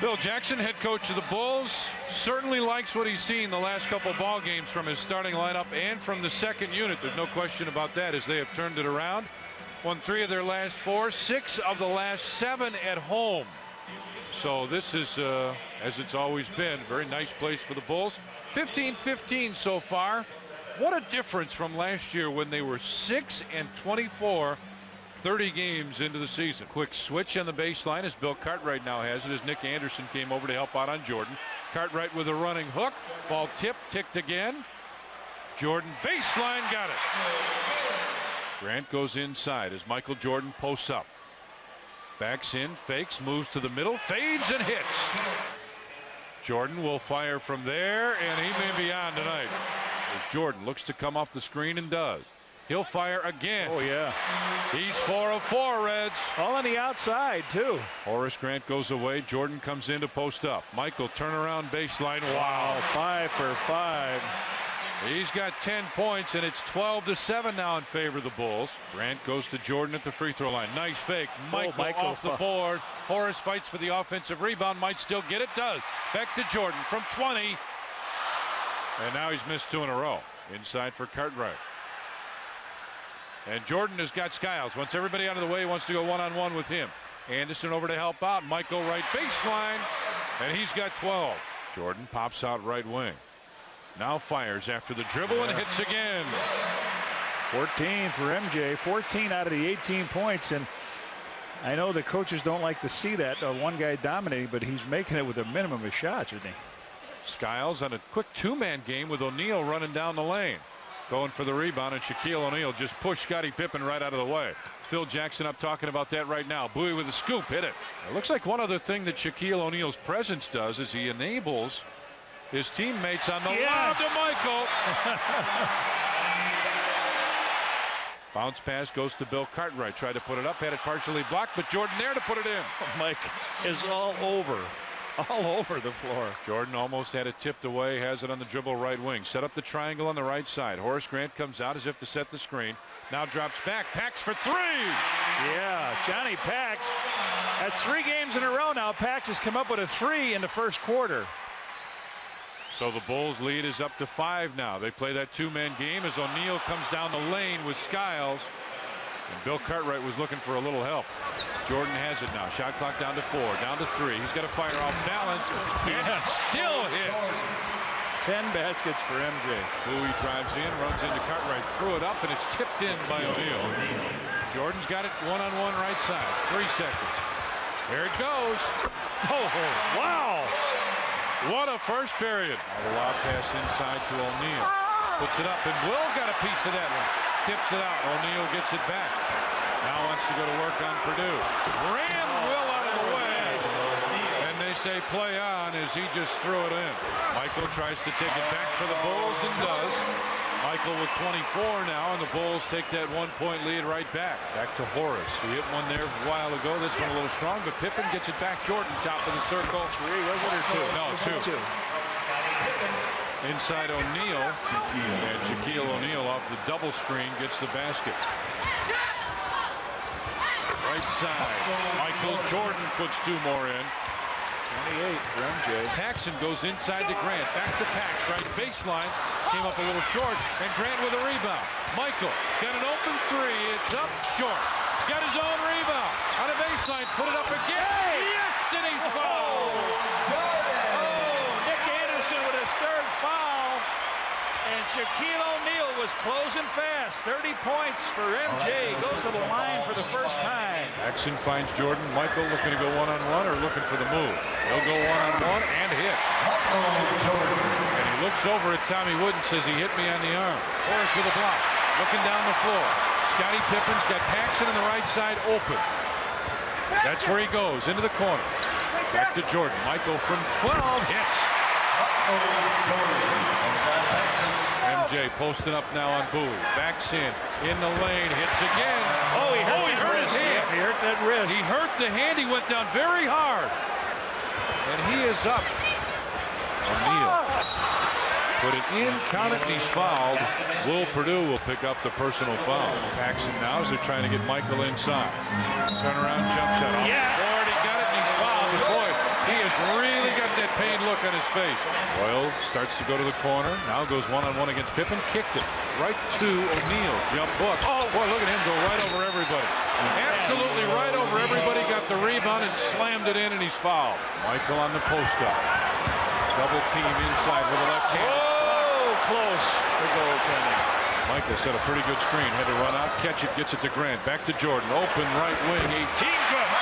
Bill Jackson, head coach of the Bulls, certainly likes what he's seen the last couple ball games from his starting lineup and from the second unit. There's no question about that, as they have turned it around. Won 3 of their last 4, 6 of the last 7 at home. So this is, as it's always been, a very nice place for the Bulls. 15-15 so far. What a difference from last year when they were 6-24. 30 games into the season. Quick switch on the baseline as Bill Cartwright now has it, as Nick Anderson came over to help out on Jordan. Cartwright with a running hook. Ball ticked again. Jordan baseline, got it. Grant goes inside as Michael Jordan posts up. Backs in, fakes, moves to the middle, fades and hits. Jordan will fire from there, and he may be on tonight. As Jordan looks to come off the screen and does. He'll fire again. Oh, yeah. He's 4 of 4, Reds. All on the outside, too. Horace Grant goes away. Jordan comes in to post up. Michael, turnaround baseline. Wow. 5 for 5. He's got 10 points, and it's 12-7 now in favor of the Bulls. Grant goes to Jordan at the free throw line. Nice fake. Michael off the board. Horace fights for the offensive rebound. Might still get it. Does. Back to Jordan from 20. And now he's missed 2 in a row. Inside for Cartwright. And Jordan has got Skiles. Wants everybody out of the way. Wants to go one-on-one with him. Anderson over to help out. Michael right baseline. And he's got 12. Jordan pops out right wing. Now fires after the dribble and hits again. 14 for MJ. 14 out of the 18 points. And I know the coaches don't like to see that. One guy dominating, but he's making it with a minimum of shots, isn't he? Skiles on a quick 2-man game with O'Neal running down the lane. Going for the rebound, and Shaquille O'Neal just pushed Scottie Pippen right out of the way. Phil Jackson up talking about that right now. Bowie with a scoop, hit it. It looks like one other thing that Shaquille O'Neal's presence does is he enables his teammates on the lob to Michael. Bounce pass goes to Bill Cartwright. Tried to put it up, had it partially blocked, but Jordan there to put it in. Mike is all over the floor. Jordan almost had it tipped away, has it on the dribble right wing. Set up the triangle on the right side. Horace Grant comes out as if to set the screen. Now drops back. Pax for 3. Yeah, Johnny Pax. That's 3 games in a row now. Pax has come up with a 3 in the first quarter. So the Bulls lead is up to 5 now. They play that 2-man game as O'Neal comes down the lane with Skiles. And Bill Cartwright was looking for a little help. Jordan has it now. Shot clock down to 4, down to 3. He's got to fire off balance. And still hits. 10 baskets for MJ. Bowie drives in, runs into Cartwright, threw it up, and it's tipped in by O'Neal. Jordan's got it one-on-one right side. 3 seconds. There it goes. Oh, wow. What a first period. Now the lob pass inside to O'Neal. Puts it up, and Will got a piece of that one. Tips it out. O'Neal gets it back. Now wants to go to work on Purdue. Ran Will out of the way. And they say play on as he just threw it in. Michael tries to take it back for the Bulls and does. Michael with 24 now, and the Bulls take that 1-point lead right back. Back to Horace. He hit one there a while ago. This one a little strong, but Pippen gets it back. Jordan, top of the circle. 3, was it, or 2? No, 2. Inside O'Neal, and Shaquille O'Neal off the double screen gets the basket. Right side. Michael Jordan puts 2 more in. 28 for MJ. Paxson goes inside to Grant. Back to Pax, right baseline. Came up a little short, and Grant with a rebound. Michael got an open 3. It's up short. Got his own rebound. On a baseline, put it up again. Yes, and he's fouled. Nick Anderson with his 3rd foul. And Shaquille O'Neal was closing fast. 30 points for MJ. Goes to the line for the first time. Paxson finds Jordan. Michael looking to go one-on-one or looking for the move. He'll go one-on-one and hit. And he looks over at Tommy Wood and says he hit me on the arm. Horace with a block. Looking down the floor. Scottie Pippen's got Paxson on the right side open. That's where he goes, into the corner. Back to Jordan. Michael from 12 hits. MJ posting up now on Bowie. Backs in the lane, hits again. Oh, he hurt his hand. He hurt that wrist. He hurt the hand. He went down very hard. And he is up. O'Neal put it in, count it, and he's fouled. Will Purdue will pick up the personal foul. Paxson now as they're trying to get Michael inside. Turnaround jump shot. Off the board, he got it, and he's fouled. Boy, he is pained look on his face. Doyle starts to go to the corner. Now goes one-on-one against Pippen. Kicked it right to O'Neal. Jump hook. Oh, boy, look at him go right over everybody. Absolutely right over everybody. Got the rebound and slammed it in, and he's fouled. Michael on the post-up. Double team inside with a left hand. Oh, close. The goaltending. Michael set a pretty good screen. Had to run out, catch it, gets it to Grant. Back to Jordan. Open right wing. 18 goods.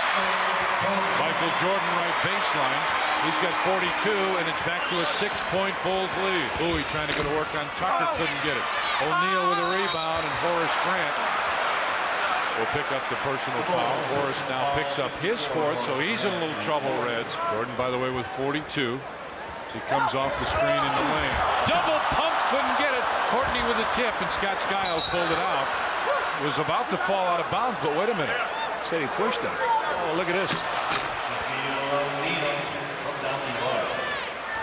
Michael Jordan right baseline. He's got 42, and it's back to a 6-point Bulls lead. Bowie trying to go to work on Tucker. Couldn't get it. O'Neal with a rebound, and Horace Grant will pick up the personal foul. Horace now picks up his fourth, so he's in a little trouble, Reds. Jordan, by the way, with 42. He comes off the screen in the lane. Double pump, couldn't get it. Courtney with a tip, and Scott Skiles pulled it out. Was about to fall out of bounds, but wait a minute. Said he pushed him. Oh, look at this.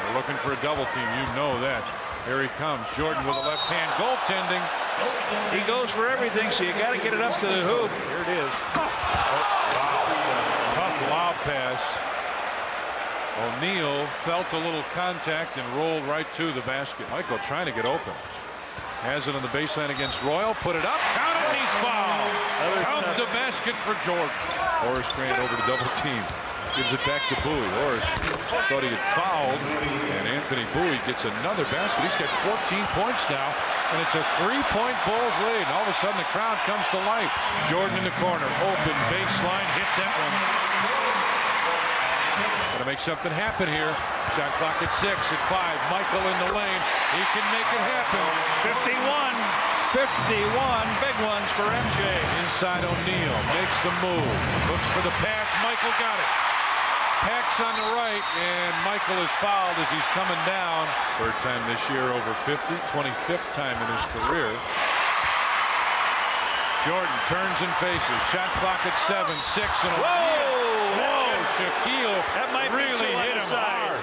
They're looking for a double team. You know that. Here he comes. Jordan with a left hand goaltending. He goes for everything, so you got to get it up to the hoop. Here it is. Oh, wow. Tough lob pass. O'Neal felt a little contact and rolled right to the basket. Michael trying to get open. Has it on the baseline against Royal. Put it up. Count it, and he's fouled. Count the basket for Jordan. Horace Grant over to double team. Gives it back to Bowie. Horace thought he had fouled, and Anthony Bowie gets another basket. He's got 14 points now, and it's a 3-point Bulls lead. And all of a sudden, the crowd comes to life. Jordan in the corner. Open baseline. Hit that one. Got to make something happen here. Shot clock at 6, at 5. Michael in the lane. He can make it happen. 51. 51 big ones for MJ. Inside O'Neal. Makes the move. Looks for the pass. Michael got it. Packs on the right, and Michael is fouled as he's coming down. Third time this year over 50. 25th time in his career. Jordan turns and faces. Shot clock at 7, 6, and a Shaquille that might really hit him hard.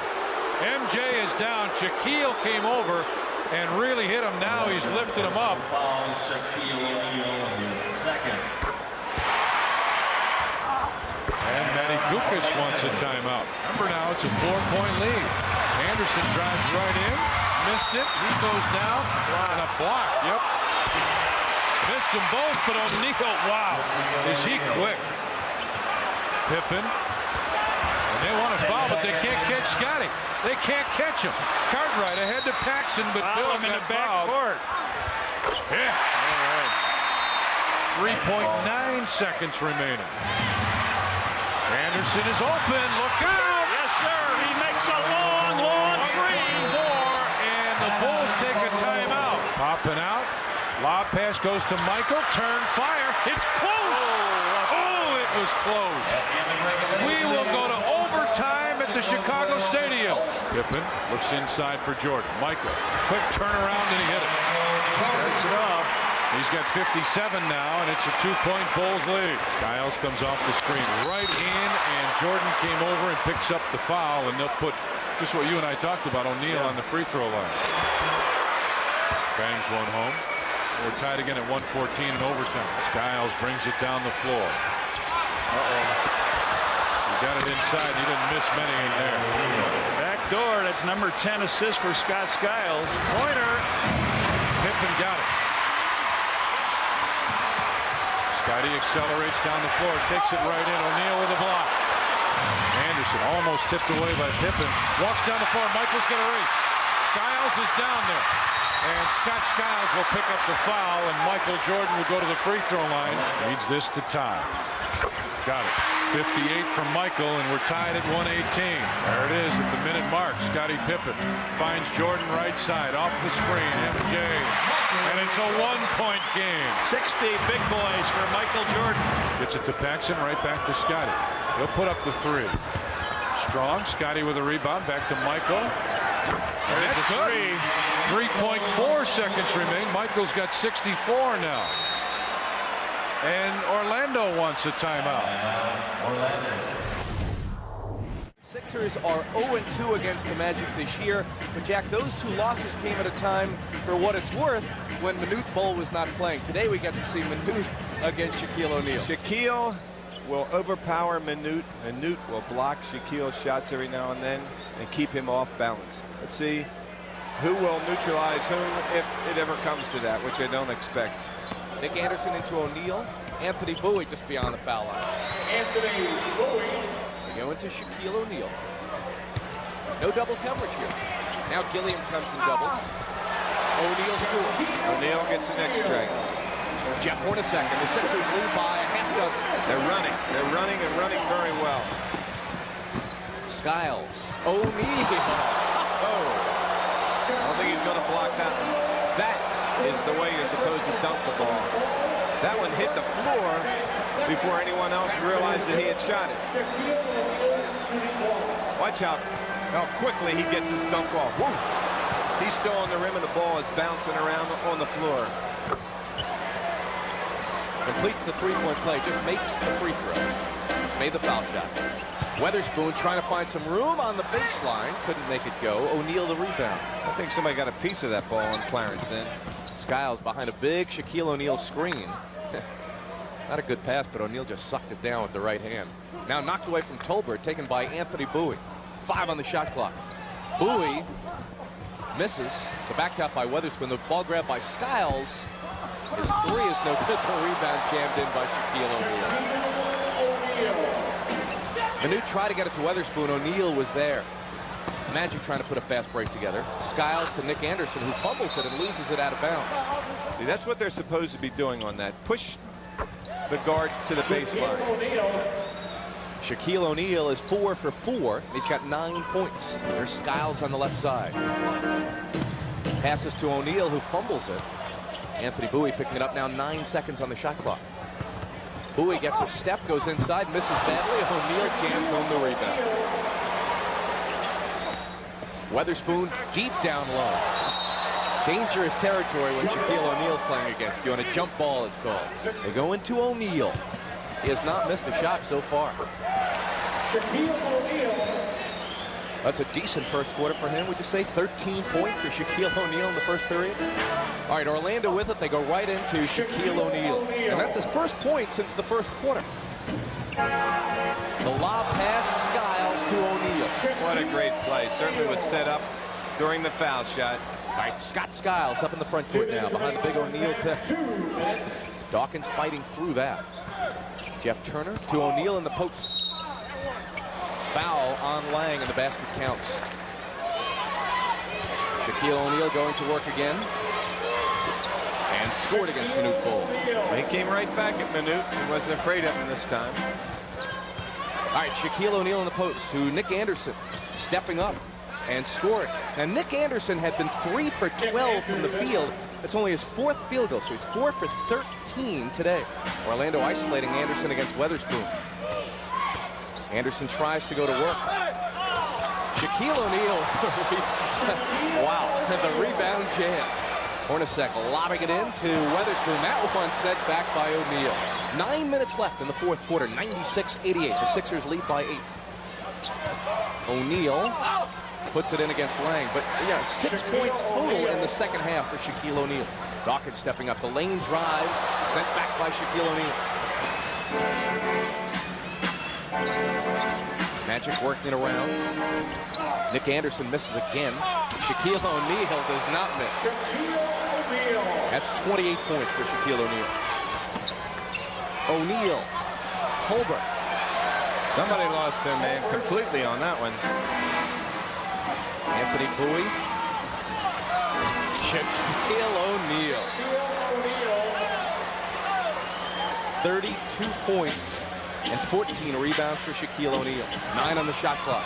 MJ is down. Shaquille came over and really hit him. Now he's lifted him up. And Matty Gukas wants a timeout. Remember now it's a 4-point lead. Anderson drives right in. Missed it. He goes down. And a block. Yep. Missed them both, but O'Neal, wow. Is he quick? Pippen. They want to foul, but they can't catch Scotty. They can't catch him. Cartwright ahead to Paxson, but Bill in the back court. Yeah. All right. 3.9 seconds remaining. Anderson is open. Look out. Yes, sir. He makes a long three. More, and the Bulls take a timeout. Popping out. Lob pass goes to Michael. Turn, fire. It's close. Oh, it was close. We will go to overtime at the Chicago Stadium. Pippen looks inside for Jordan. Michael, quick turnaround, and he hit it. Starts it off. He's got 57 now, and it's a 2-point Bulls lead. Skiles comes off the screen right in, and Jordan came over and picks up the foul, and they'll put just what you and I talked about, O'Neal on the free throw line. Bangs one home. We're tied again at 1:14 in overtime. Skiles brings it down the floor. He got it inside. He didn't miss many in there. Back door. That's number 10 assist for Scott Skiles. Pointer. Pippen got it. Scotty accelerates down the floor. Takes it right in. O'Neal with a block. Anderson almost tipped away by Pippen. Walks down the floor. Michael's going to race. Skiles is down there. And Scott Skiles will pick up the foul, and Michael Jordan will go to the free throw line. Needs this to tie. Got it. 58 from Michael, and we're tied at 118. There it is at the minute mark. Scottie Pippen finds Jordan right side off the screen. MJ. And it's a 1-point game. 60 big boys for Michael Jordan. Gets it to Paxson, right back to Scotty. He'll put up the 3. Strong. Scotty with a rebound. Back to Michael. And that's good. 3.4 seconds remain. Michael's got 64 now. And Orlando wants a timeout. Sixers are 0-2 against the Magic this year. But Jack, those 2 losses came at a time, for what it's worth, when Manute Bol was not playing. Today we get to see Manute against Shaquille O'Neal. Shaquille will overpower Minute. Minute will block Shaquille's shots every now and then and keep him off balance. Let's see who will neutralize whom if it ever comes to that, which I don't expect. Nick Anderson into O'Neal. Anthony Bowie just beyond the foul line. Anthony Bowie. We go into Shaquille O'Neal. No double coverage here. Now Gilliam comes in doubles. O'Neal scores. O'Neal gets an extra. Jeff Hornacek, and the Sixers lead by a half dozen. They're running. They're running and running very well. Skiles. O'Neal. Oh. I don't think he's going to block that one. That is the way you're supposed to dunk the ball. That one hit the floor before anyone else realized that he had shot it. Watch out how quickly he gets his dunk off. Woo. He's still on the rim and the ball is bouncing around on the floor. Completes the three-point play, just makes the free throw. Just made the foul shot. Weatherspoon trying to find some room on the baseline. Couldn't make it go. O'Neal the rebound. I think somebody got a piece of that ball on Clarence then. Skiles behind a big Shaquille O'Neal screen. Not a good pass, but O'Neal just sucked it down with the right hand. Now knocked away from Tolbert, taken by Anthony Bowie. 5 on the shot clock. Bowie misses. The back tap by Weatherspoon. The ball grabbed by Skiles. His three is no good. The rebound jammed in by Shaquille O'Neal. Minute tried to get it to Weatherspoon. O'Neal was there. Magic trying to put a fast break together. Skiles to Nick Anderson, who fumbles it and loses it out of bounds. See, that's what they're supposed to be doing on that. Push the guard to the baseline. Shaquille O'Neal is 4 for 4. He's got 9 points. There's Skiles on the left side. Passes to O'Neal, who fumbles it. Anthony Bowie picking it up now. 9 seconds on the shot clock. Bowie gets a step, goes inside, misses badly. O'Neal jams home the rebound. Weatherspoon deep down low. Dangerous territory when Shaquille O'Neal's playing against you, and a jump ball is called. They go into O'Neal. He has not missed a shot so far. Shaquille O'Neal. That's a decent first quarter for him. Would you say 13 points for Shaquille O'Neal in the first period? All right, Orlando with it. They go right into Shaquille O'Neal. And that's his first point since the first quarter. The lob pass, Skiles to O'Neal. What a great play. Certainly was set up during the foul shot. All right, Scott Skiles up in the front court now behind the big O'Neal pick. Dawkins fighting through that. Jeff Turner to O'Neal in the post. Foul on Lang, and the basket counts. Shaquille O'Neal going to work again. And scored against Minute Bull. He came right back at Minute. He wasn't afraid of him this time. All right, Shaquille O'Neal in the post to Nick Anderson. Stepping up and scoring. Now, Nick Anderson had been 3 for 12 from the field. That's only his 4th field goal, so he's 4 for 13 today. Orlando isolating Anderson against Weatherspoon. Anderson tries to go to work. Shaquille O'Neal. Wow, the rebound jam. Hornacek lobbing it in to Weatherspoon. That one set back by O'Neal. 9 minutes left in the fourth quarter. 96-88. The Sixers lead by 8. O'Neal puts it in against Lang. But yeah, 6 points total in the second half for Shaquille O'Neal. Dawkins stepping up the lane drive. Sent back by Shaquille O'Neal. Magic working it around. Nick Anderson misses again. Shaquille O'Neal does not miss. That's 28 points for Shaquille O'Neal. O'Neal. Tolbert. Somebody lost their man completely on that one. Anthony Bowie. Shaquille O'Neal. 32 points and 14 rebounds for Shaquille O'Neal. 9 on the shot clock.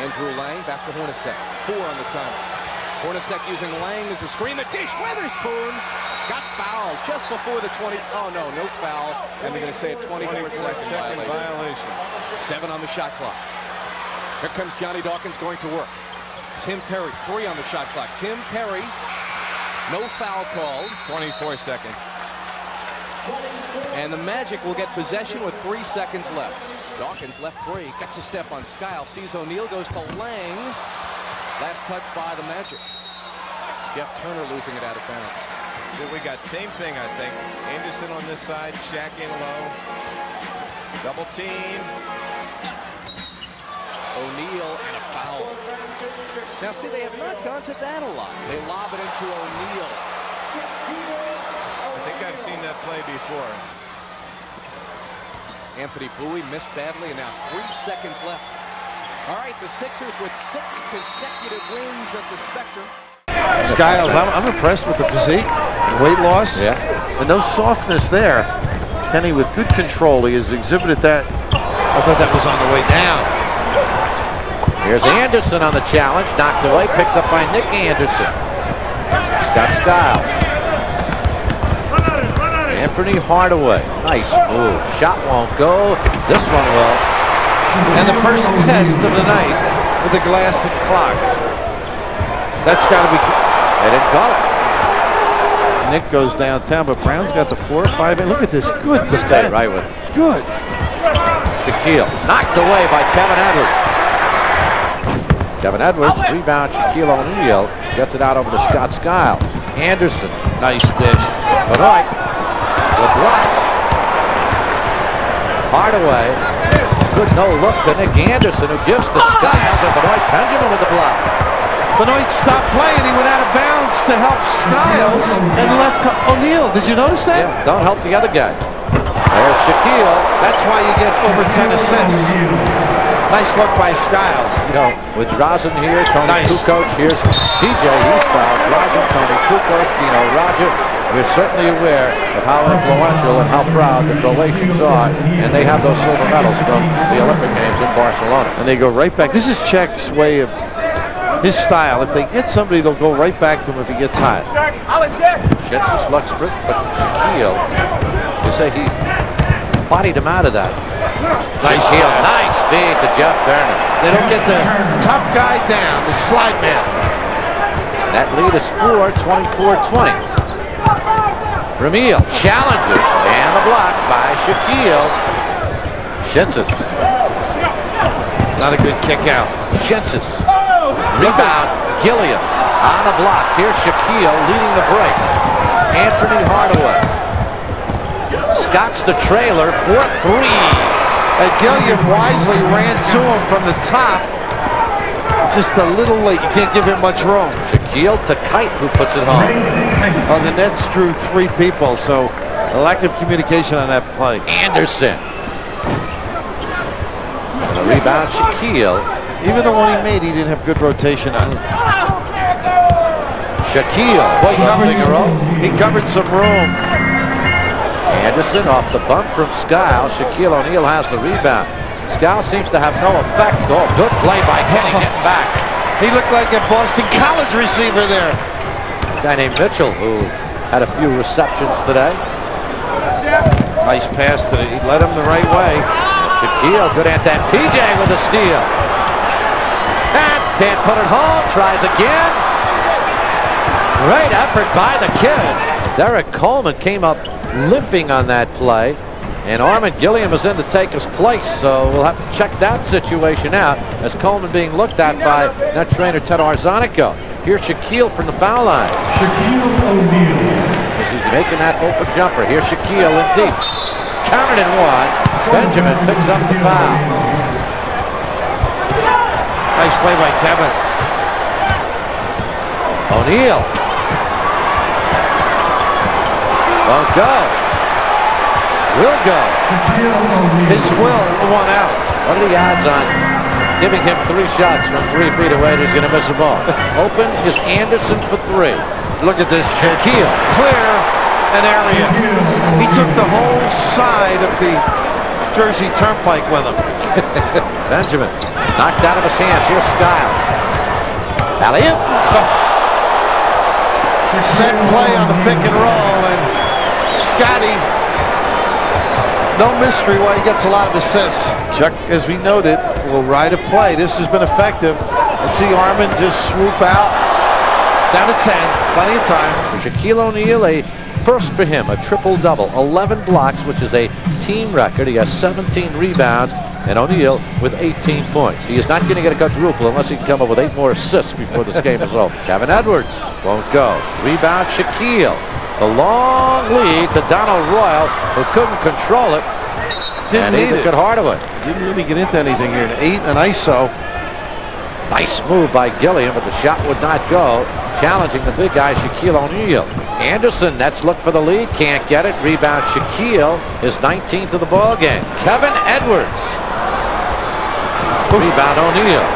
Andrew Lang back to Hornacek. 4 on the timer. Hornacek using Lang as a screen. The dish. Weatherspoon got fouled just before the 20. Oh, no foul. And they're going to say a 24-second violation. 7 on the shot clock. Here comes Johnny Dawkins going to work. Tim Perry, 3 on the shot clock. Tim Perry, no foul called. 24 seconds. And the Magic will get possession with 3 seconds left. Dawkins left free, gets a step on Skiles, sees O'Neal, goes to Lang. Last touch by the Magic. Jeff Turner losing it out of bounds. We got same thing, I think. Anderson on this side, Shaq in low. Double team. O'Neal and a foul. Now see, they have not gone to that a lot. They lob it into O'Neal. I think I've seen that play before. Anthony Bowie missed badly, and now 3 seconds left. All right, the Sixers with 6 consecutive wins at the Spectrum. Skiles, I'm impressed with the physique, weight loss, and no softness there. Kenny with good control, he has exhibited that. I thought that was on the way down. Here's Anderson on the challenge, knocked away, picked up by Nick Anderson. Scott Skiles. Anthony Hardaway, nice move. Shot won't go, this one will. And the first test of the night for the glass and clock. That's got to be. They didn't call it. Nick goes downtown, but Brown's got the 4 or 5. Look at this, good defense. Stay right with it. Good. Shaquille, knocked away by Kevin Edwards. Kevin Edwards, rebound, Shaquille O'Neal, gets it out over to Scott Skiles. Anderson, Nice dish. Benoit, the block. Hardaway, good no look to Nick Anderson, who gives to Skiles, and Benoit Benjamin with the block. Benoit stopped playing. He went out of bounds to help Skiles and left to O'Neal. Did you notice that? Yeah, don't help the other guy. There's Shaquille. That's why you get over 10 assists. Nice look by Skiles. You know, with Drazen here, Tony Kukoc, here's DJ, he's fouled. Drazen, Tony Kukoc, Dino Roger. We're certainly aware of how influential and how proud the Croatians are, and they have those silver medals from the Olympic Games in Barcelona. And they go right back. This is Czech's way of his style. If they get somebody, they'll go right back to him if he gets hot. Shensis looks for it, but Shaquille, you say he bodied him out of that. Nice heel, nice feed to Jeff Turner. They don't get the top guy down, the slide man. And that lead is 24-20. Ramil challenges, and the block by Shaquille. Shensis. Not a good kick out. Shensis. Rebound, Gilliam on the block. Here's Shaquille leading the break. Anthony Hardaway. Scott's the trailer for 3. And Gilliam wisely ran to him from the top. Just a little late. You can't give him much room. Shaquille to Kite, who puts it home. Oh, the Nets drew 3 people, so a lack of communication on that play. Anderson. And the rebound, Shaquille. Even the one he made, he didn't have good rotation on. Shaquille. Well, he covered some room. Anderson off the bump from Skiles. Shaquille O'Neal has the rebound. Skiles seems to have no effect. Oh, good play by Kenny getting back. He looked like a Boston College receiver there. A guy named Mitchell, who had a few receptions today. Nice pass to he led him the right way. And Shaquille, good at that. PJ with a steal. And can't put it home. Tries again. Great effort by the kid. Derek Coleman came up limping on that play. And Armin Gilliam is in to take his place, so we'll have to check that situation out as Coleman being looked at by net trainer Ted Arzonico. Here's Shaquille from the foul line. Shaquille O'Neal. As he's making that open jumper. Here's Shaquille in deep. Counted in 1. Benjamin picks up the foul. Nice play by Kevin. O'Neal. Won't go. Will go. His will won out. What are the odds on giving him 3 shots from 3 feet away and he's going to miss a ball? Open is Anderson for 3. Look at this kid. Shaquille. Clear an area. He took the whole side of the Jersey Turnpike with him. Benjamin knocked out of his hands. Here's Skiles. Alley-oop. Set play on the pick and roll, and Scotty, no mystery why he gets a lot of assists. Chuck, as we noted, will ride a play. This has been effective. Let's see Armin just swoop out. Down to 10, plenty of time. Shaquille O'Neal, a first for him, a triple-double, 11 blocks, which is a team record. He has 17 rebounds, and O'Neal with 18 points. He is not going to get a quadruple unless he can come up with 8 more assists before this game is over. Kevin Edwards won't go. Rebound, Shaquille. The long lead to Donald Royal, who couldn't control it. Didn't and he need it. got hard of it. Didn't really get into anything here. An 8 and ISO. Nice move by Gilliam, but the shot would not go. Challenging the big guy, Shaquille O'Neal. Anderson, Nets look for the lead, can't get it. Rebound Shaquille, his 19th of the ball game. Kevin Edwards. Rebound O'Neal.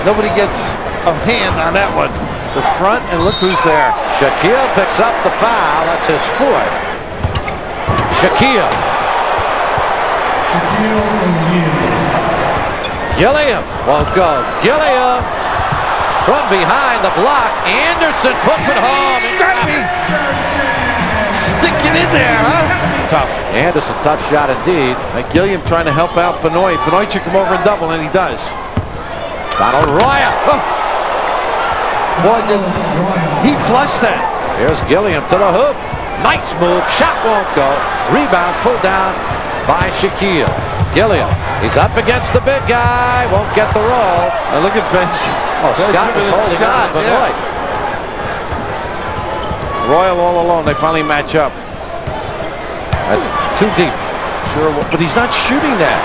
Nobody gets a hand on that one. The front, and look who's there. Shaquille picks up the foul. That's his fourth. Shaquille. Gilliam won't go. Gilliam from behind the block. Anderson puts it home. Scrappy. Stick it in there, huh? Tough. Anderson, tough shot indeed. And Gilliam trying to help out Benoit. Benoit should come over and double, and he does. Donald Royal. Oh. Boy, he flushed that. Here's Gilliam to the hoop. Nice move. Shot won't go. Rebound pulled down by Shaquille. Gilliam, he's up against the big guy. Won't get the roll. Now look at bench. Oh, Scott was holding on to Benoit. Royal all alone. They finally match up. That's too deep. Sure, but he's not shooting that.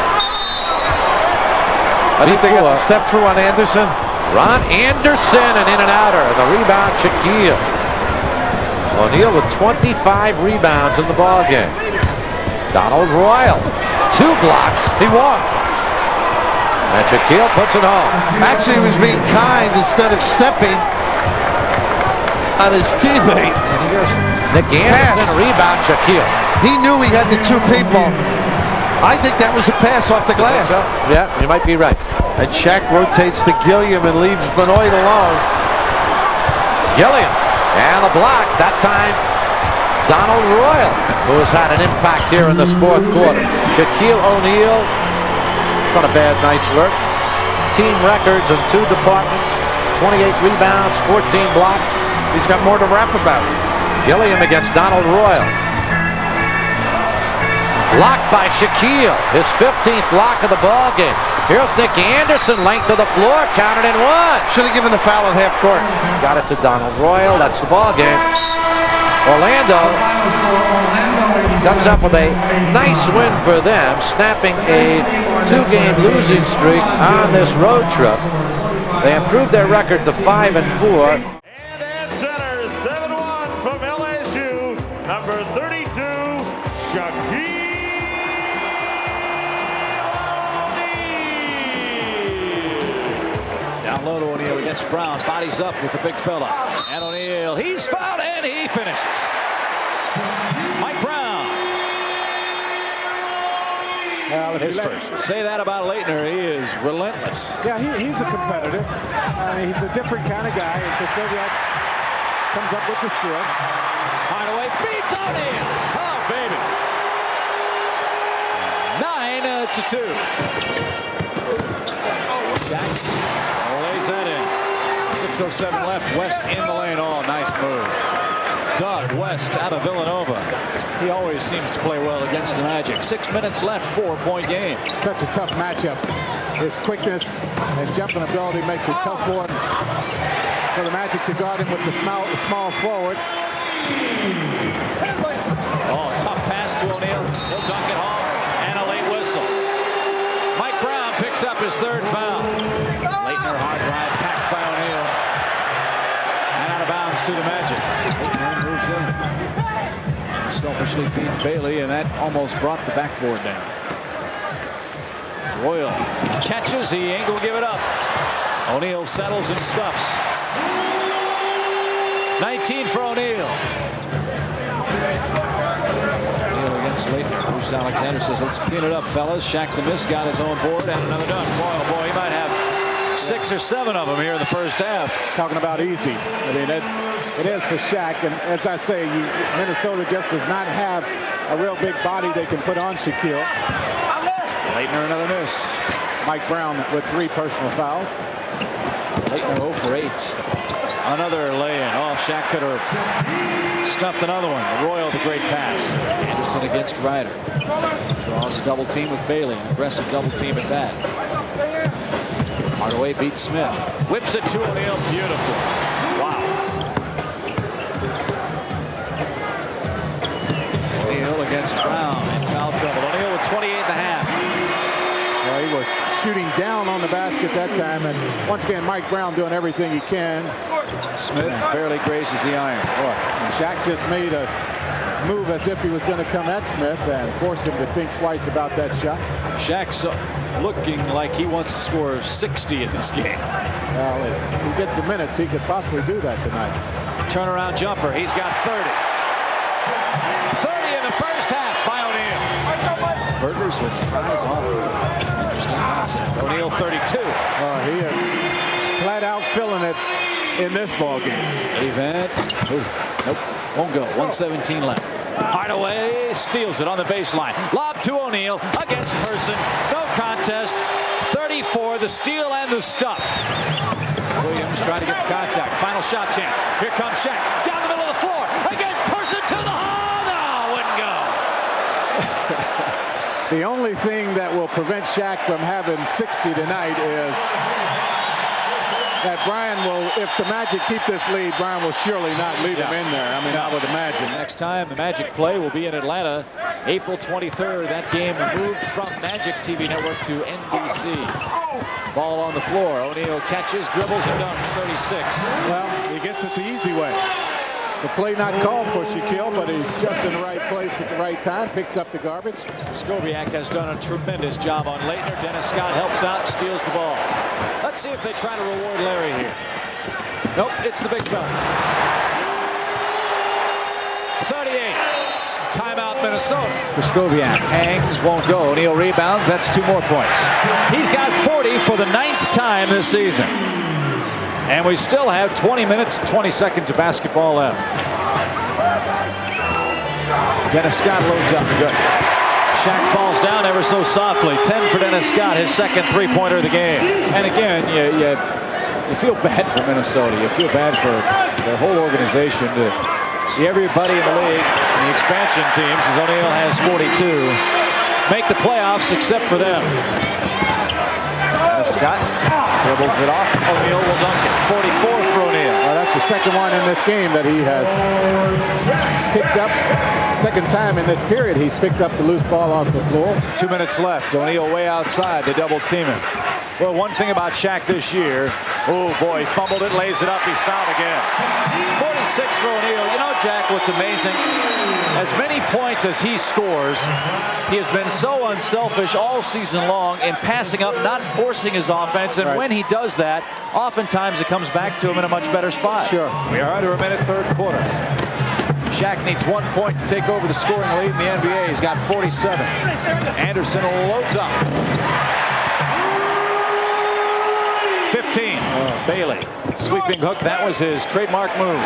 I think they got the step through on Anderson. Ron Anderson, an in and outer. The rebound, Shaquille. O'Neal with 25 rebounds in the ball game. Donald Royal, 2 blocks. He walked. And Shaquille puts it home. Actually, he was being kind instead of stepping on his teammate. And here's Nick Anderson, rebound, Shaquille. He knew he had the 2 people. I think that was a pass off the glass. Yeah, you might be right. And Shaq rotates to Gilliam and leaves Benoit alone. Gilliam, and the block, that time Donald Royal, who has had an impact here in this 4th quarter. Shaquille O'Neal, on a bad night's work. Team records in 2 departments, 28 rebounds, 14 blocks. He's got more to rap about. Gilliam against Donald Royal. Blocked by Shaquille, his 15th block of the ball game. Here's Nick Anderson, length of the floor, counted in 1. Should have given the foul at half court. Got it to Donald Royal, that's the ball game. Orlando comes up with a nice win for them, snapping a 2-game losing streak on this road trip. They improved their record to 5-4. And at center, 7-1 from LSU, number 32, Shaquille. Down low to O'Neal against Brown. Bodies up with the big fella. And O'Neal, he's fouled and he finishes. Mike Brown. Well, his first. Say that about Leitner. He is relentless. Yeah, he's a competitor. He's a different kind of guy. And Piscovia comes up with the steal. Hardaway feeds O'Neal. Oh, baby. 9-2. Jack. Lays that in. 6:07 left. West in the lane. Oh, nice move. Doug West out of Villanova. He always seems to play well against the Magic. 6 minutes left, 4-point game. Such a tough matchup. His quickness and jumping ability makes it tough for the Magic to guard him with the small forward. Oh, tough pass to O'Neal. He'll dunk it home. And a late whistle. Mike Brown picks up his 3rd foul. Leitner hard drive packed by O'Neal. And out of bounds to the Magic. Leitner moves in. And selfishly feeds Bailey, and that almost brought the backboard down. Royal catches. He ain't gonna give it up. O'Neal settles and stuffs. 19 for O'Neal. Against Leitner. Bruce Alexander says, let's clean it up, fellas. Shaq the miss got his own board and another dunk. Boy, he might have 6 or 7 of them here in the first half. Talking about easy. I mean, it is for Shaq. And as I say, Minnesota just does not have a real big body they can put on Shaquille. Leitner, another miss. Mike Brown with 3 personal fouls. Leitner 0 for 8. Another lay-in. Oh, Shaq could have stuffed another one. Royal, the great pass. Anderson against Ryder. Draws a double team with Bailey. An aggressive double team at that. Hardaway beats Smith. Whips it to O'Neal. Beautiful. Wow. against Brown in foul trouble. O'Neal with 28 and a half. Well, he was shooting down on the basket that time, and once again, Mike Brown doing everything he can. Smith barely grazes the iron. And Shaq just made a move as if he was going to come at Smith and force him to think twice about that shot. Shaq's looking like he wants to score 60 in this game. Well, if he gets the minutes, he could possibly do that tonight. Turnaround jumper. He's got 30. 30 in the first half by O'Neal. Burgers with fries on. Interesting concept. O'Neal 32. He is flat out filling it in this ball game. Event. Nope. Won't go. 1:17 left. Hardaway steals it on the baseline. Lob to O'Neal against Person. No contest. 34. The steal and the stuff. Williams trying to get the contact. Final shot chance. Here comes Shaq. Down the middle of the floor. Against Person to the hole. No, wouldn't go. The only thing that will prevent Shaq from having 60 tonight is that Brian will, if the Magic keep this lead, Brian will surely not leave him in there. I mean, I would imagine. Next time the Magic play will be in Atlanta, April 23rd. That game moved from Magic TV Network to NBC. Ball on the floor. O'Neal catches, dribbles, and dunks. 36. Well, he gets it the easy way. The play not called for Shaquille, but he's just in the right place at the right time. Picks up the garbage. Skobiak has done a tremendous job on Leitner. Dennis Scott helps out, steals the ball. Let's see if they try to reward Larry here. Nope, it's the big fella. 38. Timeout, Minnesota. Skobiak hangs, won't go. O'Neal rebounds. That's 2 more points. He's got 40 for the 9th time this season. And we still have 20 minutes and 20 seconds of basketball left. Dennis Scott loads up. Good. Shaq falls down ever so softly. 10 for Dennis Scott, his second three-pointer of the game. And again, you feel bad for Minnesota. You feel bad for their whole organization to see everybody in the league, the expansion teams, as O'Neal has 42, make the playoffs except for them. Dennis Scott dribbles it off. O'Neal will dunk it. 44 for O'Neal. Well, that's the second one in this game that he has picked up. Second time in this period he's picked up the loose ball off the floor. 2 minutes left. O'Neal way outside. They double team him. Well, one thing about Shaq this year, oh boy, he fumbled it, lays it up, he's fouled again. 46 for O'Neal. You know, Jack, what's amazing? As many points as he scores, he has been so unselfish all season long in passing up, not forcing his offense, and when he does that, oftentimes it comes back to him in a much better spot. Sure. We are under a minute, third quarter. Shaq needs 1 point to take over the scoring lead in the NBA. He's got 47. Anderson loads up. 15. Bailey, sweeping hook. That was his trademark move.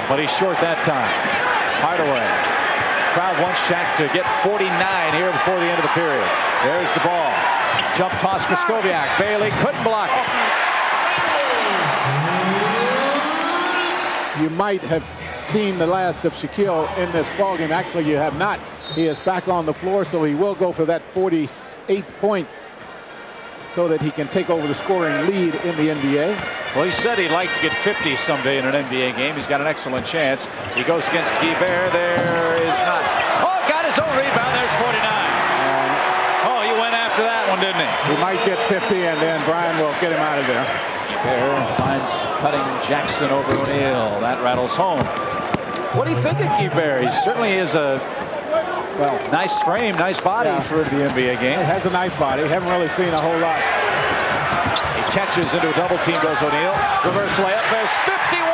But he's short that time. Hardaway. Crowd wants Shaq to get 49 here before the end of the period. There's the ball. Jump toss for Skobiak. Bailey couldn't block it. You might have seen the last of Shaquille in this ballgame. Actually, you have not. He is back on the floor, so he will go for that 48th point so that he can take over the scoring lead in the NBA. Well, he said he'd like to get 50 someday in an NBA game. He's got an excellent chance. He goes against Guibert. There is not. Oh, got his own rebound. There's 49. Oh, he went after that one, didn't he? He might get 50, and then Brian will get him out of there. Guibert finds cutting Jackson over O'Neal. That rattles home. What do you think of Guibert? He certainly is a nice frame, nice body for the NBA game. He has a nice body. Haven't really seen a whole lot. He catches into a double team, goes O'Neal. Reverse layup, there's 51.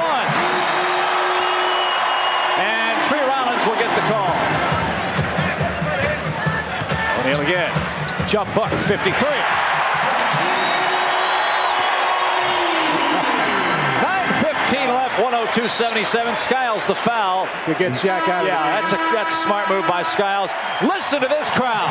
And Tree Rollins will get the call. O'Neal again. Jump hook, 53. 9:15 left, 102-77. Skiles the foul. To get Shaq out of there. Yeah, that's a smart move by Skiles. Listen to this crowd.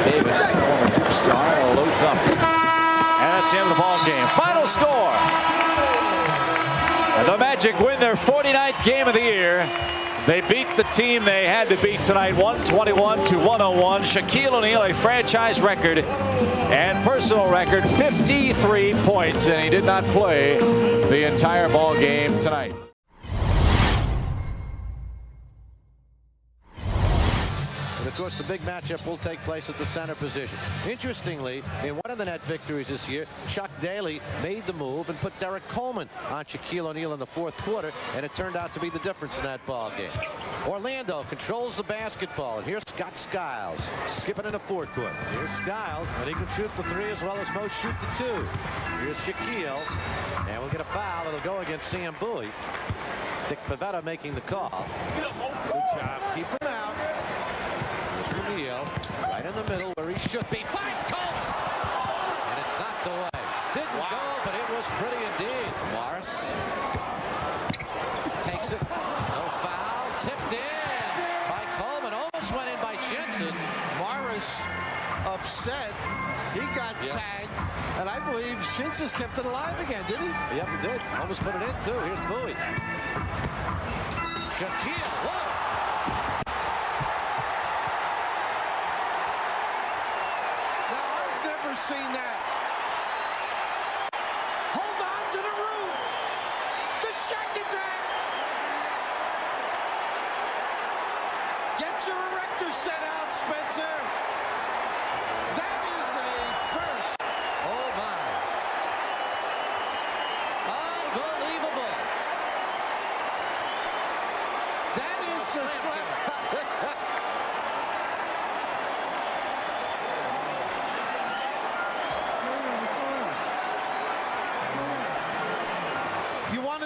Davis, former Duke star, loads up. And that's the end of the ball game. Final score. And the Magic win their 49th game of the year. They beat the team they had to beat tonight, 121 to 101. Shaquille O'Neal, a franchise record and personal record, 53 points, and he did not play the entire ball game tonight. And of course, the big matchup will take place at the center position. Interestingly, in one of the net victories this year, Chuck Daly made the move and put Derek Coleman on Shaquille O'Neal in the fourth quarter, and it turned out to be the difference in that ball game. Orlando controls the basketball, and here's Scott Skiles skipping in the fourth quarter. Here's Skiles, and he can shoot the three as well as most shoot the two. Here's Shaquille, and we'll get a foul. It'll go against Sam Bowie. Dick Pavetta making the call. Good job. Keep him out. Right in the middle where he should be. Finds Coleman! And it's knocked away. Didn't go, but it was pretty indeed. Morris takes it. No foul. Tipped in by Coleman. Almost went in by Shinsis. Morris upset. He got tagged. And I believe Shinsis kept it alive again, did he? Yep, he did. Almost put it in, too. Here's Bowie. Shaquille. Whoa! Seen that. Hold on to the roof. The Shaq attack. Get your erector set out, Spencer. That is a first. Oh my. Unbelievable. That is the slap.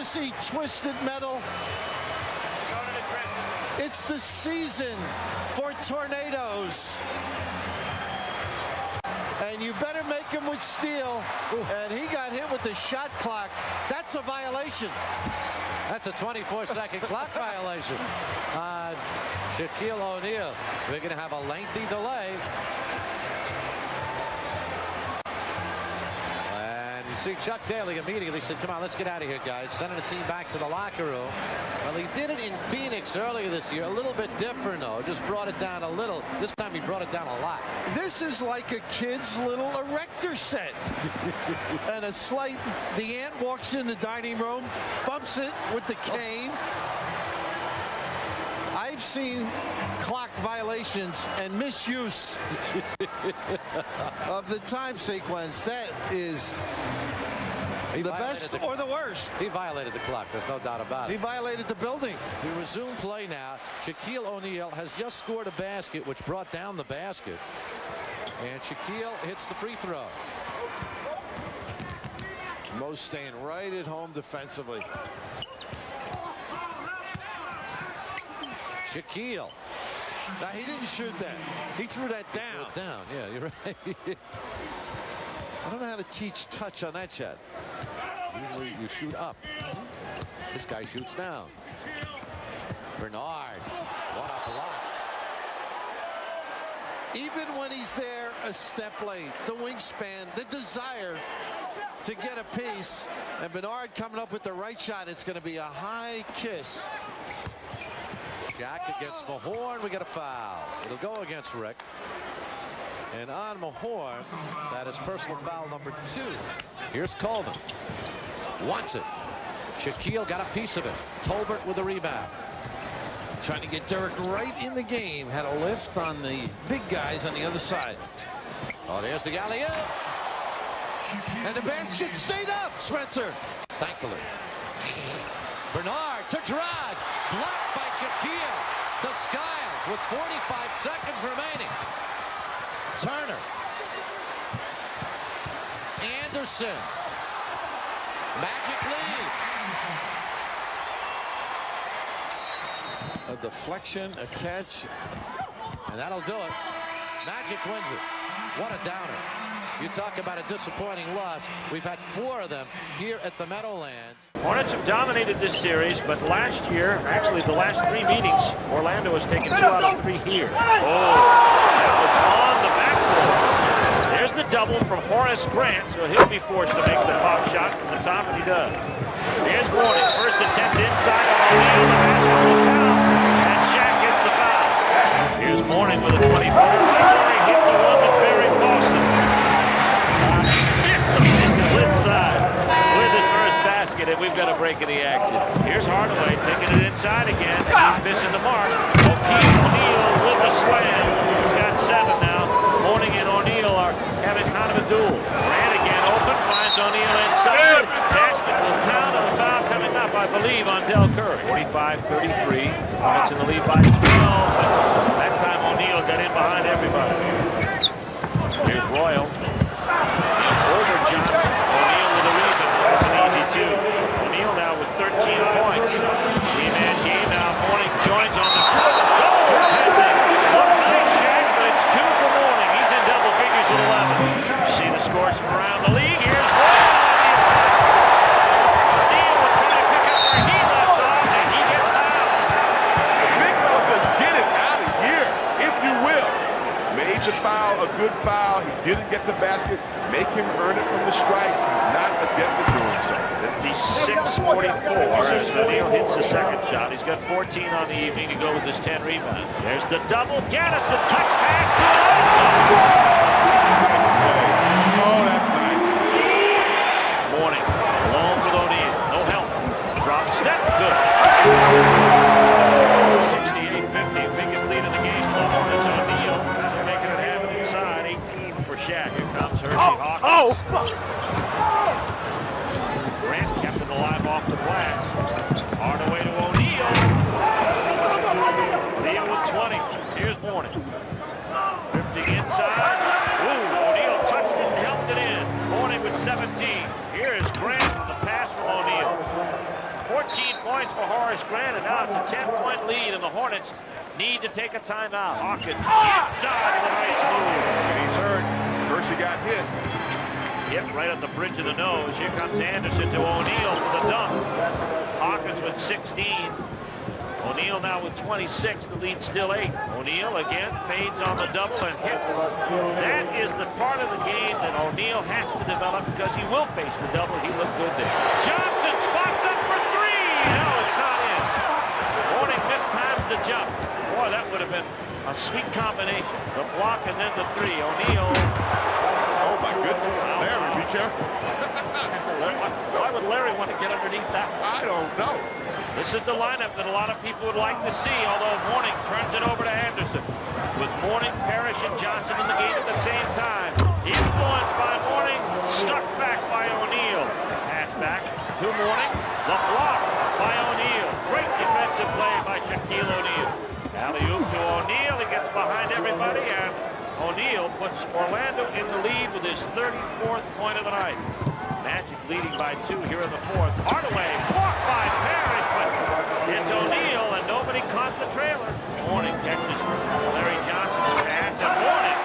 See twisted metal. It's the season for tornadoes, and you better make them with steel. And he got hit with the shot clock. That's a violation. That's a 24-second clock violation. Shaquille O'Neal. We're going to have a lengthy delay. See, Chuck Daly immediately said, come on, let's get out of here, guys. Sending the team back to the locker room. Well, he did it in Phoenix earlier this year. A little bit different, though. Just brought it down a little. This time he brought it down a lot. This is like a kid's little erector set. And the ant walks in the dining room, bumps it with the cane. I've seen clock violations and misuse of the time sequence. That is the best or the worst. He violated the clock. There's no doubt about it. He violated the building. We resume play now. Shaquille O'Neal has just scored a basket, which brought down the basket. And Shaquille hits the free throw. Mo staying right at home defensively. Shaquille. Now, he didn't shoot that. He threw that down. Threw it down, yeah, you're right. I don't know how to teach touch on that shot. Usually you shoot up. This guy shoots down. Bernard. What a block. Even when he's there a step late, the wingspan, the desire to get a piece, and Bernard coming up with the right shot, it's going to be a high kiss. Shaq against Mahorn. We get a foul. It'll go against Rick. And on Mahorn, that is personal foul number 2. Here's Coleman. Wants it. Shaquille got a piece of it. Tolbert with the rebound. Trying to get Derek right in the game. Had a lift on the big guys on the other side. Oh, there's the alley-oop. And the basket stayed up, Spencer. Thankfully. Bernard to drive. Blocked by Shaquille. To Skiles with 45 seconds remaining. Turner. Anderson. Magic leads. A deflection, a catch. And that'll do it. Magic wins it. What a downer. You talk about a disappointing loss. We've had 4 of them here at the Meadowlands. Hornets have dominated this series, but last year, actually the last 3 meetings, Orlando has taken 2 out of 3 here. Oh, that was on the backboard. There's the double from Horace Grant, so he'll be forced to make the pop shot from the top, and he does. Here's Mourning. First attempt inside on O'Neal. The basketball foul. breaking the action. Here's Hardaway taking it inside again. He's missing the mark. O'Neal with the slam. He's got 7 now. Mourning and O'Neal are having kind of a duel. Grant again open, finds O'Neal inside. Basket will count on the foul coming up, I believe, on Del Curry. 45-33. Hornets in the lead by 12, but that time O'Neal got in behind everybody. Here's Royal. Over Johnson. O'Neal with a rebound. That's an easy 2. O'Neal now with 13 points. 3-man game now. Mourning joins on the court. Goaltending. What a nice Shaq, but it's 2 for Mourning. He's in double figures with 11. You see the scores from around the league. Here's Royal. O'Neal will try to pick up where he left off, and he gets fouled. The big fella says, get it out of here, if you will. Major foul, a good foul. He didn't get the basket. Make him earn it from the strike. He's not adept at doing so. 56-44 as O'Neal hits the second shot. He's got 14 on the evening to go with his 10 rebounds. There's the double. Gaddis, a touch pass to Alonzo. Nice play. Oh, that's nice. Mourning alone with O'Neal. No help. Drop step. Good. 68-50. Biggest lead in the game. Hornets O'Neal. They're making it happen inside. 18 for Shaq. Here comes Hershey Hawkins. Oh, fuck. Grant kept it alive off the glass. Hardaway to O'Neal. O'Neal with 20. Here's Mourning. Drifting inside. Ooh, O'Neal touched it and helped it in. Mourning with 17. Here is Grant on the pass from O'Neal. 14 points for Horace Grant, and now it's a 10-point lead, and the Hornets need to take a timeout. Hawkins inside with a nice move. And he's hurt. Hershey got hit. Hit right at the bridge of the nose. Here comes Anderson to O'Neal for the dunk. Hawkins with 16. O'Neal now with 26. The lead still 8. O'Neal again fades on the double and hits. That is the part of the game that O'Neal has to develop because he will face the double. He looked good there. Johnson spots up for 3. No, it's not in. Mourning mistimes the jump. Boy, that would have been a sweet combination. The block and then the 3. O'Neal. Oh, my goodness. Larry, be careful. Why would Larry want to get underneath that? I don't know. This is the lineup that a lot of people would like to see, although Mourning turns it over to Anderson. With Mourning, Parrish, and Johnson in the game at the same time. Influenced by Mourning, stuck back by O'Neal. Pass back to Mourning. The block by O'Neal. Great defensive play by Shaquille O'Neal. Alley-oop to O'Neal. He gets behind everybody, and O'Neal puts Orlando in the lead with his 34th point of the night. Magic leading by 2 here in the 4th. Hardaway blocked by Parrish, but it's O'Neal, and nobody caught the trailer. Mourning catches Larry Johnson's pass, and Mourning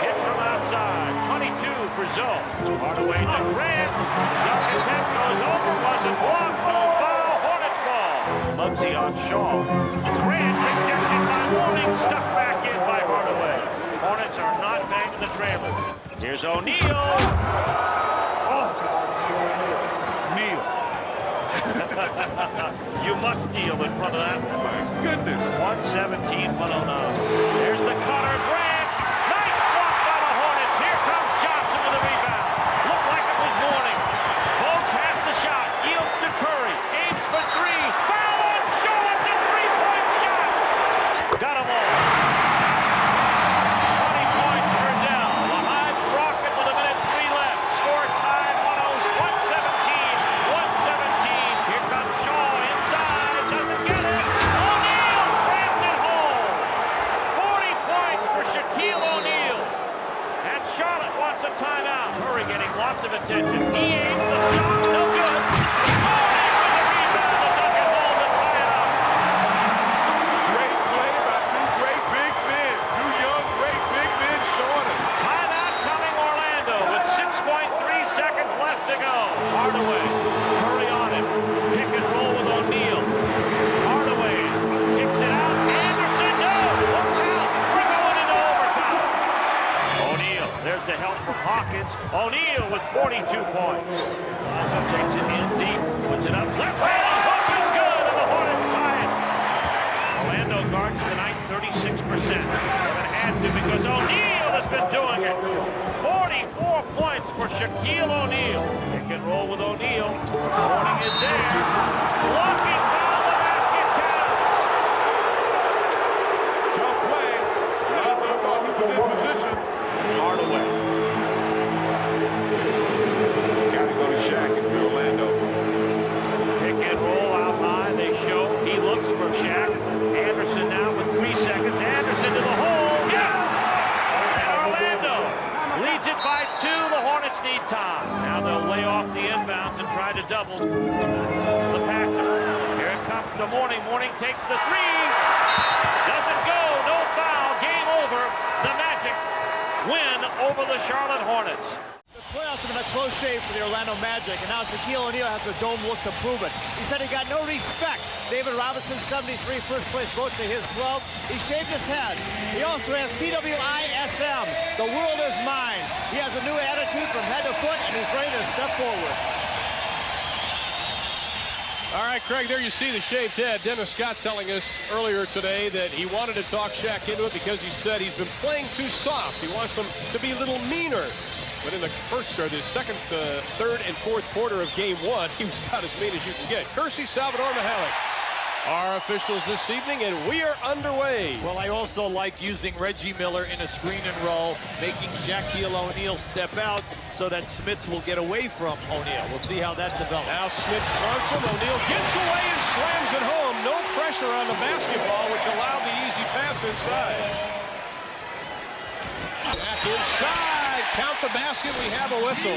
hits from outside. 22 for Zoe. Hardaway to Grant. Dunk attempt goes over, wasn't blocked. No foul. Hornets ball. Muggsy on Shaw. Grant rejected by Mourning, stuck back in by Hardaway. Hornets are not banging the trailer. Here's O'Neal. Kneel. You must kneel in front of that. My goodness. 117-109. There's the cutter. Grant. Nice block by the Hornets. Here comes Johnson with a rebound. Looked like it was Mourning. Bolts has the shot. Yields to Curry. Aims for 3. Foul on Shaw. It's a 3-point shot. Got them all. 20 points for Dell. The Hives rocket with a minute 3 left. Score tied 117. Here comes Shaw inside. Doesn't get it. O'Neal grabs it home. 40 points for Shaquille O'Neal. And Charlotte wants a timeout. Murray getting lots of attention. He aims the shot. No good. Mourning with the rebound. The dunk and hold to tie it up. Great play by 2 great big men. 2 young, great big men showing us. Timeout coming Orlando with 6.3 seconds left to go. Hardaway, Curry on it. Pick and roll with O'Neal. Hardaway kicks it out. Anderson, no! Look out! We're going into overtime. O'Neal, there's the help from Hawkins. O'Neal with 42 points. Alonzo takes it in deep, puts it up. Left hand, hook is good, and the Hornets tie it. Orlando guards tonight 36%. Haven't had to because O'Neal has been doing it. 44 points for Shaquille. Shaquille O'Neal. Pick and roll with O'Neal. Mourning is there. Blocking foul, the basket counts. Tough play. Alonzo thought he was in position. Hardaway. Got to go to Shaq and Orlando. Pick and roll out high. They show. He looks for Shaq. Anderson now with 3 seconds. Anderson to the hole. Yeah! And Orlando leads it by 2. The Hornets need time. Now they'll lay off the inbounds and try to double the Packers. Here it comes to Mourning. Mourning takes the 3. Doesn't go. No foul. Game over. The Magic win over the Charlotte Hornets. The playoffs have been a close shave for the Orlando Magic, and now Shaquille O'Neal has the dome look to prove it. He said he got no respect. David Robinson, 73 first place votes to his 12. He shaved his head. He also has TWISM. The world is mine. He has a new attitude from head to foot, and he's ready to step forward. All right, Craig, there you see the shaved head. Dennis Scott telling us earlier today that he wanted to talk Shaq into it because he said he's been playing too soft. He wants them to be a little meaner. But in the first, or the second, third, and fourth quarter of game 1, he was about as mean as you can get. Kersey, Salvador, Mihalik, our officials this evening, and we are underway. Well, I also like using Reggie Miller in a screen and roll, making Shaquille O'Neal step out so that Smits will get away from O'Neal. We'll see how that develops. Now Smits wants him. O'Neal gets away and slams it home. No pressure on the basketball, which allowed the easy pass inside. Back inside. Count the basket. We have a whistle.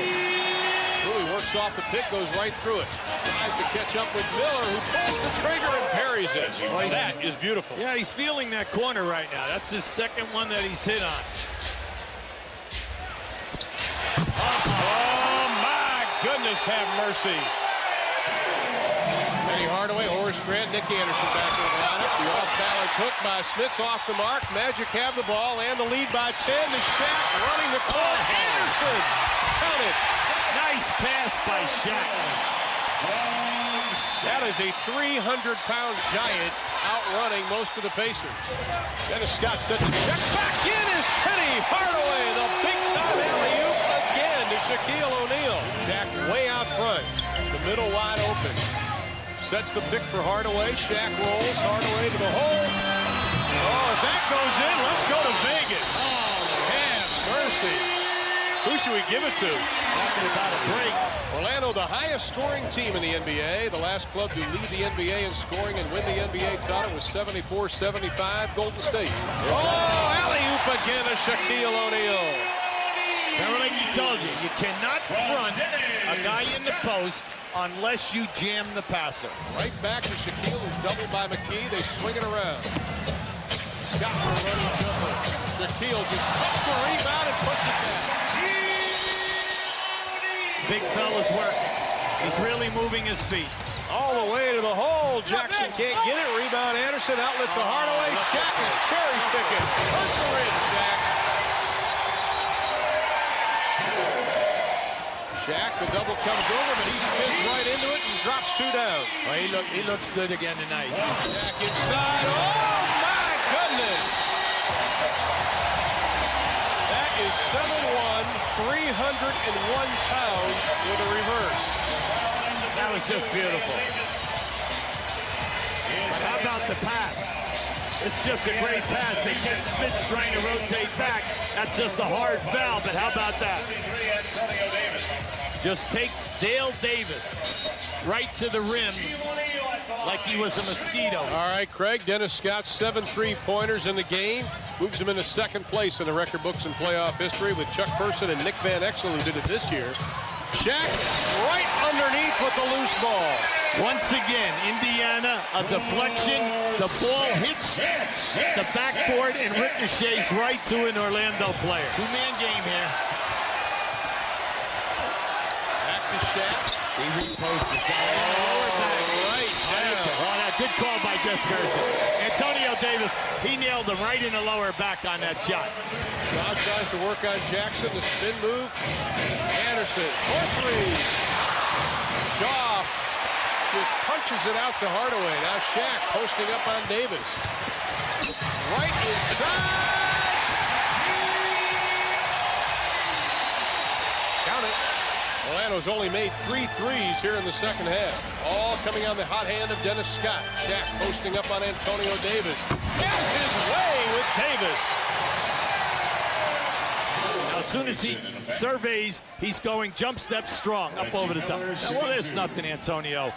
Really works off the pick, goes right through it. Tries to catch up with Miller, who pulls the trigger and parries it. Well, that is beautiful. Yeah, he's feeling that corner right now. That's his second one that he's hit on. Oh, my goodness, have mercy. Penny Hardaway, Horace Grant, Nick Anderson back in the lineup. The off-balance hook by Smits off the mark. Magic have the ball and the lead by 10 to Shaq running the court. Anderson, count it. Nice pass by Shaq. That is a 300-pound giant outrunning most of the Pacers. Dennis Scott set the check. Back in is Penny Hardaway, the big-time alley-oop again to Shaquille O'Neal. Shaq way out front. The middle wide open. Sets the pick for Hardaway. Shaq rolls. Hardaway to the hole. Oh, if that goes in, let's go to Vegas. Oh, have mercy. Who should we give it to? Talking about a break. Orlando, the highest scoring team in the NBA. The last club to lead the NBA in scoring and win the NBA title was 74-75 Golden State. Oh, alley-oop again to Shaquille O'Neal. Remember, like he told you, you cannot front a guy in the post unless you jam the passer. Right back to Shaquille, who's doubled by McKee. They swing it around. Scott for a running jumper. Shaquille just cuts the rebound and puts it down. Big fella's working. He's really moving his feet. All the way to the hole. Jackson can't get it. Rebound Anderson. Outlet to Hardaway. Shaq is cherry picking. Hurts the rim, Shaq. Shaq, the double comes over, but he spins right into it and drops 2 down. Well, he looks good again tonight. Shaq inside. Oh, my goodness. That is 7'1", 301 pounds with a reverse. That was just beautiful. But how about the pass? It's just a great pass. They get Smits trying to rotate back. That's just a hard foul, but how about that? Just takes Dale Davis right to the rim like he was a mosquito. All right, Craig, Dennis Scott, 7 3-pointers in the game. Moves him into second place in the record books in playoff history with Chuck Person and Nick Van Exel, who did it this year. Shaq right underneath with the loose ball. Once again, Indiana, a deflection. The ball hits the backboard and ricochets right to an Orlando player. Two-man game here. Back to Shaq. He reposted. Right down. Oh, good call by Gus Gerson. Antonio Davis, he nailed him right in the lower back on that shot. Now tries to work on Jackson, the spin move. Anderson, for 3. Shaw just punches it out to Hardaway. Now Shaq posting up on Davis. Right inside. Count it. Orlando's only made 3 threes here in the second half. All coming on the hot hand of Dennis Scott. Shaq posting up on Antonio Davis. Gets his way with Davis. Now, as soon as he surveys, he's going jump step strong up over the top. Now, well, there's nothing Antonio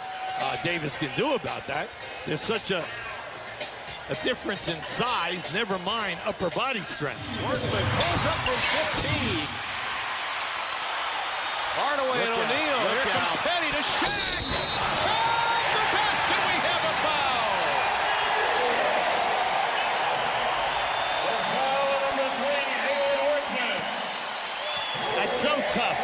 Davis can do about that. There's such a difference in size, never mind upper body strength. Workman pulls up from 15. Hardaway and O'Neal. Here comes Petty to Shaq. The basket, we have a foul. That's so tough.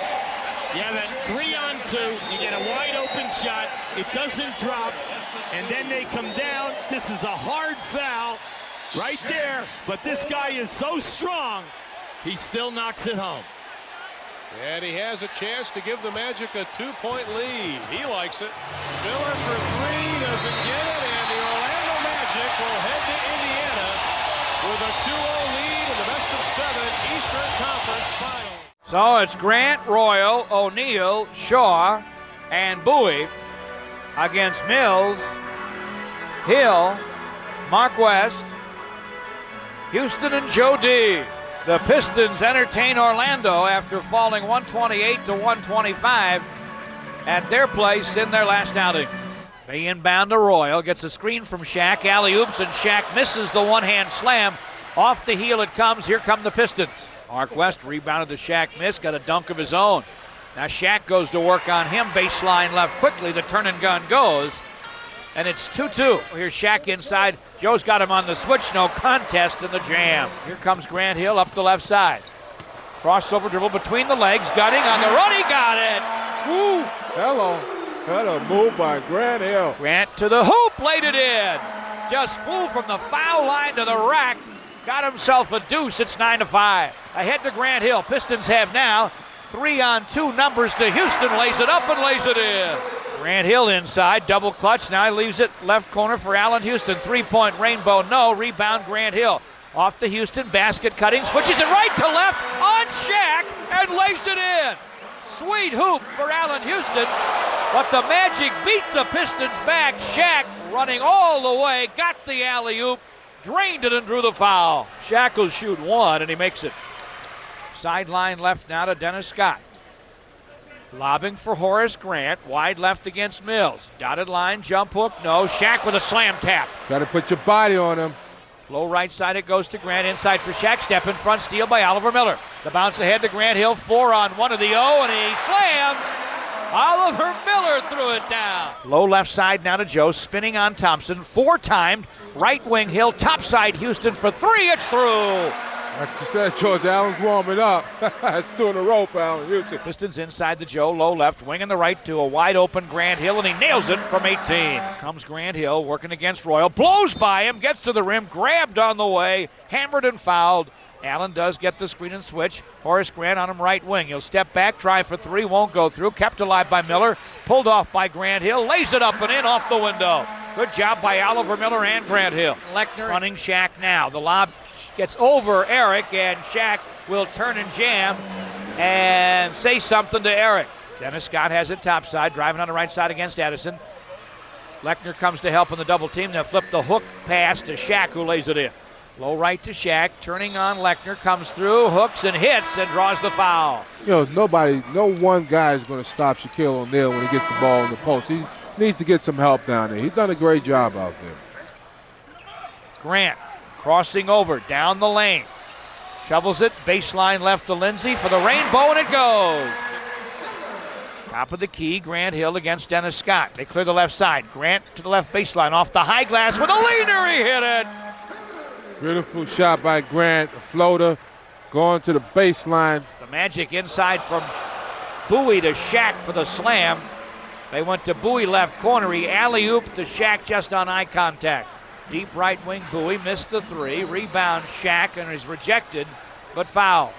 You have a 3-on-2, you get a wide open shot, it doesn't drop, and then they come down. This is a hard foul right there, but this guy is so strong, he still knocks it home. And he has a chance to give the Magic a 2-point lead. He likes it. Miller for 3, doesn't get it, and the Orlando Magic will head to Indiana with a 2-0 lead in the best-of-7 Eastern Conference Final. So it's Grant, Royal, O'Neal, Shaw, and Bowie against Mills, Hill, Mark West, Houston, and Joe D. The Pistons entertain Orlando after falling 128 to 125 at their place in their last outing. They inbound to Royal, gets a screen from Shaq, alley-oops, and Shaq misses the one-hand slam. Off the heel it comes, here come the Pistons. Mark West rebounded the Shaq miss, got a dunk of his own. Now Shaq goes to work on him, baseline left quickly, the turn and gun goes, and it's 2-2. Here's Shaq inside, Joe's got him on the switch, no contest in the jam. Here comes Grant Hill up the left side. Crossover dribble between the legs, Gunning on the run, he got it! Woo! Hello. What a move by Grant Hill. Grant to the hoop, laid it in. Just flew from the foul line to the rack. Got himself a deuce, it's 9-5. Ahead to Grant Hill. Pistons have now 3-on-2 numbers to Houston. Lays it up and lays it in. Grant Hill inside, double clutch. Now he leaves it left corner for Allen Houston. 3-point rainbow, no. Rebound Grant Hill. Off to Houston, basket cutting. Switches it right to left on Shaq and lays it in. Sweet hoop for Allen Houston. But the Magic beat the Pistons back. Shaq running all the way, got the alley-oop. Drained it and drew the foul. Shaq will shoot one, and he makes it. Sideline left now to Dennis Scott. Lobbing for Horace Grant. Wide left against Mills. Dotted line, jump hook, no. Shaq with a slam tap. Got to put your body on him. Low right side, it goes to Grant. Inside for Shaq. Step in front, steal by Oliver Miller. The bounce ahead to Grant Hill. 4-on-1 of the O, and he slams. Oliver Miller threw it down. Low left side now to Joe, spinning on Thompson. 4-timed. Right wing Hill, top side Houston for 3. It's through. Like you said, George Allen's warming up. It's 2 in a row for Allen Houston. Pistons inside the Joe, low left, wing in the right to a wide open Grant Hill, and he nails it from 18. Comes Grant Hill, working against Royal, blows by him, gets to the rim, grabbed on the way, hammered and fouled. Allen does get the screen and switch. Horace Grant on him right wing. He'll step back, try for 3, won't go through. Kept alive by Miller, pulled off by Grant Hill, lays it up and in off the window. Good job by Oliver Miller and Grant Hill. Lechner running Shaq now. The lob gets over Eric, and Shaq will turn and jam and say something to Eric. Dennis Scott has it topside, driving on the right side against Addison. Lechner comes to help in the double team. They'll flip the hook pass to Shaq, who lays it in. Low right to Shaq, turning on Lechner, comes through, hooks and hits, and draws the foul. You know, no one guy is going to stop Shaquille O'Neal when he gets the ball in the post. He needs to get some help down there. He's done a great job out there. Grant crossing over, down the lane. Shovels it, baseline left to Lindsey for the rainbow, and it goes. Top of the key, Grant Hill against Dennis Scott. They clear the left side. Grant to the left baseline, off the high glass with a leaner, he hit it. Beautiful shot by Grant, a floater, going to the baseline. The Magic inside from Bowie to Shaq for the slam. They went to Bowie left corner, he alley-ooped to Shaq just on eye contact. Deep right wing, Bowie missed the 3. Rebound Shaq, and is rejected, but foul.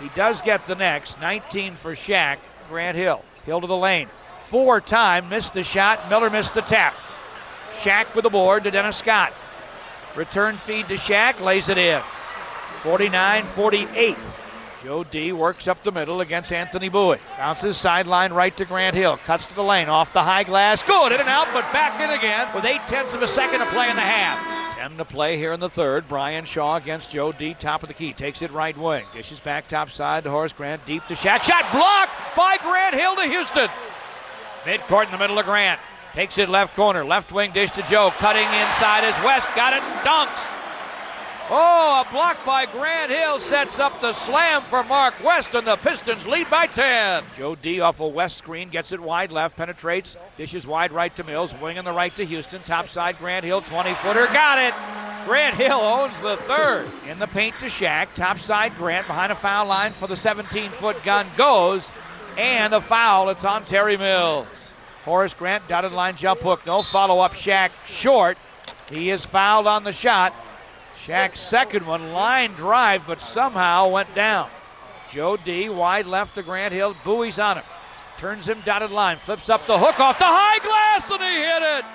He does get the next. 19 for Shaq. Grant Hill. Hill to the lane. 4-time, missed the shot. Miller missed the tap. Shaq with the board to Dennis Scott. Return feed to Shaq, lays it in. 49-48. Joe D works up the middle against Anthony Bowie. Bounces sideline right to Grant Hill. Cuts to the lane, off the high glass. Good, in and out, but back in again with 0.8 of a second to play in the half. 10 to play here in the third. Brian Shaw against Joe D, top of the key. Takes it right wing. Dishes back top side to Horace Grant. Deep to Shaq. Shot blocked by Grant Hill to Houston. Midcourt in the middle of Grant. Takes it left corner. Left wing dish to Joe. Cutting inside as West got it and dunks. Oh, a block by Grant Hill sets up the slam for Mark West, and the Pistons lead by 10. Joe D off a West screen, gets it wide left, penetrates, dishes wide right to Mills, wing on the right to Houston, top side Grant Hill, 20-footer, got it! Grant Hill owns the third. In the paint to Shaq, top side Grant, behind a foul line for the 17-foot gun goes, and a foul, it's on Terry Mills. Horace Grant, dotted line jump hook, no follow-up, Shaq short. He is fouled on the shot. Shaq's second one, line drive, but somehow went down. Joe D, wide left to Grant Hill, Bowie's on him. Turns him dotted line, flips up the hook off the high glass, and he hit it!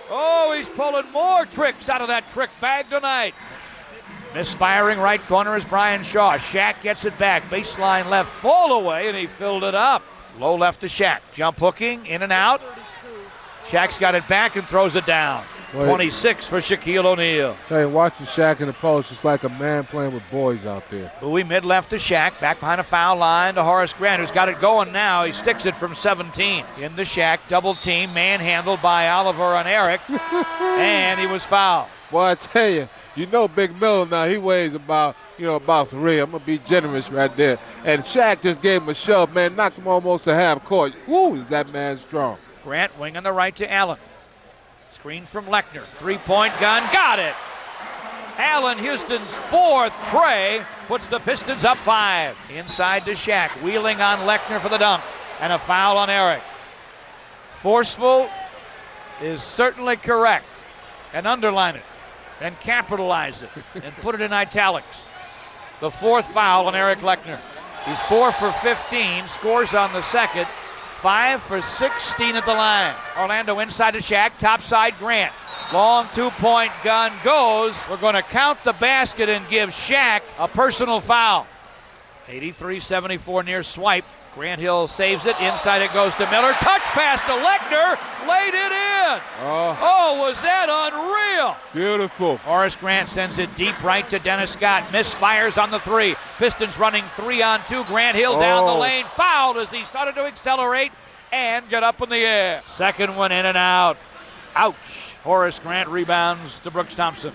Oh, he's pulling more tricks out of that trick bag tonight. Misfiring right corner is Brian Shaw. Shaq gets it back, baseline left, fall away, and he filled it up. Low left to Shaq, jump hooking, in and out. Shaq's got it back and throws it down. 26 for Shaquille O'Neal. Tell you, watching Shaq in the post, it's like a man playing with boys out there. Bowie mid left to Shaq, back behind a foul line to Horace Grant, who's got it going now. He sticks it from 17. In the Shaq, double team, manhandled by Oliver and Eric, and he was fouled. Boy, I tell you, Big Miller now, he weighs about 3. I'm going to be generous right there. And Shaq just gave him a shove, man, knocked him almost to half court. Woo, is that man strong. Grant, wing on the right to Allen. Screen from Lechner, three-point gun, got it! Allen, Houston's fourth tray, puts the Pistons up 5. Inside to Shaq, wheeling on Lechner for the dunk, and a foul on Eric. Forceful is certainly correct, and underline it, and capitalize it, and put it in italics. The fourth foul on Eric Lechner. He's 4 for 15, scores on the second, 5 for 16 at the line. Orlando inside to Shaq, top side Grant. Long two-point gun goes. We're going to count the basket and give Shaq a personal foul. 83-74 near swipe. Grant Hill saves it. Inside it goes to Miller. Touch pass to Lechner. Laid it in. Oh, was that unreal? Beautiful. Horace Grant sends it deep right to Dennis Scott. Misfires on the 3. Pistons running 3-on-2. Grant Hill down the lane. Fouled as he started to accelerate and get up in the air. Second one in and out. Ouch. Horace Grant rebounds to Brooks Thompson.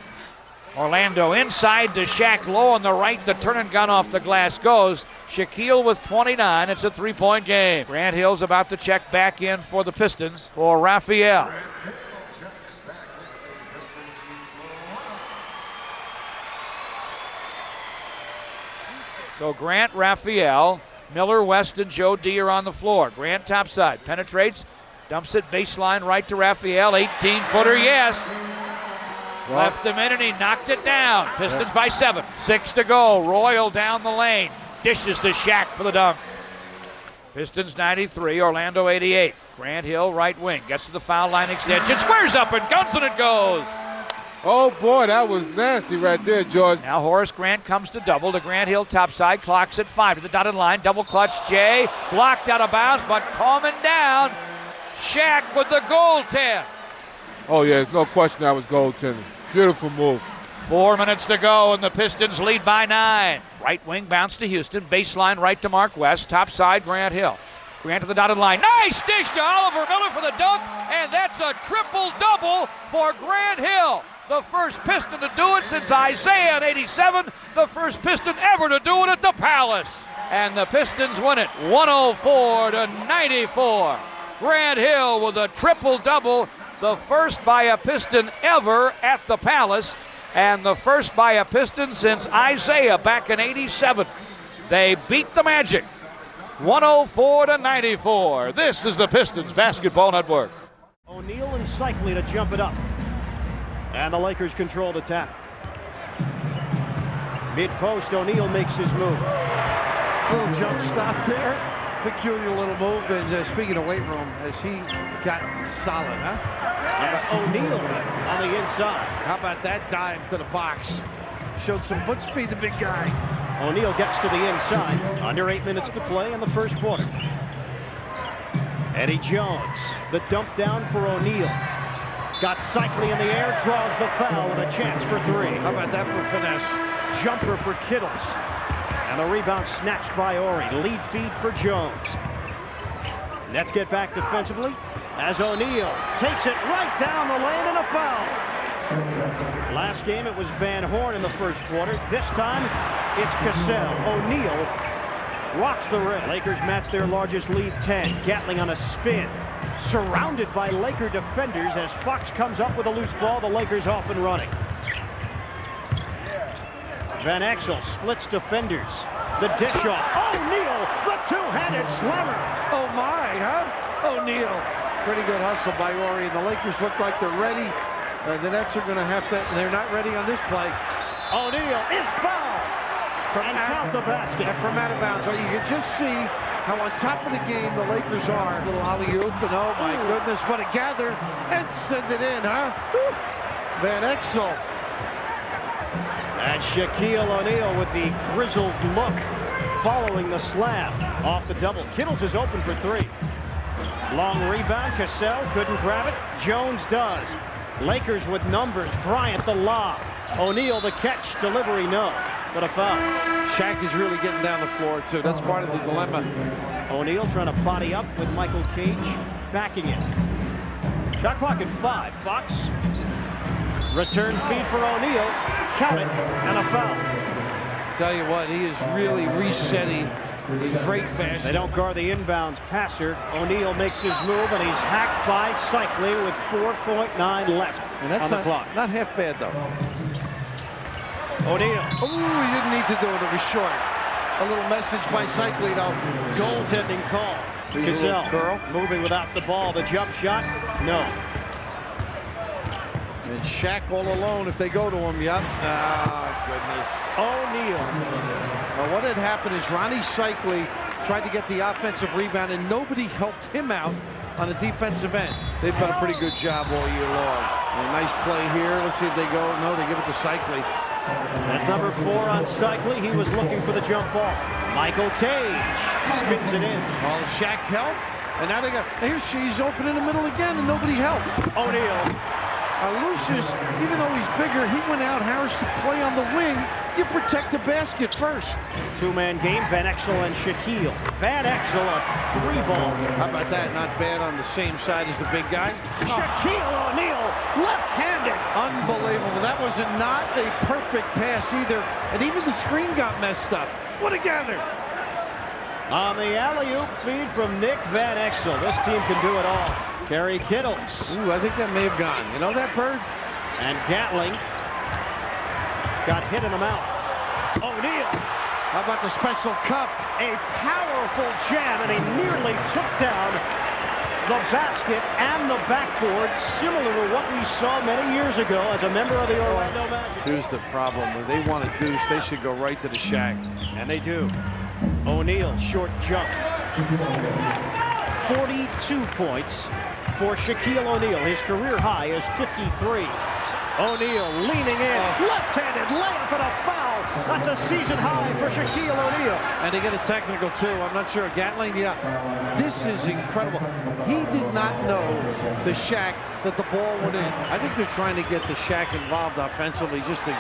Orlando inside to Shaq, low on the right. The turn and gun off the glass goes. Shaquille with 29. It's a 3-point game. Grant Hill's about to check back in for the Pistons for Raphael. So Grant, Raphael, Miller, West, and Joe D are on the floor. Grant topside, penetrates, dumps it baseline right to Raphael. 18-footer, yes. Left him in and he knocked it down. Pistons by 7. 6 to go. Royal down the lane. Dishes to Shaq for the dunk. Pistons 93, Orlando 88. Grant Hill, right wing. Gets to the foul line extension. Squares up and guns and it goes. Oh boy, that was nasty right there, George. Now Horace Grant comes to double to Grant Hill topside. Clocks at 5 to the dotted line. Double clutch Jay. Blocked out of bounds, but calming down. Shaq with the goaltend. Oh yeah, no question that was goaltending. Beautiful move. 4 minutes to go, and the Pistons lead by 9. Right wing bounce to Houston. Baseline right to Mark West. Top side, Grant Hill. Grant to the dotted line. Nice dish to Oliver Miller for the dunk, and that's a triple-double for Grant Hill. The first Piston to do it since Isaiah in 87. The first Piston ever to do it at the Palace. And the Pistons win it 104-94. Grant Hill with a triple-double. The first by a Piston ever at the Palace, and the first by a Piston since Isaiah back in 87. They beat the Magic 104-94. This is the Pistons Basketball Network. O'Neal and Cycli to jump it up. And the Lakers control the tap. Mid-post, O'Neal makes his move. Little jump stop there. Peculiar little move. And speaking of weight room, has he gotten solid, huh? O'Neal on the inside. How about that dive to the box? Showed some foot speed, the big guy. O'Neal gets to the inside. Under 8 minutes to play in the first quarter. Eddie Jones, the dump down for O'Neal. Got Shaquille in the air, draws the foul, and a chance for three. How about that for finesse? Jumper for Kittles. And the rebound snatched by Ori. Lead feed for Jones. Nets get back defensively as O'Neal takes it right down the lane and a foul. Last game it was Van Horn in the first quarter. This time it's Cassell. O'Neal rocks the rim. Lakers match their largest lead 10. Gatling on a spin. Surrounded by Laker defenders as Fox comes up with a loose ball. The Lakers off and running. Van Exel splits defenders. The dish off. O'Neal, the two-handed slammer. Oh my, huh? O'Neal. Pretty good hustle by Ori, and the Lakers look like they're ready. The Nets are going to have to, they're not ready on this play. O'Neal is fouled. And count the basket. And from out of bounds. So you can just see how on top of the game the Lakers are. A little alley-oop, and oh my goodness, what a gather. And send it in, huh? Van Exel. And Shaquille O'Neal with the grizzled look following the slam. Off the double. Kittles is open for three. Long rebound. Cassell couldn't grab it. Jones does. Lakers with numbers. Bryant the lob. O'Neal the catch. Delivery no. But a foul. Shaq is really getting down the floor too. That's part of the dilemma. O'Neal trying to body up with Michael Cage backing it. Shot clock at 5. Fox. Return feed for O'Neal. Count it. And a foul. Tell you what, he is really resetting in great fashion. They don't guard the inbounds passer. O'Neal makes his move, and he's hacked by Shaquille with 4.9 left and that's on the clock. Not half bad, though. O'Neal. Oh, he didn't need to do it. It was short. A little message by Shaquille, though. Goaltending call. Cassell Curl moving without the ball. The jump shot, no. And Shaq all alone if they go to him. Yep. Ah, goodness. O'Neal. Well, what had happened is Ronnie Shaquille tried to get the offensive rebound, and nobody helped him out on the defensive end. They've done a pretty good job all year long. And a nice play here. Let's see if they go. No, they give it to Shaquille. That's number 4 on Shaquille. He was looking for the jump ball. Michael Cage spins it in. Well, Shaq helped, and now they got. Here she's open in the middle again, and nobody helped. O'Neal. Lucius, even though he's bigger, he went out Harris to play on the wing. You protect the basket first. Two-man game, Van Exel and Shaquille. Van Exel, a 3-ball. How about that? Not bad on the same side as the big guy. Shaquille O'Neal, left-handed. Unbelievable. That was not a perfect pass either. And even the screen got messed up. What a gather. On the alley-oop feed from Nick Van Exel. This team can do it all. Kerry Kittles. Ooh, I think that may have gone. You know that, Bird? And Gatling got hit in the mouth. O'Neal. How about the special cup? A powerful jam, and he nearly took down the basket and the backboard, similar to what we saw many years ago as a member of the Orlando Magic. Here's the problem. When they want to deuce, they should go right to the Shaq. And they do. O'Neal, short jump. 42 points for Shaquille O'Neal. His career high is 53. O'Neal leaning in, left-handed layup and a foul. That's a season high for Shaquille O'Neal. And they get a technical too. I'm not sure. Gatling, yeah. This is incredible. He did not know the Shaq that the ball went in. I think they're trying to get the Shaq involved offensively just to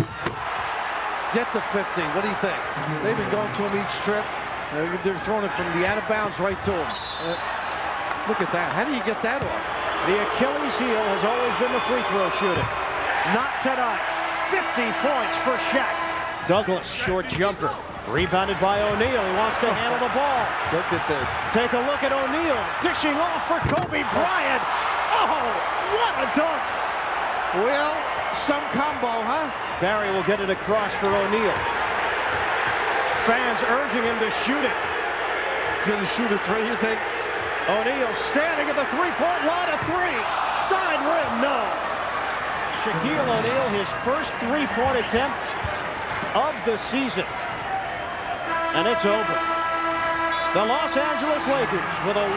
get the 15. What do you think? They've been going to him each trip. They're throwing it from the out of bounds right to him. Look at that. How do you get that off? The Achilles heel has always been the free throw shooting. Not tonight. 50 points for Shaq. Douglas, short jumper. Rebounded by O'Neal. He wants to handle the ball. Look at this. Take a look at O'Neal. Dishing off for Kobe Bryant. Oh, what a dunk. Well, some combo, huh? Barry will get it across for O'Neal. Fans urging him to shoot it. He's going to shoot a 3, you think? O'Neal standing at the three-point line, a 3. Side rim, no. Shaquille O'Neal, his first three-point attempt of the season. And it's over. The Los Angeles Lakers with a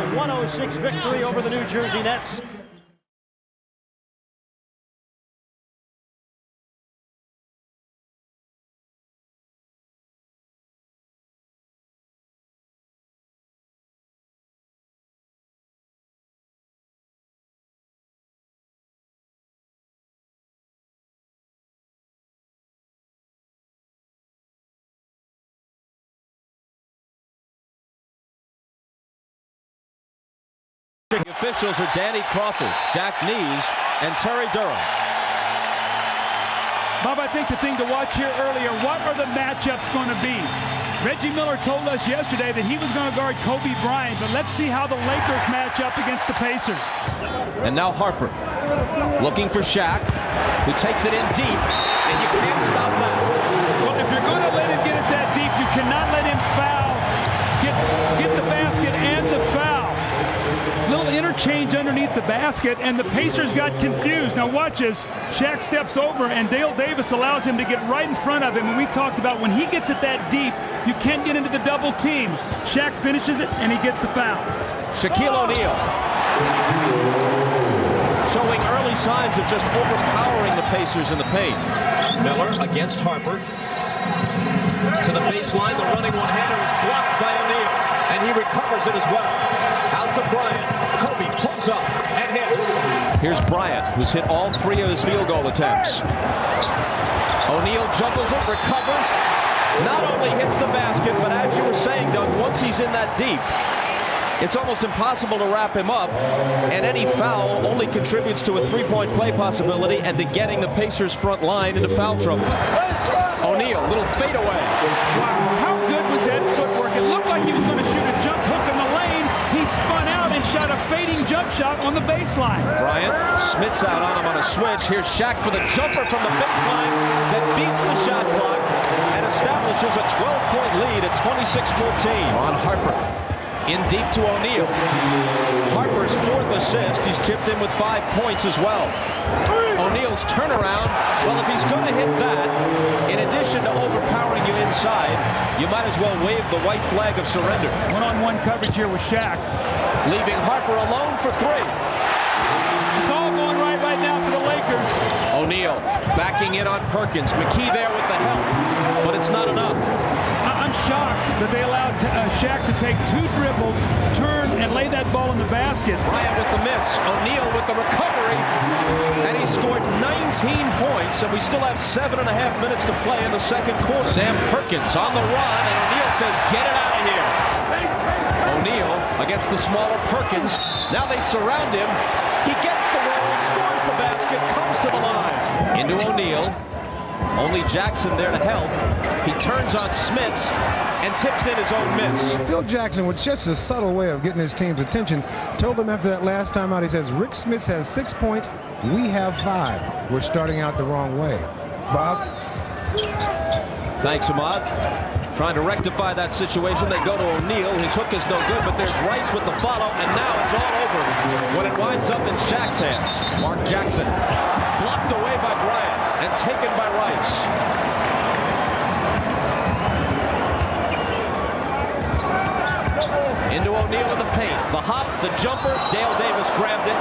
117-106 victory over the New Jersey Nets. The officials are Danny Crawford, Jack Nees, and Terry Durham. Bob, I think the thing to watch here earlier, what are the matchups going to be? Reggie Miller told us yesterday that he was going to guard Kobe Bryant, but let's see how the Lakers match up against the Pacers. And now Harper looking for Shaq, who takes it in deep, and you can't stop that. Well, if you're going to let him get it that deep, you cannot let him foul, get the basket and the foul. Little interchange underneath the basket, and the Pacers got confused. Now watch as Shaq steps over, and Dale Davis allows him to get right in front of him. And we talked about when he gets it that deep, you can't get into the double team. Shaq finishes it, and he gets the foul. Shaquille O'Neal showing early signs of just overpowering the Pacers in the paint. Miller against Harper. To the baseline, the running one-hander is blocked by O'Neal, and he recovers it as well. Out to Bryant. Kobe pulls up and hits. Here's Bryant, who's hit all 3 of his field goal attempts. O'Neal juggles it, recovers, not only hits the basket, but as you were saying, Doug, once he's in that deep, it's almost impossible to wrap him up, and any foul only contributes to a three-point play possibility and to getting the Pacers front line into foul trouble. O'Neal, little fadeaway. Wow, how good was that footwork? It looked like he was going to shoot a jump hook in the lane. He spun out and shot a fading jump shot on the baseline. Bryant, Smith's out on him on a switch. Here's Shaq for the jumper from the baseline that beats the shot clock and establishes a 12-point lead at 26-14 on Harper. In deep to O'Neal. Harper's 4th assist. He's chipped in with 5 points as well. O'Neal's turnaround, well, if he's going to hit that, in addition to overpowering you inside, you might as well wave the white flag of surrender. One-on-one coverage here with Shaq. Leaving Harper alone for 3. It's all going right now for the Lakers. O'Neal backing in on Perkins. McKee there with the help, but it's not enough. I'm shocked that they allowed Shaq to take 2 dribbles, turn, and lay that ball in the basket. Bryant with the miss, O'Neal with the recovery, and he scored 19 points, and we still have 7.5 minutes to play in the second quarter. Sam Perkins on the run, and O'Neal says, get it out of here. O'Neal against the smaller Perkins. Now they surround him. He gets the roll, scores the basket, comes to the line. Into O'Neal. Only Jackson there to help. He turns on Smits and tips in his own miss. Phil Jackson, with just a subtle way of getting his team's attention, told them after that last time out, he says, Rick Smits has 6 points, we have 5. We're starting out the wrong way. Bob? Thanks, Ahmad. Trying to rectify that situation. They go to O'Neal. His hook is no good, but there's Rice with the follow, and now it's all over when it winds up in Shaq's hands. Mark Jackson blocked away by Bryant and taken by Rice. Into O'Neal in the paint. The hop, the jumper. Dale Davis grabbed it.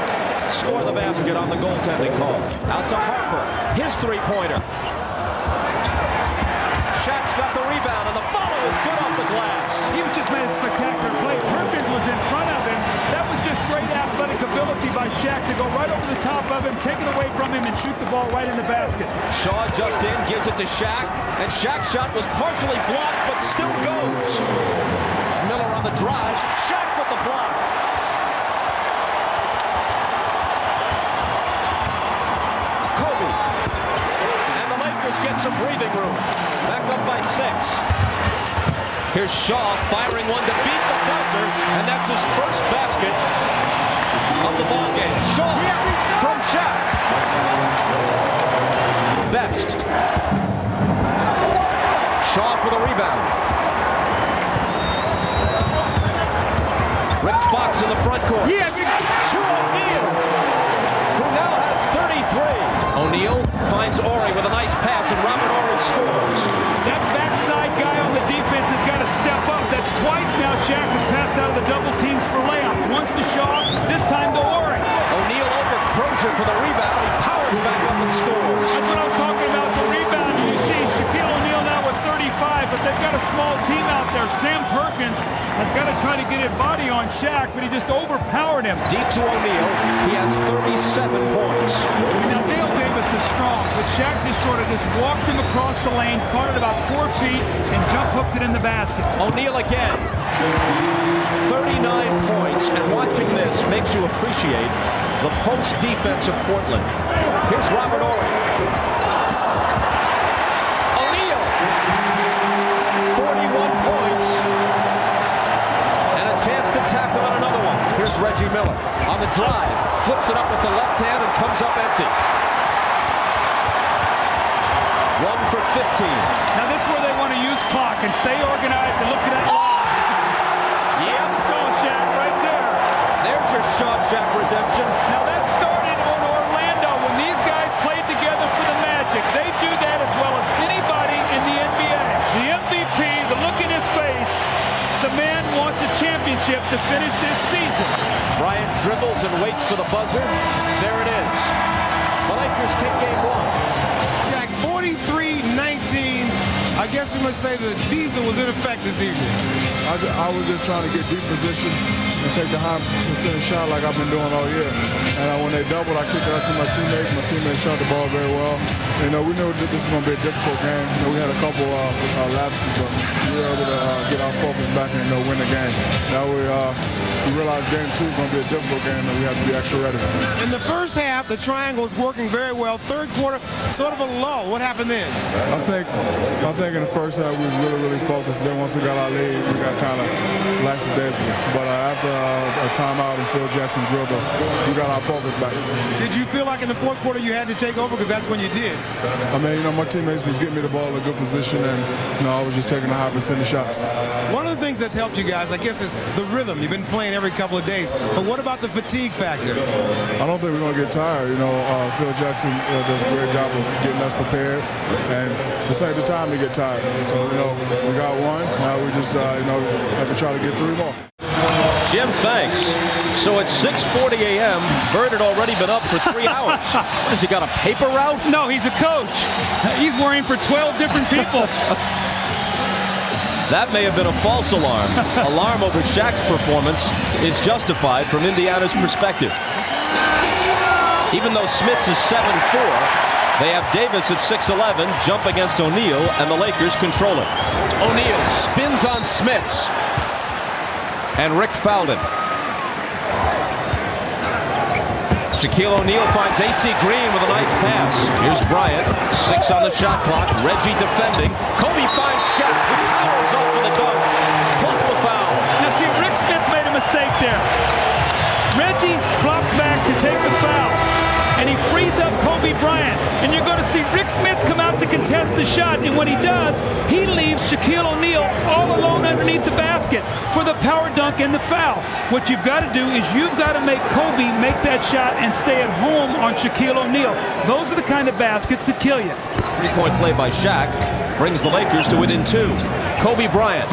Score the basket on the goaltending call. Out to Harper. His three-pointer. Shaq's got the rebound, and the follow is good off the glass. He just made a spectacular play. Perkins was in front of him. That was just great athletic ability by Shaq to go right over the top of him, take it away from him, and shoot the ball right in the basket. Shaw just in, gives it to Shaq, and Shaq's shot was partially blocked, but still goes. Miller on the drive. Shaq with the block. Kobe. And the Lakers get some breathing room. Back up by 6. Here's Shaw firing one to beat the buzzer, and that's his first basket of the ball game. Shaw from Shaq. Best. Shaw for the rebound. Rick Fox in the front court. To O'Neal, who now has 33. O'Neal finds Horry with a nice pass, and Robert Horry scores. That backside guy on the defense has got to step up. That's twice now Shaq has passed out of the double teams for layups. Once to Shaw, this time to Horry. O'Neal over Crozier for the rebound. He powers back up and scores. That's what I was talking about, the rebound. You see Shaquille O'Neal now with 35, but they've got a small team out there. Sam Perkins has got to try to get a body on Shaq, but he just overpowered him. Deep to O'Neal. He has 37 points. Now, Dale Davis is strong, but Shaq just sort of walked him across the lane, caught it about 4 feet, and jump hooked it in the basket. O'Neal again. 39 points, and watching this makes you appreciate the post defense of Portland. Here's Robert Ory. O'Neal, 41 points, and a chance to tack on another one. Here's Reggie Miller on the drive, flips it up with the left hand and comes up empty. 1 for 15. Now this is where they want to use clock and stay organized and look at that line. Yeah, Shawshank right there. There's your Shawshank redemption. Now that started on Orlando when these guys played together for the Magic. They do that as well as anybody in the NBA. The MVP, the look in his face, the man wants a championship to finish this season. Bryant dribbles and waits for the buzzer. There it is. The Lakers take game 1. Shaq, 43-19. I guess we must say the diesel was in effect this evening. I was just trying to get deep position and take the high percentage shot like I've been doing all year. And when they doubled, I kicked it out to my teammates. My teammates shot the ball very well. We knew that this was going to be a difficult game. We had a couple lapses, but we were able to get our focus back and win the game. Now we realized game 2 is going to be a difficult game, and we have to be extra ready. In the first half, the triangle was working very well. Third quarter, sort of a lull. What happened then? I think in the first half we were really focused. Then once we got our lead, we got kind of lackadaisical. But after a timeout and Phil Jackson drilled us, we got our focus back. Did you feel like in the fourth quarter you had to take over? Because that's when you did. I mean, my teammates was getting me the ball in a good position, and I was just taking the high percentage shots. One of the things that's helped you guys, I guess, is the rhythm. You've been playing every couple of days. But what about the fatigue factor? I don't think we're going to get tired. Phil Jackson does a great job of getting us prepared, and this ain't the time to get tired. So, we got one. Now we just, have to try to get 3 more. Jim, thanks. So it's 6:40 a.m. Bird had already been up for 3 hours. Has he got a paper route? No, he's a coach. He's worrying for 12 different people. That may have been a false alarm. Alarm over Shaq's performance is justified from Indiana's perspective. Even though Smits is 7'4", they have Davis at 6'11", jump against O'Neal, and the Lakers control it. O'Neal spins on Smits. And Rick fouled him. Shaquille O'Neal finds AC Green with a nice pass. Here's Bryant, 6 on the shot clock. Reggie defending. Kobe finds Shaq, who powers up for the dunk, plus the foul. Now see, Rick Smits made a mistake there. Reggie flops back to take the foul, and he frees up Kobe Bryant. And you're going to see Rick Smits come out to contest the shot, and when he does, he leaves Shaquille O'Neal all alone underneath the basket for the power dunk and the foul. What you've got to do is you've got to make Kobe make that shot and stay at home on Shaquille O'Neal. Those are the kind of baskets that kill you. 3-point play by Shaq brings the Lakers to within 2. Kobe Bryant.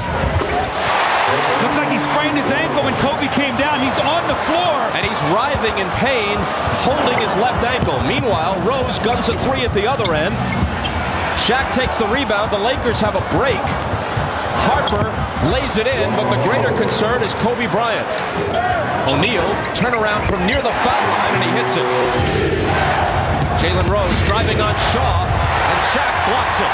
Looks like he sprained his ankle when Kobe came down. He's on the floor. And he's writhing in pain, holding his left ankle. Meanwhile, Rose guns a 3 at the other end. Shaq takes the rebound. The Lakers have a break. Harper lays it in, but the greater concern is Kobe Bryant. O'Neal, turnaround from near the foul line, and he hits it. Jalen Rose driving on Shaw, and Shaq blocks it.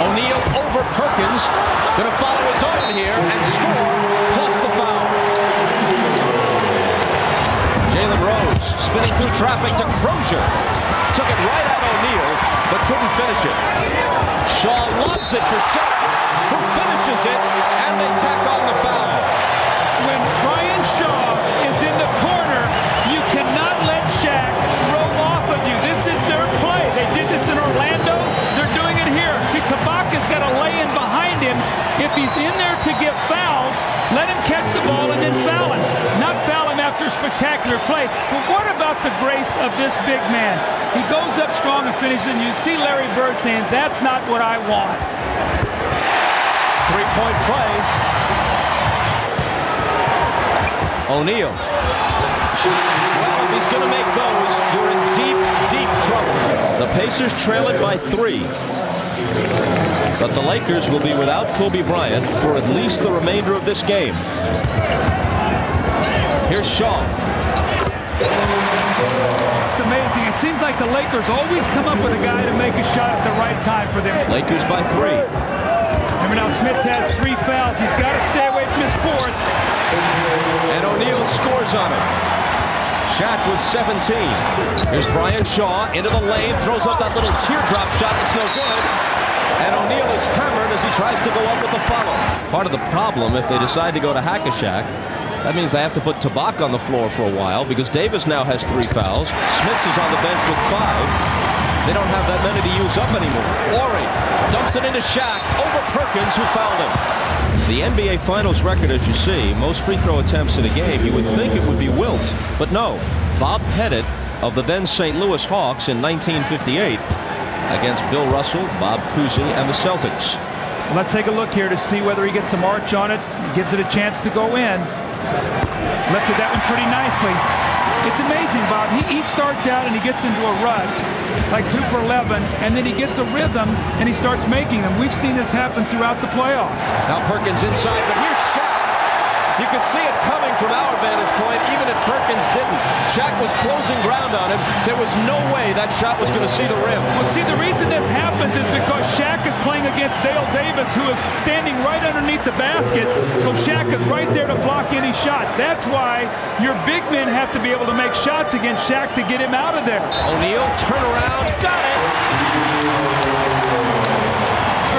O'Neal over Perkins, going to follow his own here and score, plus the foul. Jalen Rose spinning through traffic to Crozier. Took it right at O'Neal, but couldn't finish it. Shaw lobs it for Shaq, who finishes it, and they tack on the foul. When Brian Shaw is in the corner, you cannot let Shaq roll off of you. This is their play. They did this in Orlando. They're doing it here. See, Tabaka's got to lay in behind him. If he's in there to get fouls, let him catch the ball and then foul him. Not foul him after a spectacular play. But what about the grace of this big man? He goes up strong and finishes, and you see Larry Bird saying, that's not what I want. 3-point play. O'Neal. Well, if he's going to make those, you're in deep, deep trouble. The Pacers trail it by 3. But the Lakers will be without Kobe Bryant for at least the remainder of this game. Here's Shaw. It's amazing. It seems like the Lakers always come up with a guy to make a shot at the right time for them. Lakers by 3. Remember now, Smith has 3 fouls. He's got to stay away from his 4th. And O'Neal scores on it. Shaq with 17. Here's Brian Shaw into the lane, throws up that little teardrop shot that's no good. And O'Neal is hammered as he tries to go up with the follow. Part of the problem, if they decide to go to hack-a-Shaq, that means they have to put Tabak on the floor for a while because Davis now has 3 fouls. Smits is on the bench with 5. They don't have that many to use up anymore. Horry dumps it into Shaq over Perkins, who fouled him. The NBA Finals record, as you see, most free throw attempts in a game, you would think it would be Wilt, but no. Bob Pettit of the then St. Louis Hawks in 1958 against Bill Russell, Bob Cousy, and the Celtics. Let's take a look here to see whether he gets some arch on it. He gives it a chance to go in. Lifted that one pretty nicely. It's amazing, Bob. He starts out and he gets into a rut, like 2 for 11, and then he gets a rhythm and he starts making them. We've seen this happen throughout the playoffs. Now Perkins inside, but here's Shaq. You could see it coming from our vantage point, even if Perkins didn't. Shaq was closing ground on him. There was no way that shot was going to see the rim. Well, see, the reason this happens is because Shaq is playing against Dale Davis, who is standing right underneath the basket. So Shaq is right there to block any shot. That's why your big men have to be able to make shots against Shaq to get him out of there. O'Neal, turn around, got it.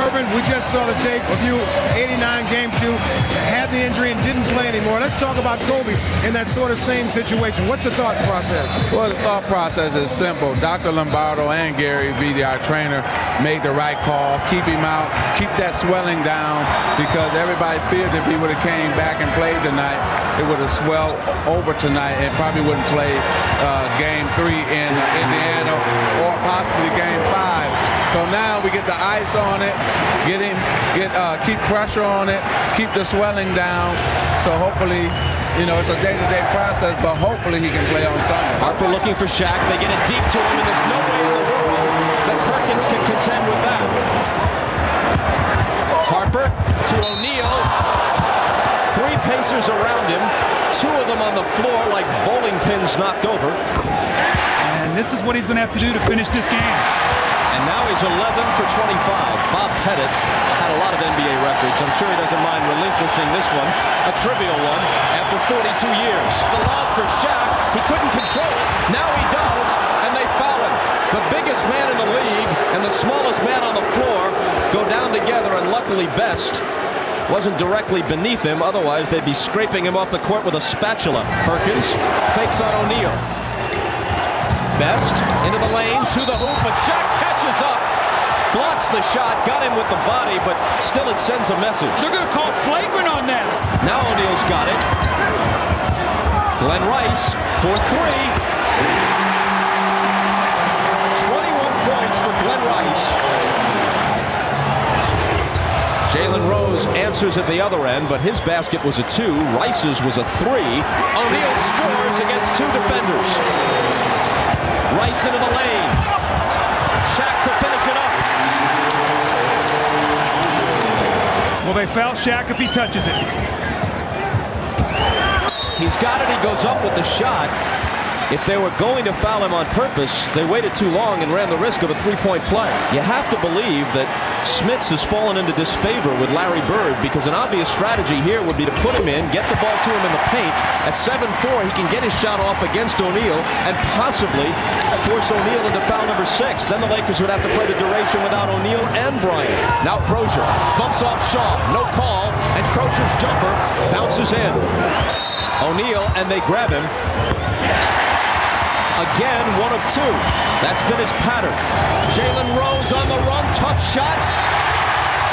Irvin, we just saw the tape of you, 89 game 2, had the injury and didn't play anymore. Let's talk about Kobe in that sort of same situation. What's the thought process? Well, the thought process is simple. Dr. Lombardo and Gary Vee, our trainer, made the right call. Keep him out. Keep that swelling down, because everybody feared if he would have came back and played tonight, it would have swelled over tonight and probably wouldn't play game 3 in Indiana or possibly game 5. So now we get the ice on it, keep pressure on it, keep the swelling down. So hopefully, you know, it's a day-to-day process, but hopefully he can play on Sunday. Harper looking for Shaq. They get it deep to him, and there's no way in the world that Perkins can contend with that. Harper to O'Neal. 3 Pacers around him. 2 of them on the floor like bowling pins knocked over. And this is what he's going to have to do to finish this game. And now he's 11 for 25. Bob Pettit had a lot of NBA records. I'm sure he doesn't mind relinquishing this one, a trivial one, after 42 years. The lob for Shaq. He couldn't control it. Now he does, and they foul him. The biggest man in the league and the smallest man on the floor go down together, and luckily Best wasn't directly beneath him. Otherwise, they'd be scraping him off the court with a spatula. Perkins fakes on O'Neal. Best into the lane, to the hoop, but Shaq catches up, blocks the shot, got him with the body, but still it sends a message. They're going to call flagrant on that. Now O'Neal's got it. Glenn Rice for 3. 21 points for Glenn Rice. Jalen Rose answers at the other end, but his basket was a 2. Rice's was a 3. O'Neal scores against 2 defenders. Rice into the lane. Shaq to finish it up. Well, they foul Shaq if he touches it. He's got it. He goes up with the shot. If they were going to foul him on purpose, they waited too long and ran the risk of a 3-point play. You have to believe that Smits has fallen into disfavor with Larry Bird, because an obvious strategy here would be to put him in, get the ball to him in the paint. At 7-4, he can get his shot off against O'Neal and possibly force O'Neal into foul number 6. Then the Lakers would have to play the duration without O'Neal and Bryant. Now Crozier bumps off Shaw, no call, and Crozier's jumper bounces in. O'Neal, and they grab him. Again, 1 of 2. That's been his pattern. Jalen Rose on the run, tough shot.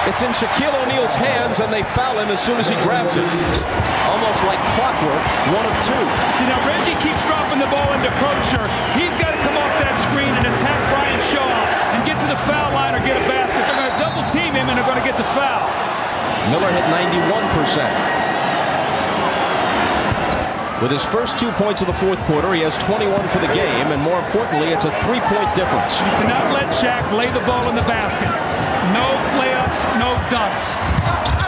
It's in Shaquille O'Neal's hands, and they foul him as soon as he grabs it. Almost like clockwork, 1 of 2. See, now Reggie keeps dropping the ball into Crozier. He's got to come off that screen and attack Brian Shaw and get to the foul line or get a basket. They're going to double team him, and they're going to get the foul. Miller hit 91%. With his first 2 points of the fourth quarter, he has 21 for the game, and more importantly, it's a 3-point difference. You cannot let Shaq lay the ball in the basket. No layups, no dunks.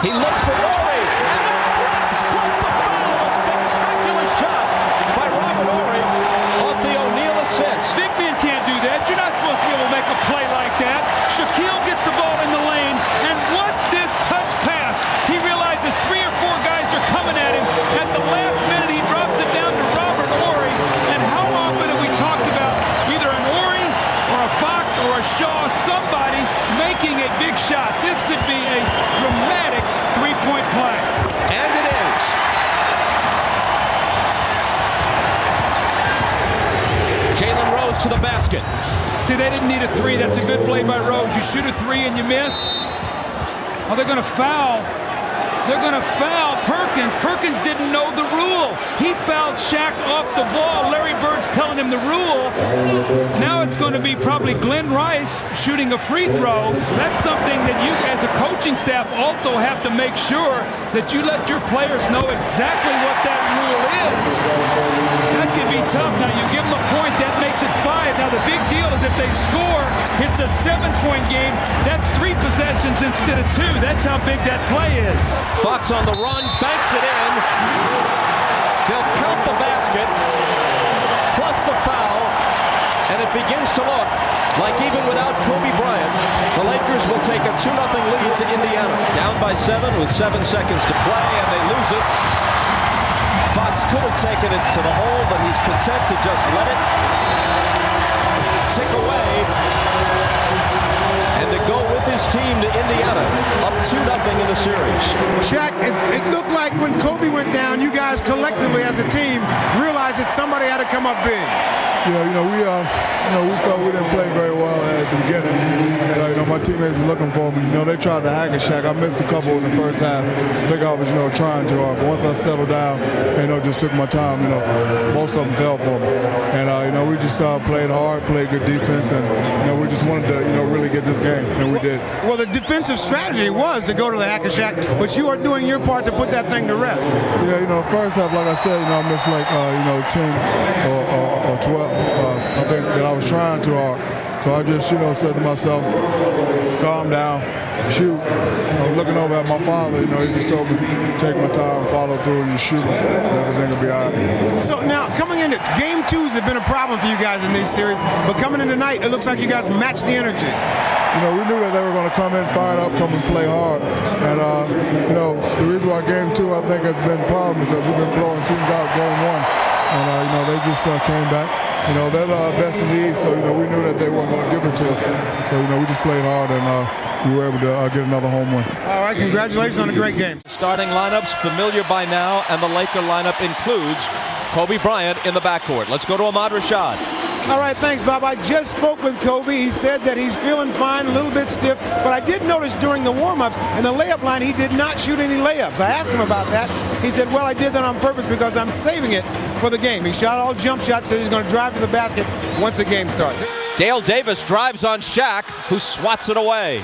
He looks for Horry, and the Rebs plus the foul. A spectacular shot by Robert Horry off the O'Neal assist. Big men can't do that. You're not supposed to be able to make a play like that. Shaquille gets the ball in the lane, and watch this touch pass. He realizes 3 or 4 guys are coming at him. At the last minute, he drops it down to Robert Horry. And how often have we talked about either an Horry or a Fox or a Shaw, somebody making a big shot? This could be a dramatic 3-point play. And it is. Jalen Rose to the basket. See, they didn't need a 3. That's a good play by Rose. You shoot a 3 and you miss. Oh, they're going to foul. They're going to foul Perkins. Perkins didn't know the rule. He fouled Shaq off the ball. Larry Bird's telling him the rule. Now it's going to be probably Glenn Rice shooting a free throw. That's something that you as a coaching staff also have to make sure that you let your players know exactly what that rule is. That can be tough. Now you give them a point, that makes it 5. Now the big deal is if they score, it's a 7-point game. That's 3 possessions instead of 2. That's how big that play is. Fox on the run, banks it in. They'll count the basket, plus the foul, and it begins to look like even without Kobe Bryant, the Lakers will take a 2-0 lead to Indiana. Down by 7 with 7 seconds to play, and they lose it. Fox could have taken it to the hole, but he's content to just let it tick away and to go with his team to Indiana, up 2-0 in the series. Shaq, it looked like when Kobe went down, you guys collectively as a team realized that somebody had to come up big. Yeah, we felt we didn't play very well at the beginning. And, my teammates were looking for me. They tried to hack at Shaq. I missed a couple in the first half. I think I was, trying too hard. But once I settled down, just took my time, most of them fell for me. And, we just played hard, played good defense, and, we just wanted to, really get this game, and we did. Well, the defensive strategy was to go to the hack at Shaq, but you are doing your part to put that thing to rest. Yeah, first half, like I said, I missed like, 10 or 12. I think that I was trying too hard. So I just, said to myself, calm down, shoot. I was looking over at my father, he just told me, take my time, follow through, and just shoot. And everything will be all right. So now, coming into game 2s have been a problem for you guys in these series, but coming in tonight, it looks like you guys matched the energy. We knew that they were going to come in, fired up, come and play hard. And, the reason why game 2, I think, has been a problem because we've been blowing teams out game 1. And, they just came back. They're the best in the East, so, we knew that they weren't going to give it to us. So, we just played hard, and we were able to get another home win. All right, congratulations on a great game. Starting lineups familiar by now, and the Laker lineup includes Kobe Bryant in the backcourt. Let's go to Ahmad Rashad. All right, thanks, Bob. I just spoke with Kobe. He said that he's feeling fine, a little bit stiff, but I did notice during the warm-ups in the layup line, he did not shoot any layups. I asked him about that. He said, well, I did that on purpose because I'm saving it for the game. He shot all jump shots, said he's going to drive to the basket once the game starts. Dale Davis drives on Shaq, who swats it away.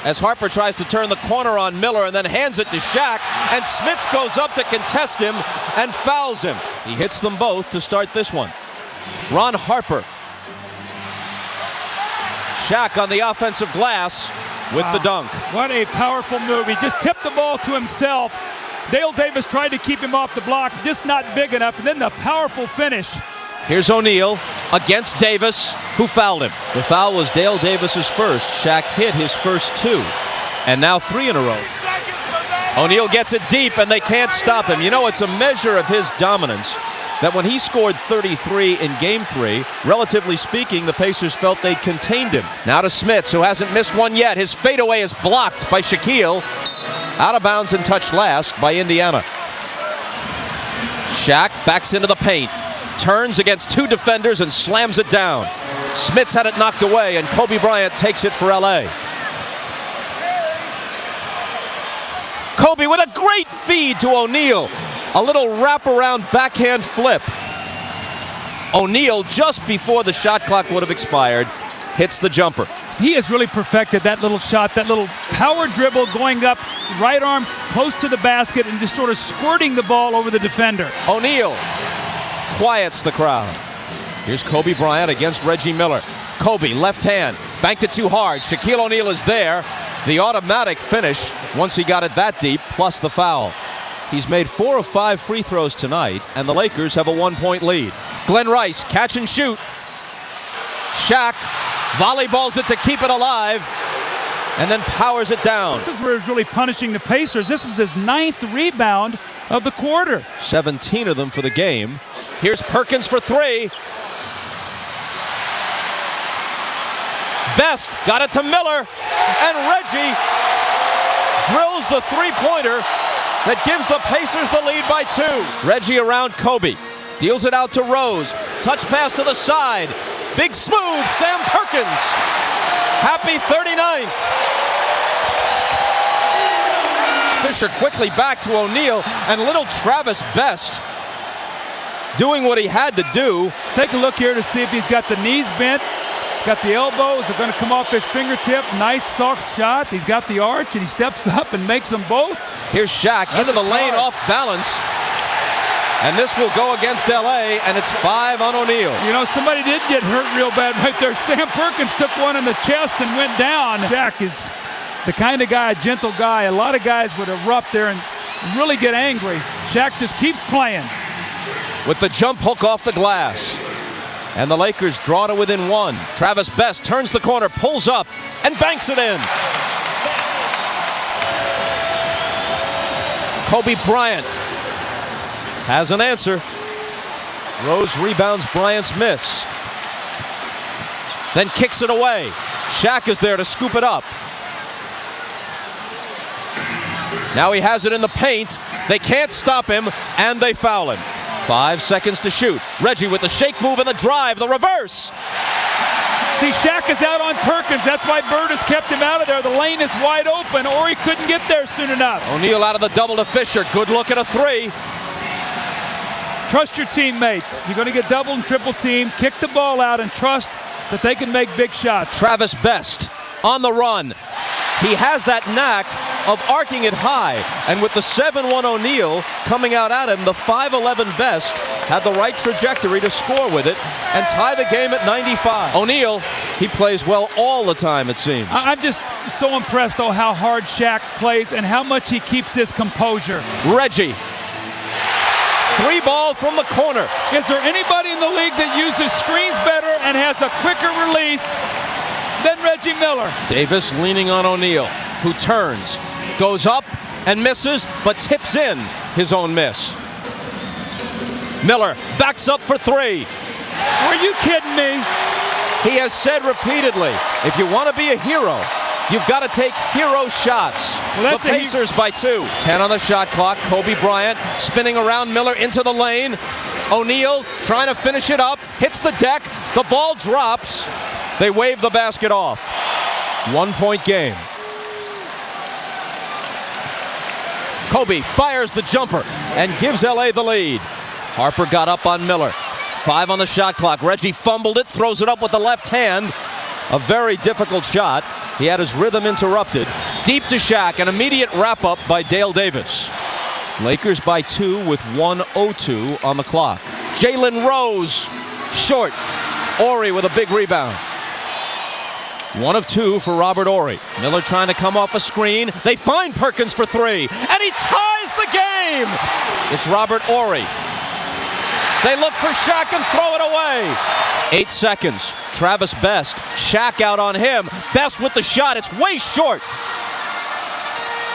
As Harper tries to turn the corner on Miller and then hands it to Shaq, and Smits goes up to contest him and fouls him. He hits them both to start this one. Ron Harper. Shaq on the offensive glass with the dunk. What a powerful move. He just tipped the ball to himself. Dale Davis tried to keep him off the block, just not big enough, and then the powerful finish. Here's O'Neal against Davis, who fouled him. The foul was Dale Davis's first. Shaq hit his first 2, and now 3 in a row. O'Neal gets it deep, and they can't stop him. It's a measure of his dominance that when he scored 33 in Game 3, relatively speaking, the Pacers felt they'd contained him. Now to Smits, who hasn't missed one yet. His fadeaway is blocked by Shaquille. Out of bounds and touched last by Indiana. Shaq backs into the paint. Turns against 2 defenders and slams it down. Smits had it knocked away, and Kobe Bryant takes it for LA. Kobe with a great feed to O'Neal. A little wraparound backhand flip. O'Neal, just before the shot clock would have expired, hits the jumper. He has really perfected that little shot, that little power dribble going up, right arm, close to the basket and just sort of squirting the ball over the defender. O'Neal quiets the crowd. Here's Kobe Bryant against Reggie Miller. Kobe, left hand, banked it too hard. Shaquille O'Neal is there. The automatic finish once he got it that deep, plus the foul. He's made 4 of 5 free throws tonight, and the Lakers have a 1-point lead. Glenn Rice, catch and shoot. Shaq volleyballs it to keep it alive, and then powers it down. This is where he's really punishing the Pacers. This was his 9th rebound of the quarter. 17 of them for the game. Here's Perkins for 3. Best got it to Miller, and Reggie drills the three-pointer that gives the Pacers the lead by 2. Reggie around Kobe, deals it out to Rose. Touch pass to the side. Big smooth Sam Perkins. Happy 39th. Fisher quickly back to O'Neal, and little Travis Best doing what he had to do. Take a look here to see if he's got the knees bent, got the elbows, they're going to come off his fingertip. Nice soft shot. He's got the arch, and he steps up and makes them both. Here's Shaq into the lane off balance. And this will go against LA, and it's 5 on O'Neal. You know, somebody did get hurt real bad right there. Sam Perkins took one in the chest and went down. Shaq is the kind of guy, a gentle guy. A lot of guys would erupt there and really get angry. Shaq just keeps playing. With the jump hook off the glass. And the Lakers draw to within 1. Travis Best turns the corner, pulls up, and banks it in. Kobe Bryant has an answer. Rose rebounds Bryant's miss. Then kicks it away. Shaq is there to scoop it up. Now he has it in the paint. They can't stop him, and they foul him. 5 seconds to shoot. Reggie with the shake move and the drive, the reverse. See, Shaq is out on Perkins. That's why Bird has kept him out of there. The lane is wide open, or he couldn't get there soon enough. O'Neal out of the double to Fisher. Good look at a 3. Trust your teammates. You're going to get double and triple team. Kick the ball out and trust that they can make big shots. Travis Best on the run. He has that knack of arcing it high. And with the 7-1 O'Neal coming out at him, the 5'11 Best had the right trajectory to score with it and tie the game at 95. O'Neal, he plays well all the time, it seems. I'm just so impressed, though, how hard Shaq plays and how much he keeps his composure. Reggie. 3 ball from the corner. Is there anybody in the league that uses screens better and has a quicker release than Reggie Miller? Davis leaning on O'Neal, who turns, goes up and misses, but tips in his own miss. Miller backs up for 3. Are you kidding me? He has said repeatedly, if you want to be a hero, you've got to take hero shots. Well, the Pacers by 2. 10 on the shot clock. Kobe Bryant spinning around Miller into the lane. O'Neal trying to finish it up. Hits the deck. The ball drops. They wave the basket off. 1-point game. Kobe fires the jumper and gives LA the lead. Harper got up on Miller. 5 on the shot clock. Reggie fumbled it, throws it up with the left hand. A very difficult shot. He had his rhythm interrupted. Deep to Shaq, an immediate wrap-up by Dale Davis. Lakers by 2 with 1:02 on the clock. Jalen Rose, short. Horry with a big rebound. 1 of 2 for Robert Horry. Miller trying to come off a screen. They find Perkins for 3, and he ties the game! It's Robert Horry. They look for Shaq and throw it away. 8 seconds. Travis Best. Shaq out on him. Best with the shot. It's way short.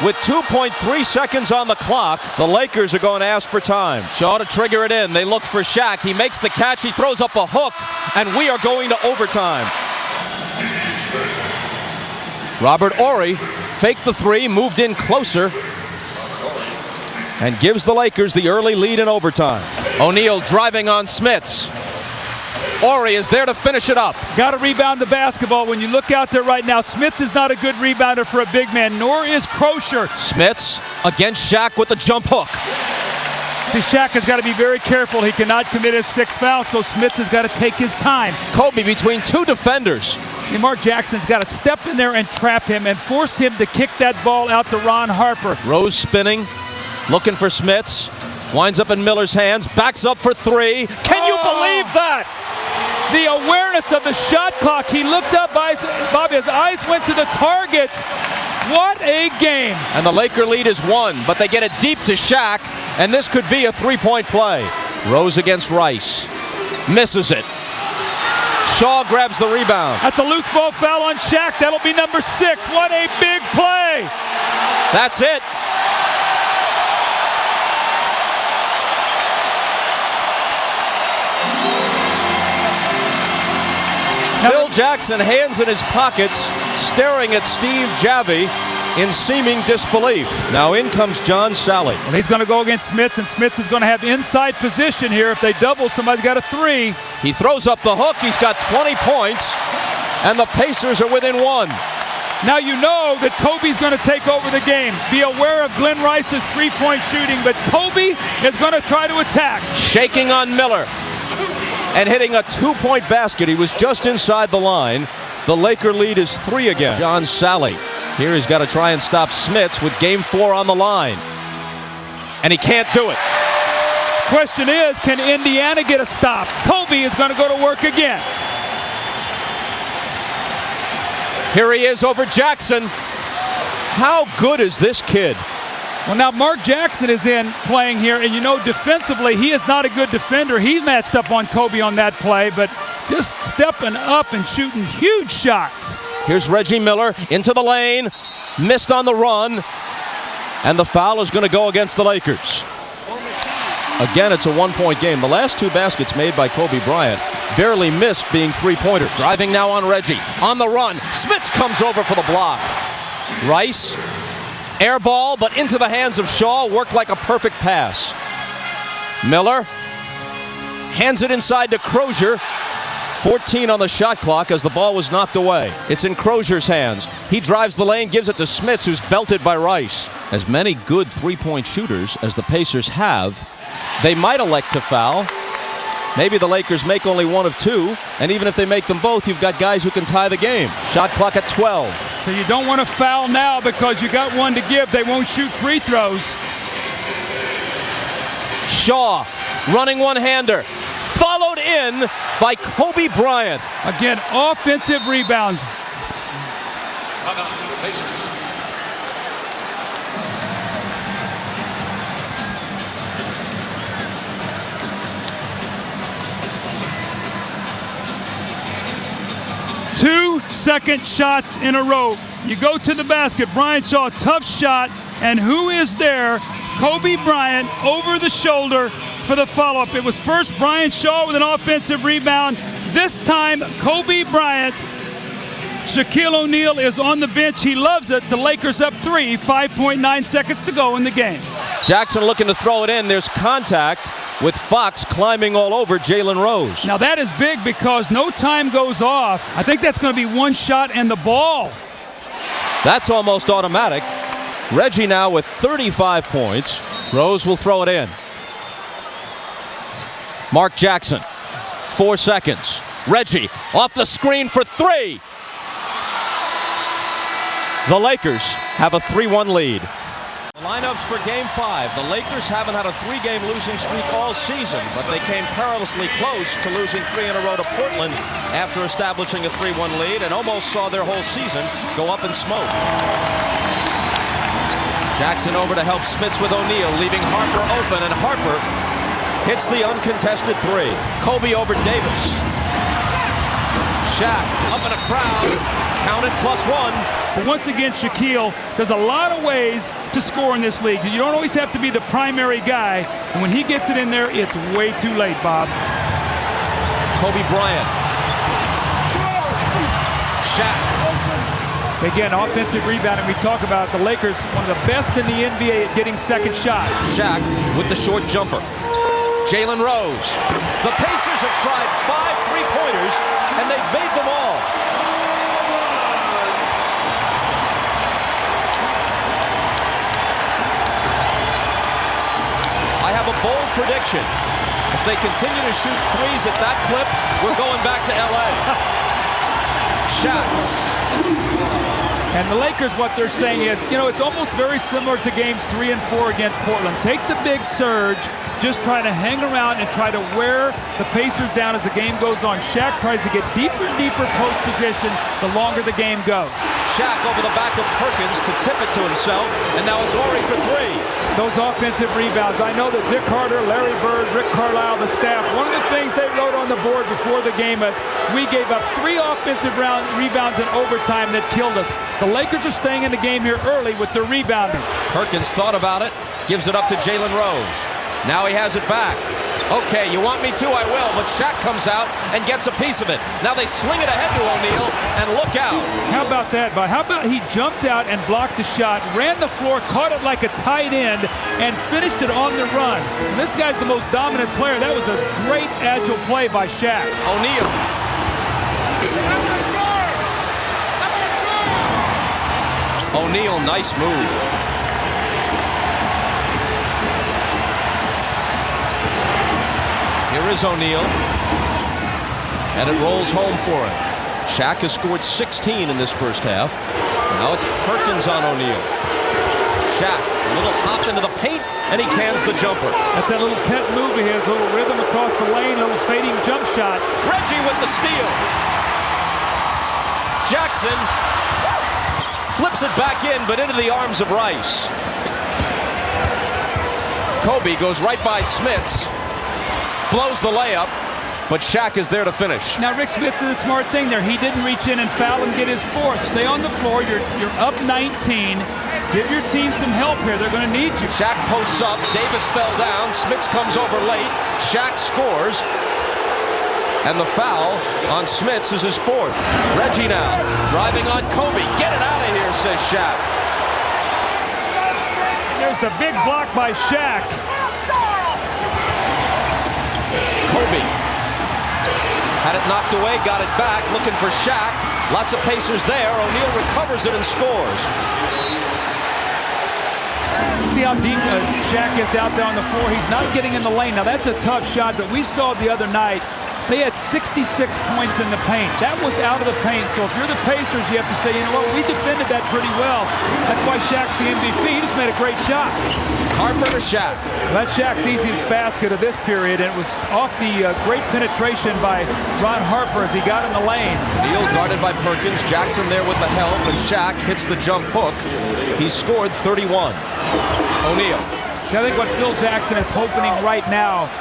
With 2.3 seconds on the clock, the Lakers are going to ask for time. Shaw to trigger it in. They look for Shaq. He makes the catch. He throws up a hook, and we are going to overtime. Robert Horry faked the 3, moved in closer, and gives the Lakers the early lead in overtime. O'Neal driving on Smits. Horry is there to finish it up. Got to rebound the basketball. When you look out there right now, Smits is not a good rebounder for a big man, nor is Crozier. Smits against Shaq with the jump hook. See, Shaq has got to be very careful. He cannot commit his 6th foul, so Smits has got to take his time. Kobe between 2 defenders. And Mark Jackson's got to step in there and trap him and force him to kick that ball out to Ron Harper. Rose spinning, looking for Smits. Winds up in Miller's hands, backs up for three. Can you believe that? The awareness of the shot clock. He looked up, Bobby, his eyes went to the target. What a game. And the Laker lead is 1, but they get it deep to Shaq, and this could be a three-point play. Rose against Rice. Misses it. Shaw grabs the rebound. That's a loose ball foul on Shaq. That'll be number 6. What a big play. That's it. Phil Jackson, hands in his pockets, staring at Steve Javy in seeming disbelief. Now in comes John Sally. Well, he's going to go against Smits, and Smits is going to have inside position here. If they double, somebody's got a 3. He throws up the hook. He's got 20 points, and the Pacers are within 1. Now you know that Kobe's going to take over the game. Be aware of Glenn Rice's three-point shooting, but Kobe is going to try to attack. Shaking on Miller and hitting a 2-point basket. He was just inside the line. The Laker lead is 3 again. John Sally. Here he's got to try and stop Smits with game 4 on the line. And he can't do it. Question is, can Indiana get a stop? Kobe is going to go to work again. Here he is over Jackson. How good is this kid? Well, now Mark Jackson is in playing here, and you know defensively he is not a good defender. He matched up on Kobe on that play, but just stepping up and shooting huge shots. Here's Reggie Miller into the lane, missed on the run, and the foul is going to go against the Lakers. Again, it's a 1-point game. The last 2 baskets made by Kobe Bryant barely missed being 3-pointers. Driving now on Reggie. On the run. Smits comes over for the block. Rice, air ball, but into the hands of Shaw. Worked like a perfect pass. Miller hands it inside to Crozier. 14 on the shot clock as the ball was knocked away. It's in Crozier's hands. He drives the lane, gives it to Smits, who's belted by Rice. As many good 3-point shooters as the Pacers have, they might elect to foul. Maybe the Lakers make only 1 of 2, and even if they make them both, you've got guys who can tie the game. Shot clock at 12. So you don't want to foul now because you got 1 to give. They won't shoot free throws. Shaw, running one-hander, followed in by Kobe Bryant. Again, offensive rebounds. Two second shots in a row. You go to the basket. Brian Shaw, tough shot. And who is there? Kobe Bryant over the shoulder for the follow-up. It was first Brian Shaw with an offensive rebound. This time, Kobe Bryant. Shaquille O'Neal is on the bench. He loves it. The Lakers up 3, 5.9 seconds to go in the game. Jackson looking to throw it in. There's contact with Fox climbing all over Jalen Rose. Now that is big because no time goes off. I think that's going to be 1 shot and the ball. That's almost automatic. Reggie now with 35 points. Rose will throw it in. Mark Jackson, 4 seconds. Reggie off the screen for 3. The Lakers have a 3-1 lead. The lineups for Game 5. The Lakers haven't had a 3-game losing streak all season, but they came perilously close to losing 3 in a row to Portland after establishing a 3-1 lead and almost saw their whole season go up in smoke. Jackson over to help Smits with O'Neal, leaving Harper open, and Harper hits the uncontested 3. Kobe over Davis. Shaq up in a crowd, counted +1. But once again, Shaquille, there's a lot of ways to score in this league. You don't always have to be the primary guy, and when he gets it in there, it's way too late, Bob. Kobe Bryant. Shaq. Again, offensive rebounding. We talk about the Lakers, one of the best in the NBA at getting second shots. Shaq with the short jumper. Jalen Rose. The Pacers have tried 5 3-pointers, and they've made them all. I have a bold prediction. If they continue to shoot 3s at that clip, we're going back to LA. Shaq. And the Lakers, what they're saying is, you know, it's almost very similar to games 3 and 4 against Portland. Take the big surge, just try to hang around and try to wear the Pacers down as the game goes on. Shaq tries to get deeper and deeper post position the longer the game goes. Shaq over the back of Perkins to tip it to himself, and now it's Horry for 3. Those offensive rebounds. I know that Dick Carter, Larry Bird, Rick Carlisle, the staff, one of the things they wrote on the board before the game is, we gave up 3 offensive rebounds in overtime that killed us. The Lakers are staying in the game here early with their rebounding. Perkins thought about it, gives it up to Jalen Rose. Now he has it back. Okay, you want me to, I will, but Shaq comes out and gets a piece of it. Now they sling it ahead to O'Neal, and look out. How about that, Bob? How about he jumped out and blocked the shot, ran the floor, caught it like a tight end, and finished it on the run. And this guy's the most dominant player. That was a great, agile play by Shaq. O'Neal. O'Neal, nice move. Here is O'Neal, and it rolls home for him. Shaq has scored 16 in this first half. Now it's Perkins on O'Neal. Shaq, a little hop into the paint, and he cans the jumper. That's that little pet move of his, a little rhythm across the lane, a little fading jump shot. Reggie with the steal. Jackson flips it back in, but into the arms of Rice. Kobe goes right by Smits. Blows the layup, but Shaq is there to finish. Now Rick Smith did a smart thing there. He didn't reach in and foul and get his fourth. Stay on the floor. You're up 19. Give your team some help here. They're going to need you. Shaq posts up. Davis fell down. Smits comes over late. Shaq scores. And the foul on Smits is his fourth. Reggie now driving on Kobe. Get it out of here, says Shaq. There's the big block by Shaq. Kobe had it knocked away, got it back, looking for Shaq. Lots of Pacers there. O'Neal recovers it and scores. See how deep Shaq gets out there on the floor. He's not getting in the lane. Now that's a tough shot, but we saw the other night, they had 66 points in the paint. That was out of the paint. So if you're the Pacers, you have to say, you know what, we defended that pretty well. That's why Shaq's the MVP. He just made a great shot. Harper to Shaq. Well, that's Shaq's easiest basket of this period, and it was off the great penetration by Ron Harper as he got in the lane. Neal guarded by Perkins. Jackson there with the help, and Shaq hits the jump hook. He scored 31. O'Neal. I think what Phil Jackson is hoping right now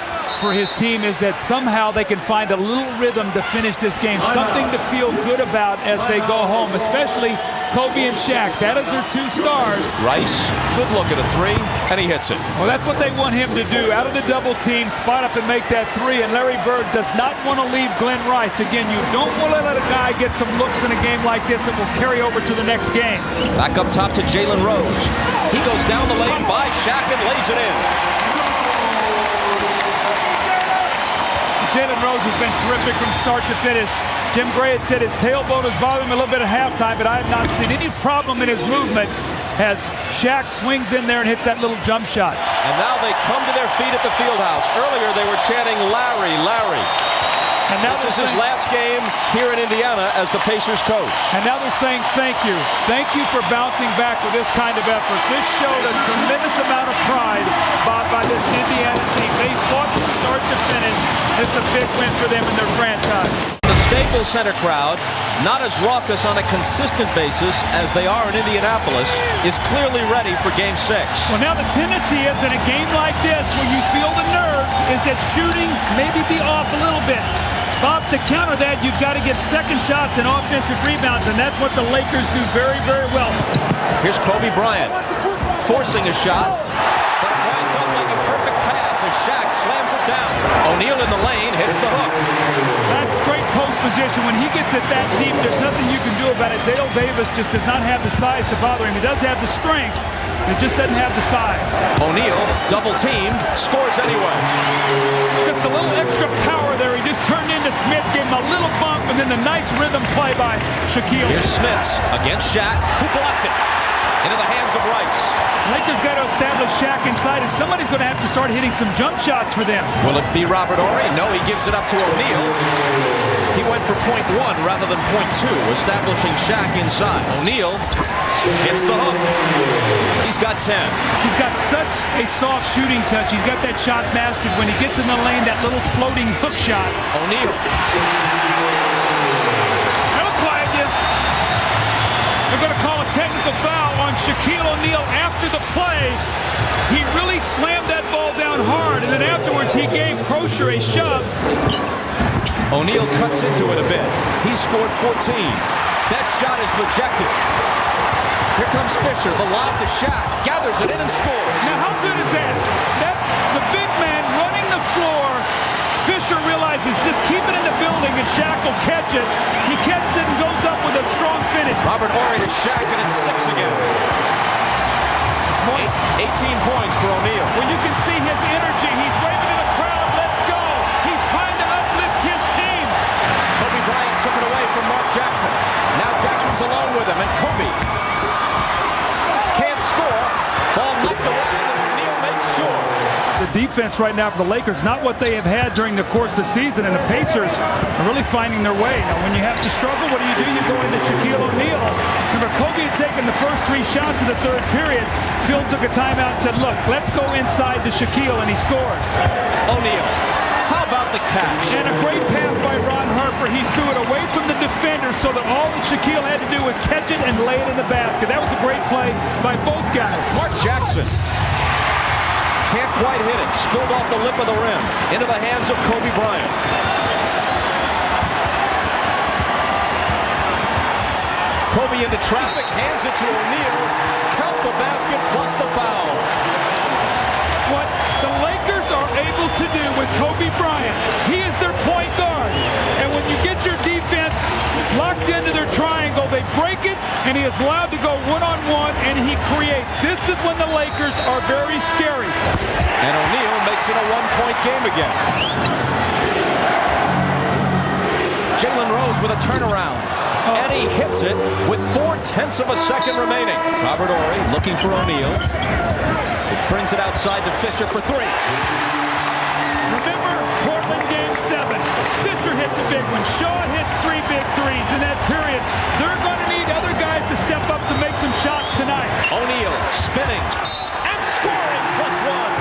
for his team is that somehow they can find a little rhythm to finish this game, something to feel good about as they go home, especially Kobe and Shaq. That is their 2 stars. Rice, good look at a 3, and he hits it. Well, that's what they want him to do. Out of the double team, spot up and make that 3, and Larry Bird does not want to leave Glenn Rice. Again, you don't want to let a guy get some looks in a game like this that will carry over to the next game. Back up top to Jalen Rose. He goes down the lane by Shaq and lays it in. Jalen Rose has been terrific from start to finish. Jim Gray had said his tailbone was bothering him a little bit at halftime, but I have not seen any problem in his movement as Shaq swings in there and hits that little jump shot. And now they come to their feet at the Fieldhouse. Earlier they were chanting, Larry, Larry. And now this is his last game here in Indiana as the Pacers coach. And now they're saying thank you. Thank you for bouncing back with this kind of effort. This showed a tremendous amount of pride by this Indiana team. They fought from start to finish. It's a big win for them in their franchise. The Staples Center crowd, not as raucous on a consistent basis as they are in Indianapolis, is clearly ready for Game 6. Well, now the tendency is in a game like this where you feel the nerves is that shooting maybe be off a little bit. Bob, to counter that, you've got to get second shots and offensive rebounds, and that's what the Lakers do very, very well. Here's Kobe Bryant forcing a shot, but it winds up like a perfect pass as Shaq slams it down. O'Neal in the lane hits the hook. That's great post position. When he gets it that deep, there's nothing you can do about it. Dale Davis just does not have the size to bother him. He does have the strength. It just doesn't have the size. O'Neal, double teamed, scores anyway. Just a little extra power there. He just turned into Smits, gave him a little bump, and then the nice rhythm play by Shaquille. Here's Smits against Shaq, who blocked it into the hands of Rice. Lakers got to establish Shaq inside, and somebody's going to have to start hitting some jump shots for them. Will it be Robert Horry? No, he gives it up to O'Neal. He went for .1 rather than .2, establishing Shaq inside. O'Neal hits the hook. He's got 10. He's got such a soft shooting touch. He's got that shot mastered. When he gets in the lane, that little floating hook shot. O'Neal. That'll quiet you. They're going to call a technical foul on Shaquille O'Neal after the play. He really slammed that ball down hard, and then afterwards he gave Crozier a shove. O'Neal cuts into it a bit. He scored 14. That shot is rejected. Here comes Fisher, the lob to Shaq, gathers it in and scores. Now how good is that? The big man running the floor. Fisher realizes just keep it in the building and Shaq will catch it. He catches it and goes up with a strong finish. Robert Horry to Shaq, and it's 6 again. 18 points for O'Neal. When you can see his energy, he's waving to the crowd, let's go. He's trying to uplift his team. Kobe Bryant took it away from Mark Jackson. Now Jackson's alone with him, and Kobe can't score. Ball knocked away, and O'Neal makes sure. The defense right now for the Lakers, not what they have had during the course of the season, and the Pacers are really finding their way. Now, when you have to struggle, what do? You go into Shaquille O'Neal. Remember, Kobe had taken the first 3 shots of the third period. Phil took a timeout and said, look, let's go inside to Shaquille, and he scores. O'Neal, how about the catch? And a great pass by Ron Harper. He threw it away from the defender so that all that Shaquille had to do was catch it and lay it in the basket. That was a great play by both guys. Mark Jackson can't quite hit it. Spilled off the lip of the rim. Into the hands of Kobe Bryant. Kobe into traffic, hands it to O'Neal. Count the basket plus the foul. What the Lakers are able to do with Kobe Bryant, he is their point guard. And when you get your defense locked into their triangle, they break it, and he is allowed to go one-on-one, and he creates. This is when the Lakers are very scary. And O'Neal makes it a 1-point game again. Jalen Rose with a turnaround. And he hits it with 4/10 of a second remaining. Robert Horry looking for O'Neal. Brings it outside to Fisher for 3. Remember Portland Game 7. Fisher hits a big one. Shaw hits 3 big threes in that period. They're going to need other guys to step up to make some shots tonight. O'Neal spinning and scoring +1.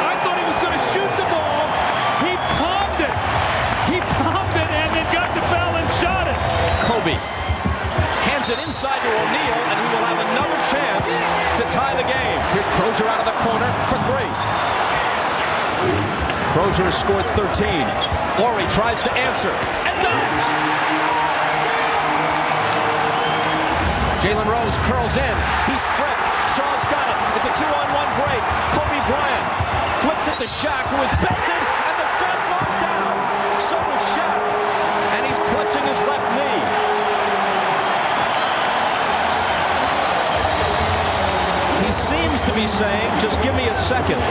I thought he was going to shoot the ball. He palmed it. He palmed it and then got the foul and shot it. Kobe hands it inside to O'Neal, and he will have another chance to tie the game. Here's Crozier out of the corner for 3. Crozier has scored 13. Horry tries to answer and does. Jalen Rose curls in. He's stripped. Shaw's got it. It's a 2-on-1 break. Kobe Bryant flips it to Shaq, who is belted, and the shot goes down. So does Shaq, and he's clutching his left knee. He seems to be saying, just give me a second.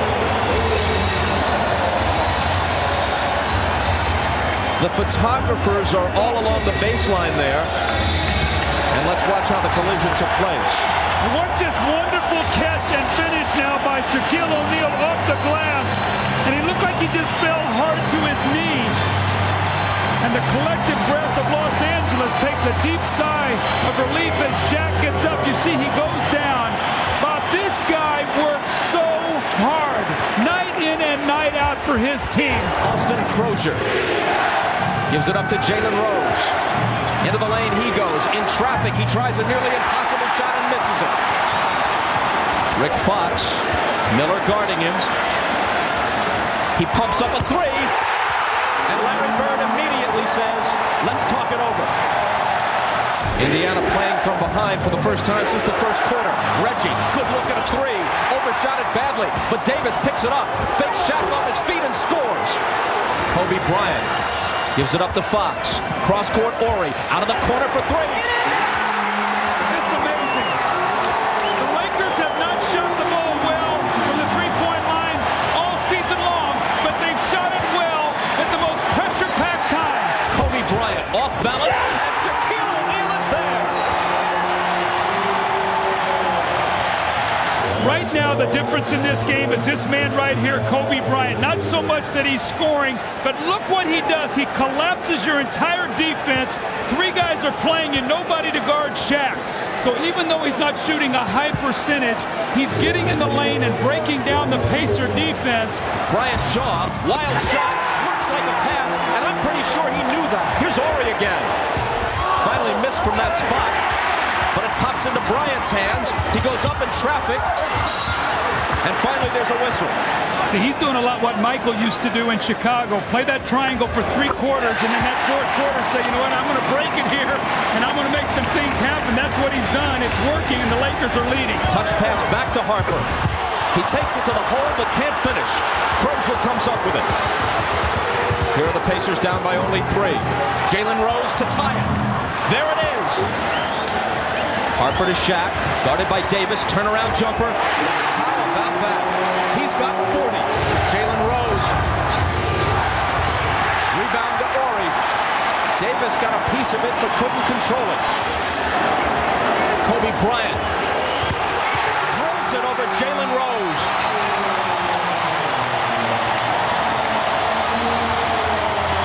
The photographers are all along the baseline there. And let's watch how the collision took place. Watch this wonderful catch and finish now by Shaquille O'Neal off the glass. And he looked like he just fell hard to his knee. And the collective breath of Los Angeles takes a deep sigh of relief as Shaq gets up. You see he goes down. Bob, this guy works so hard, night in and night out for his team. Austin Crozier gives it up to Jalen Rose. Into the lane he goes. In traffic, he tries a nearly impossible shot and misses it. Rick Fox, Miller guarding him. He pumps up a 3. And Larry Bird immediately says, let's talk it over. Indiana playing from behind for the first time since the first quarter. Reggie, good look at a 3. Overshot it badly, but Davis picks it up. Fakes Shaq off his feet and scores. Kobe Bryant gives it up to Fox. Cross-court Horry out of the corner for 3. It's amazing. The Lakers have not shot the ball well from the three-point line all season long, but they've shot it well at the most pressure-packed times. Kobe Bryant off balance, and Shaquille O'Neal is there. Right now, the difference in this game is this man right here, Kobe Bryant. Not so much that he's scoring, but look what he does. He collapses your entire defense. 3 guys are playing and nobody to guard Shaq. So even though he's not shooting a high percentage, he's getting in the lane and breaking down the Pacer defense. Bryant Shaw, wild shot, looks like a pass, and I'm pretty sure he knew that. Here's Horry again. Finally missed from that spot, but it pops into Bryant's hands. He goes up in traffic, and finally there's a whistle. See, he's doing a lot what Michael used to do in Chicago. Play that triangle for 3 quarters, and then that 4th quarter say, you know what, I'm going to break it here, and I'm going to make some things happen. That's what he's done. It's working, and the Lakers are leading. Touch pass back to Harper. He takes it to the hole, but can't finish. Crozier comes up with it. Here are the Pacers down by only 3. Jalen Rose to tie it. There it is. Harper to Shaq, guarded by Davis. Turnaround jumper. How about that? He's got 40. Jalen Rose. Rebound to Horry. Davis got a piece of it, but couldn't control it. Kobe Bryant throws it over Jalen Rose.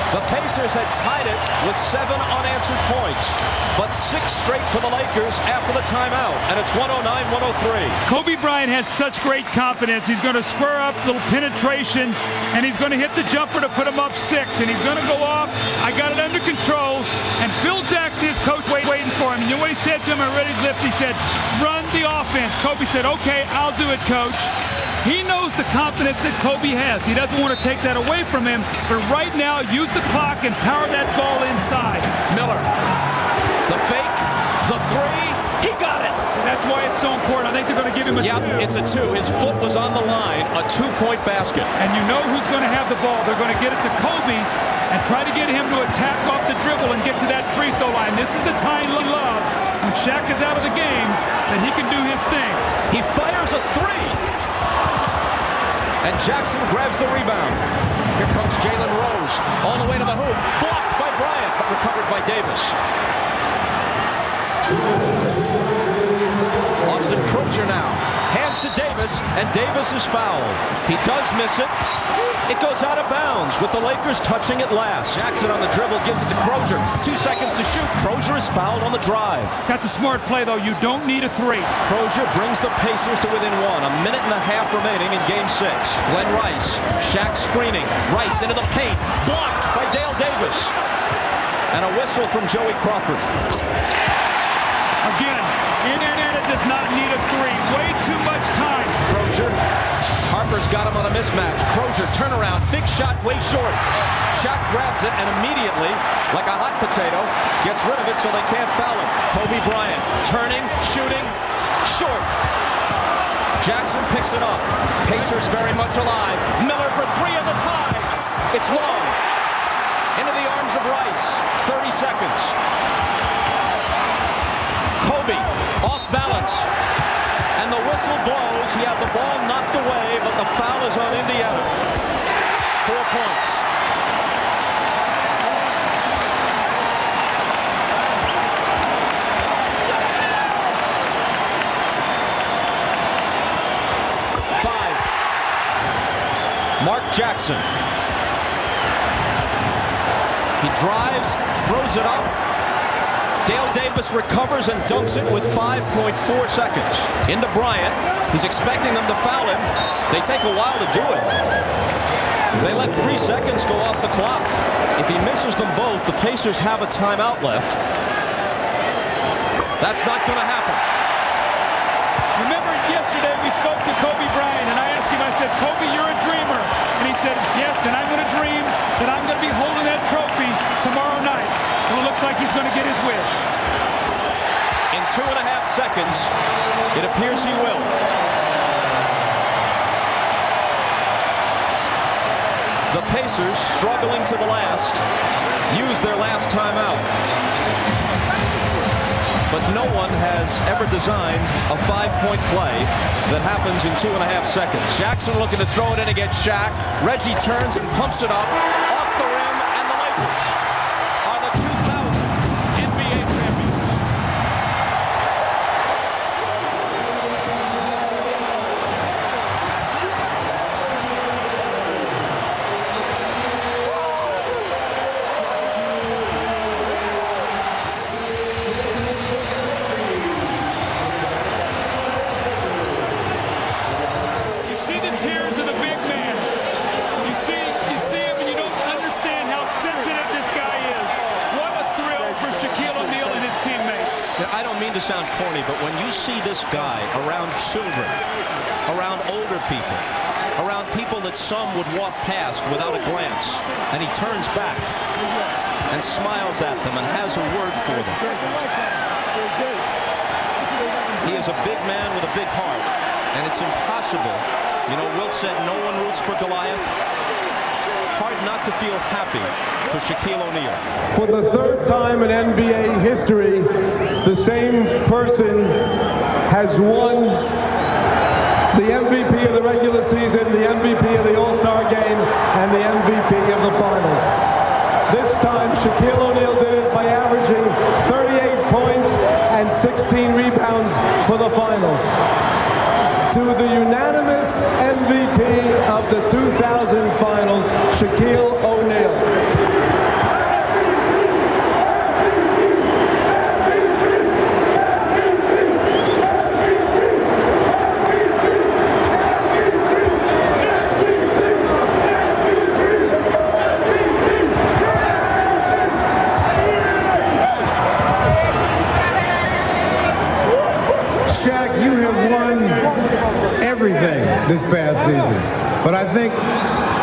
The Pacers had tied it with 7 unanswered points, but 6 straight for the Lakers after the timeout, and it's 109-103. Kobe Bryant has such great confidence. He's going to square up, little penetration, and he's going to hit the jumper to put him up 6, and he's going to go off. I got it under control, and Phil Jackson, his coach, waiting for him. And you know what he said to him at Ready Lift? He said, run the offense. Kobe said, okay, I'll do it, coach. He knows the confidence that Kobe has. He doesn't want to take that away from him, but right now, use the clock and power that ball inside. Miller, the fake, the 3, he got it. And that's why it's so important. I think they're going to give him a 2. It's a 2. His foot was on the line, a 2-point basket. And you know who's going to have the ball. They're going to get it to Kobe and try to get him to attack off the dribble and get to that free throw line. This is the time he loves, when Shaq is out of the game, that he can do his thing. He fires a 3. And Jackson grabs the rebound. Here comes Jalen Rose all the way to the hoop. Blocked by Bryant, but recovered by Davis. Austin Crozier now. Hands to Davis, and Davis is fouled. He does miss it. It goes out of bounds with the Lakers touching it last. Jackson on the dribble gives it to Crozier. 2 seconds to shoot. Crozier is fouled on the drive. That's a smart play, though. You don't need a 3. Crozier brings the Pacers to within 1. A minute and a half remaining in Game 6. Glenn Rice. Shaq screening. Rice into the paint. Blocked by Dale Davis. And a whistle from Joey Crawford. Again, Indiana does not need a 3. Way too much time. Crozier. Harper's got him on a mismatch. Crozier, turnaround, big shot, way short. Shaq grabs it and immediately, like a hot potato, gets rid of it so they can't foul him. Kobe Bryant, turning, shooting, short. Jackson picks it up. Pacers very much alive. Miller for 3 on the tie. It's long. Into the arms of Rice. 30 seconds. Kobe, off balance. And the whistle blows. He had the ball knocked away, but the foul is on Indiana. 4 points. Mark Jackson. He drives, throws it up. Dale Davis recovers and dunks it with 5.4 seconds. Into Bryant. He's expecting them to foul him. They take a while to do it. They let 3 seconds go off the clock. If he misses them both, the Pacers have a timeout left. That's not going to happen. Remember yesterday we spoke to Kobe Bryant, and I asked him, I said, Kobe, you're a dreamer. And he said, yes, and I'm going to dream that I'm going to be holding that trophy tomorrow night. And it looks like he's going to get his wish. In 2.5 seconds, it appears he will. The Pacers, struggling to the last, use their last timeout. But no one has ever designed a 5-point play that happens in 2.5 seconds. Jackson looking to throw it in against Shaq. Reggie turns and pumps it up off the rim, and the Lakers are the 2000 NBA champions. I don't mean to sound corny, but when you see this guy around children, around older people, around people that some would walk past without a glance, and he turns back and smiles at them and has a word for them. He is a big man with a big heart, and it's impossible. You know, Wilt said no one roots for Goliath. Hard not to feel happy for Shaquille O'Neal. For the third time in NBA history, the same person has won the MVP of the regular season, the MVP of the All-Star game, and the MVP of the finals. This time, Shaquille O'Neal did it by averaging 38 points and 16 rebounds for the finals. To the unanimous MVP of the 2000 finals, Shaquille O'Neal. Shaq, you have won everything this past season, but I think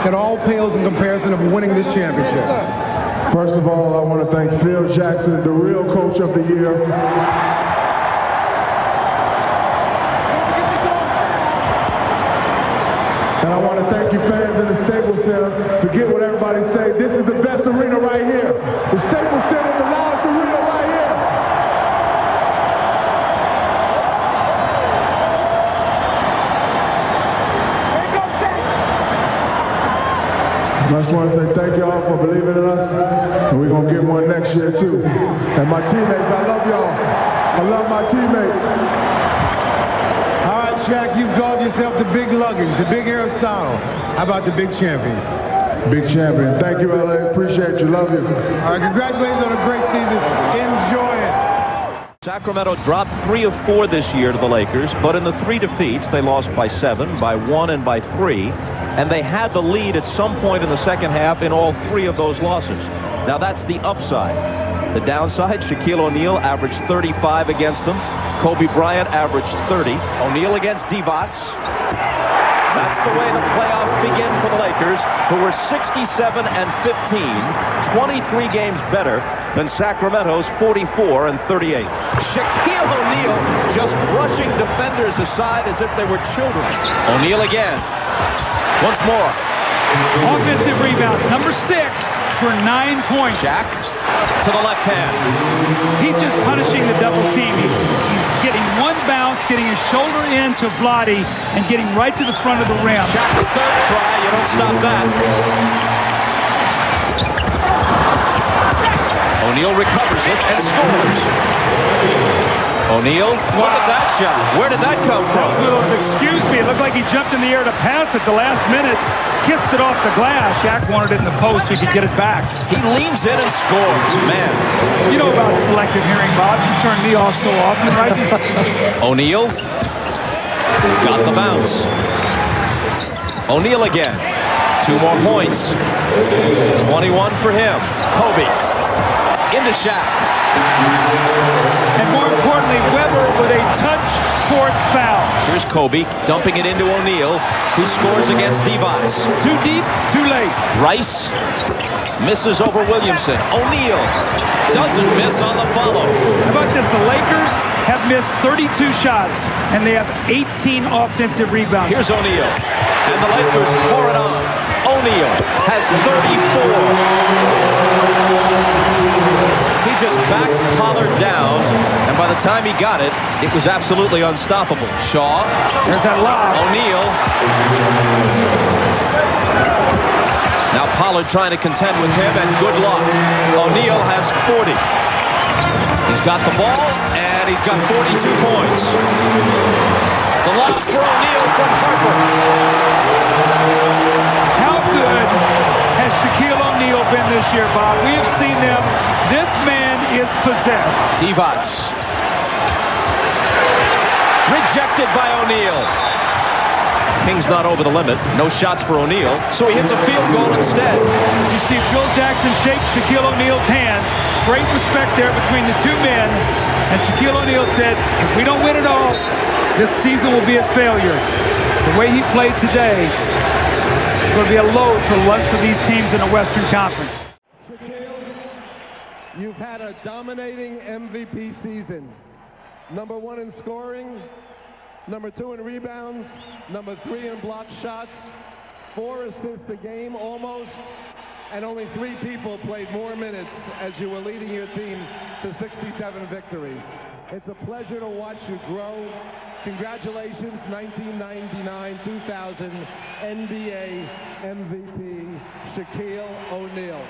it all pales in comparison of winning this championship. First of all, I want to thank Phil Jackson, the real coach of the year. And I want to thank you fans in the Staples Center. Forget what everybody say. This is the best arena right here. The Staples Center is the loudest arena right here. I just want to say thank y'all for believing in us, and we're going to get one next year too. And my teammates, I love y'all. I love my teammates. All right, Shaq, you've called yourself the big luggage, the big Aristotle. How about the big champion? Big champion. Thank you, LA. Appreciate you. Love you. All right, congratulations on a great season. Enjoy it. Sacramento dropped 3 of 4 this year to the Lakers, but in the 3 defeats, they lost by 7, by 1, and by 3. And they had the lead at some point in the second half in all 3 of those losses. Now that's the upside. The downside, Shaquille O'Neal averaged 35 against them. Kobe Bryant averaged 30. O'Neal against Divac. That's the way the playoffs begin for the Lakers, who were 67 and 15, 23 games better than Sacramento's 44 and 38. Shaquille O'Neal just brushing defenders aside as if they were children. O'Neal again. Once more. Offensive rebound, number 6 for 9 points. Shaq to the left hand. He's just punishing the double team. He's getting one bounce, getting his shoulder into Vlade, and getting right to the front of the rim. Shaq the third try. You don't stop that. O'Neal recovers it and scores. O'Neal, look at that shot. Where did that come from? Excuse me, it looked like he jumped in the air to pass at the last minute, kissed it off the glass. Shaq wanted it in the post so he could get it back. He leans in and scores, man. You know about selective hearing, Bob. You turn me off so often, right? O'Neal got the bounce. O'Neal again. 2 more points. 21 for him. Kobe into Shaq. And more importantly, Weber with a touch fourth foul. Here's Kobe dumping it into O'Neal, who scores against Divac. Too deep, too late. Rice misses over Williamson. O'Neal doesn't miss on the follow. How about this? The Lakers have missed 32 shots, and they have 18 offensive rebounds. Here's O'Neal, and the Lakers pour it on. O'Neal has 34. He just backed Pollard down, and by the time he got it, it was absolutely unstoppable. Shaw. There's that lob. O'Neal. Now Pollard trying to contend with him, and good luck. O'Neal has 40. He's got the ball, and he's got 42 points. The lob for O'Neal from Harper. How good has Shaquille O'Neal been this year, Bob? We have seen them. This man is possessed. Divac. Rejected by O'Neal. King's not over the limit. No shots for O'Neal, so he hits a field goal instead. You see Phil Jackson shake Shaquille O'Neal's hand. Great respect there between the two men. And Shaquille O'Neal said, if we don't win it all, this season will be a failure. The way he played today is going to be a load for the rest of these teams in the Western Conference. You've had a dominating MVP season. Number 1 in scoring, number 2 in rebounds, number 3 in block shots, 4 assists a game almost, and only 3 people played more minutes as you were leading your team to 67 victories. It's a pleasure to watch you grow. Congratulations, 1999-2000 NBA MVP, Shaquille O'Neal.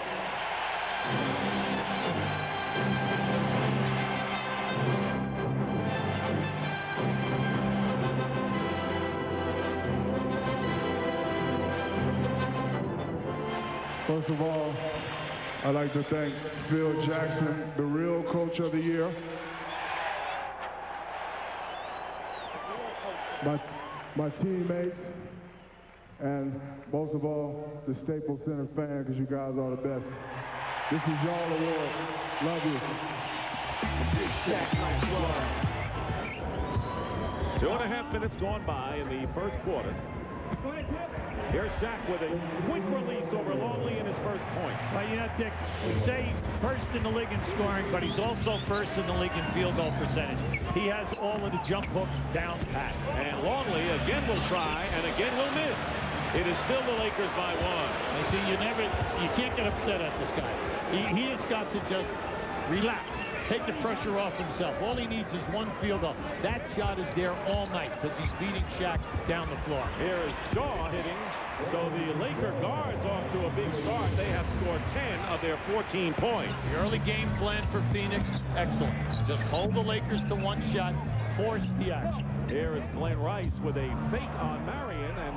First of all, I'd like to thank Phil Jackson, the real coach of the year. My teammates, and most of all, the Staples Center fan, because you guys are the best. This is y'all award. Love you. Big Shaq, nice run. 2.5 minutes gone by in the first quarter. Here's Shaq with a quick release over Longley in his first point. Well, you know, Dick, we say he's first in the league in scoring, but he's also first in the league in field goal percentage. He has all of the jump hooks down pat. And Longley again will try and again will miss. It is still the Lakers by 1. I see, you can't get upset at this guy. He has got to just relax. Take the pressure off himself. All he needs is one field goal. That shot is there all night because he's beating Shaq down the floor. Here is Shaw hitting. So the Laker guards off to a big start. They have scored 10 of their 14 points. The early game plan for Phoenix, excellent. Just hold the Lakers to one shot, force the action. Here is Glenn Rice with a fake on Marion, and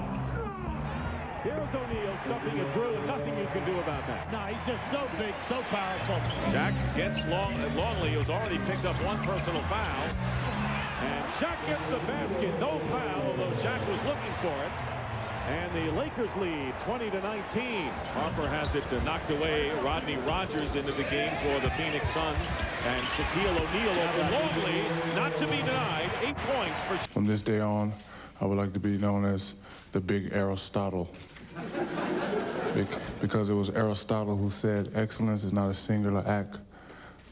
here's O'Neal stuffing it through, and nothing you can do about that. No, he's just so big, so powerful. Shaq gets Longley, who's already picked up 1 personal foul. And Shaq gets the basket, no foul, although Shaq was looking for it. And the Lakers lead 20-19. Harper has it knocked away. Rodney Rogers into the game for the Phoenix Suns. And Shaquille O'Neal over Longley, not to be denied, 8 points for. From this day on, I would like to be known as the big Aristotle. Because it was Aristotle who said, excellence is not a singular act,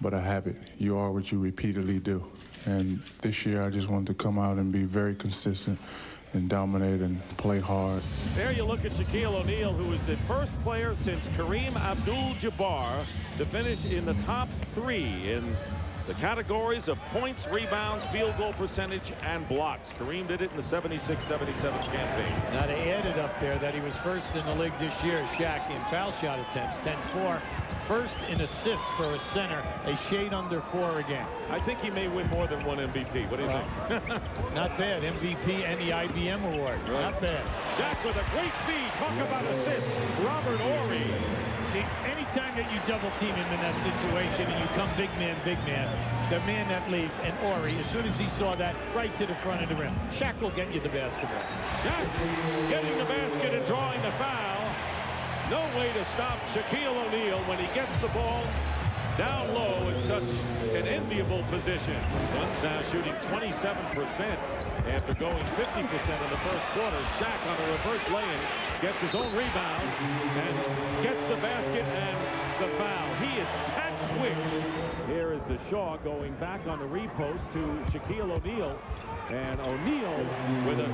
but a habit. You are what you repeatedly do. And this year, I just wanted to come out and be very consistent and dominate and play hard. There you look at Shaquille O'Neal, who is the first player since Kareem Abdul-Jabbar to finish in the top 3 in the categories of points, rebounds, field goal percentage, and blocks. Kareem did it in the 76-77 campaign. Now they added up there that he was first in the league this year, Shaq, in foul shot attempts, 10-4. First in assists for a center, a shade under 4 again. I think he may win more than 1 MVP. What do you think? Not bad. MVP and the IBM award. Right. Not bad. Shaq with a great feed. Talk about assists. Robert Horry. See, anytime that you double team him in that situation and you come big man, the man that leaves, and Horry, as soon as he saw that, right to the front of the rim. Shaq will get you the basketball. Shaq getting the basket and drawing the foul. No way to stop Shaquille O'Neal when he gets the ball down low in such an enviable position. Suns now shooting 27% after going 50% in the first quarter. Shaq on a reverse lay-in gets his own rebound and gets the basket and the foul. He is cat quick. Here is the Shaw going back on the repost to Shaquille O'Neal. And O'Neal with a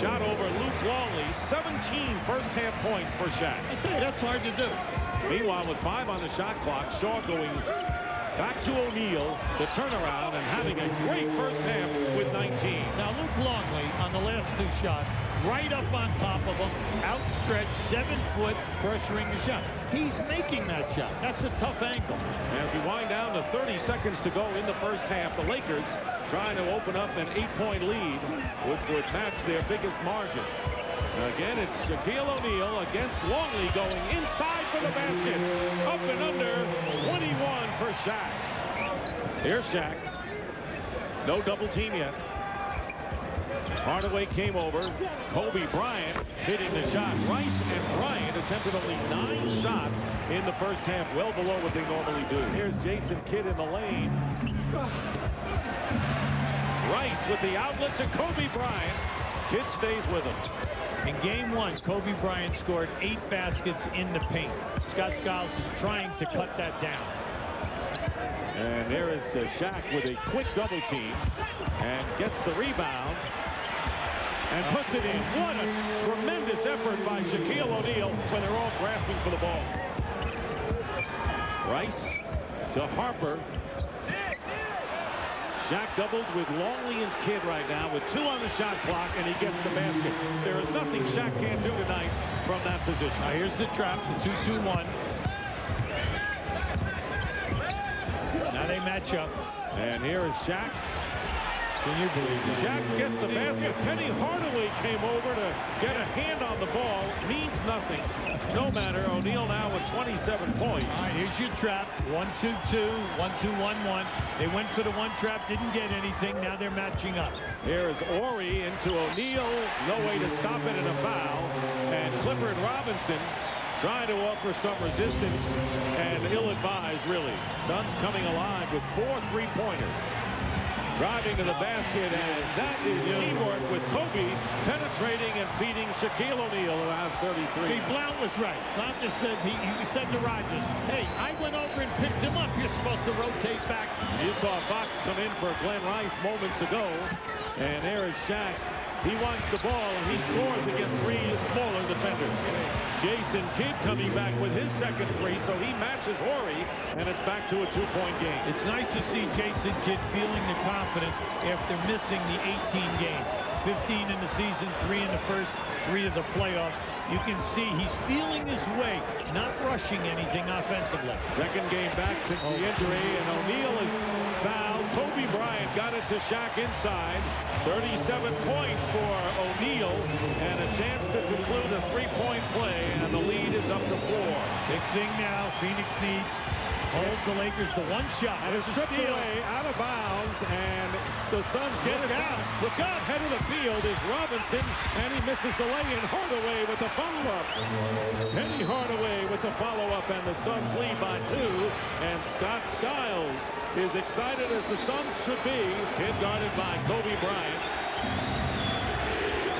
shot over Luke Longley. 17 first-half points for Shaq. I tell you, that's hard to do. Meanwhile, with 5 on the shot clock, Shaw going back to O'Neal, the turnaround, and having a great first half with 19. Now, Luke Longley on the last 2 shots, right up on top of him, outstretched, 7 foot, pressuring the shot. He's making that shot. That's a tough angle. As we wind down to 30 seconds to go in the first half, the Lakers trying to open up an 8-point lead, which would match their biggest margin. Again, it's Shaquille O'Neal against Longley going inside for the basket. Up and under, 21 for Shaq. Here's Shaq. No double team yet. Hardaway came over. Kobe Bryant hitting the shot. Rice and Bryant attempted only 9 shots in the first half, well below what they normally do. Here's Jason Kidd in the lane. with the outlet to Kobe Bryant. Kid stays with him. In game 1, Kobe Bryant scored 8 baskets in the paint. Scott Skiles is trying to cut that down. And there is Shaq with a quick double team and gets the rebound and puts it in. What a tremendous effort by Shaquille O'Neal when they're all grasping for the ball. Rice to Harper. Shaq doubled with Longley and Kidd right now with 2 on the shot clock, and he gets the basket. There is nothing Shaq can't do tonight from that position. Now here's the trap, the 2-2-1. Now they match up. And here is Shaq. Can you believe it? Shaq gets the basket. Penny Hardaway came over to get a hand on the ball. Means nothing. No matter. O'Neal now with 27 points. All right, here's your trap. 1-2-2, 1-2-1-1. They went for the one trap, didn't get anything. Now they're matching up. Here is Horry into O'Neal. No way to stop it in a foul. And Clifford Robinson trying to offer some resistance and ill-advised, really. Suns coming alive with 4 3-pointers. Driving to the basket, and that is teamwork with Kobe penetrating and feeding Shaquille O'Neal the last 33. See, Blount was right. Blount just said, he said to Rogers, hey, I went over and picked him up. You're supposed to rotate back. You saw Fox come in for Glenn Rice moments ago, and there is Shaq. He wants the ball, and he scores against 3 smaller defenders. Jason Kidd coming back with his second 3, so he matches Horry, and it's back to a 2-point game. It's nice to see Jason Kidd feeling the confidence after missing the 18 games. 15 in the season, 3 in the first 3 of the playoffs. You can see he's feeling his way, not rushing anything offensively. Second game back since the injury, and O'Neal is fouled. Kobe Bryant got it to Shaq inside. 37 points for O'Neal, and a chance to conclude a 3-point play, and the lead is up to 4. Big thing now, Phoenix needs hold the Lakers to 1 shot. And it's stripped away out of bounds, and the Suns get it down. Look out, head of the field is Robinson, and he misses the lay-in. Hardaway with the follow-up. Penny Hardaway with the follow-up, and the Suns lead by 2. And Scott Skiles is excited as the Suns should be. Kid guarded by Kobe Bryant.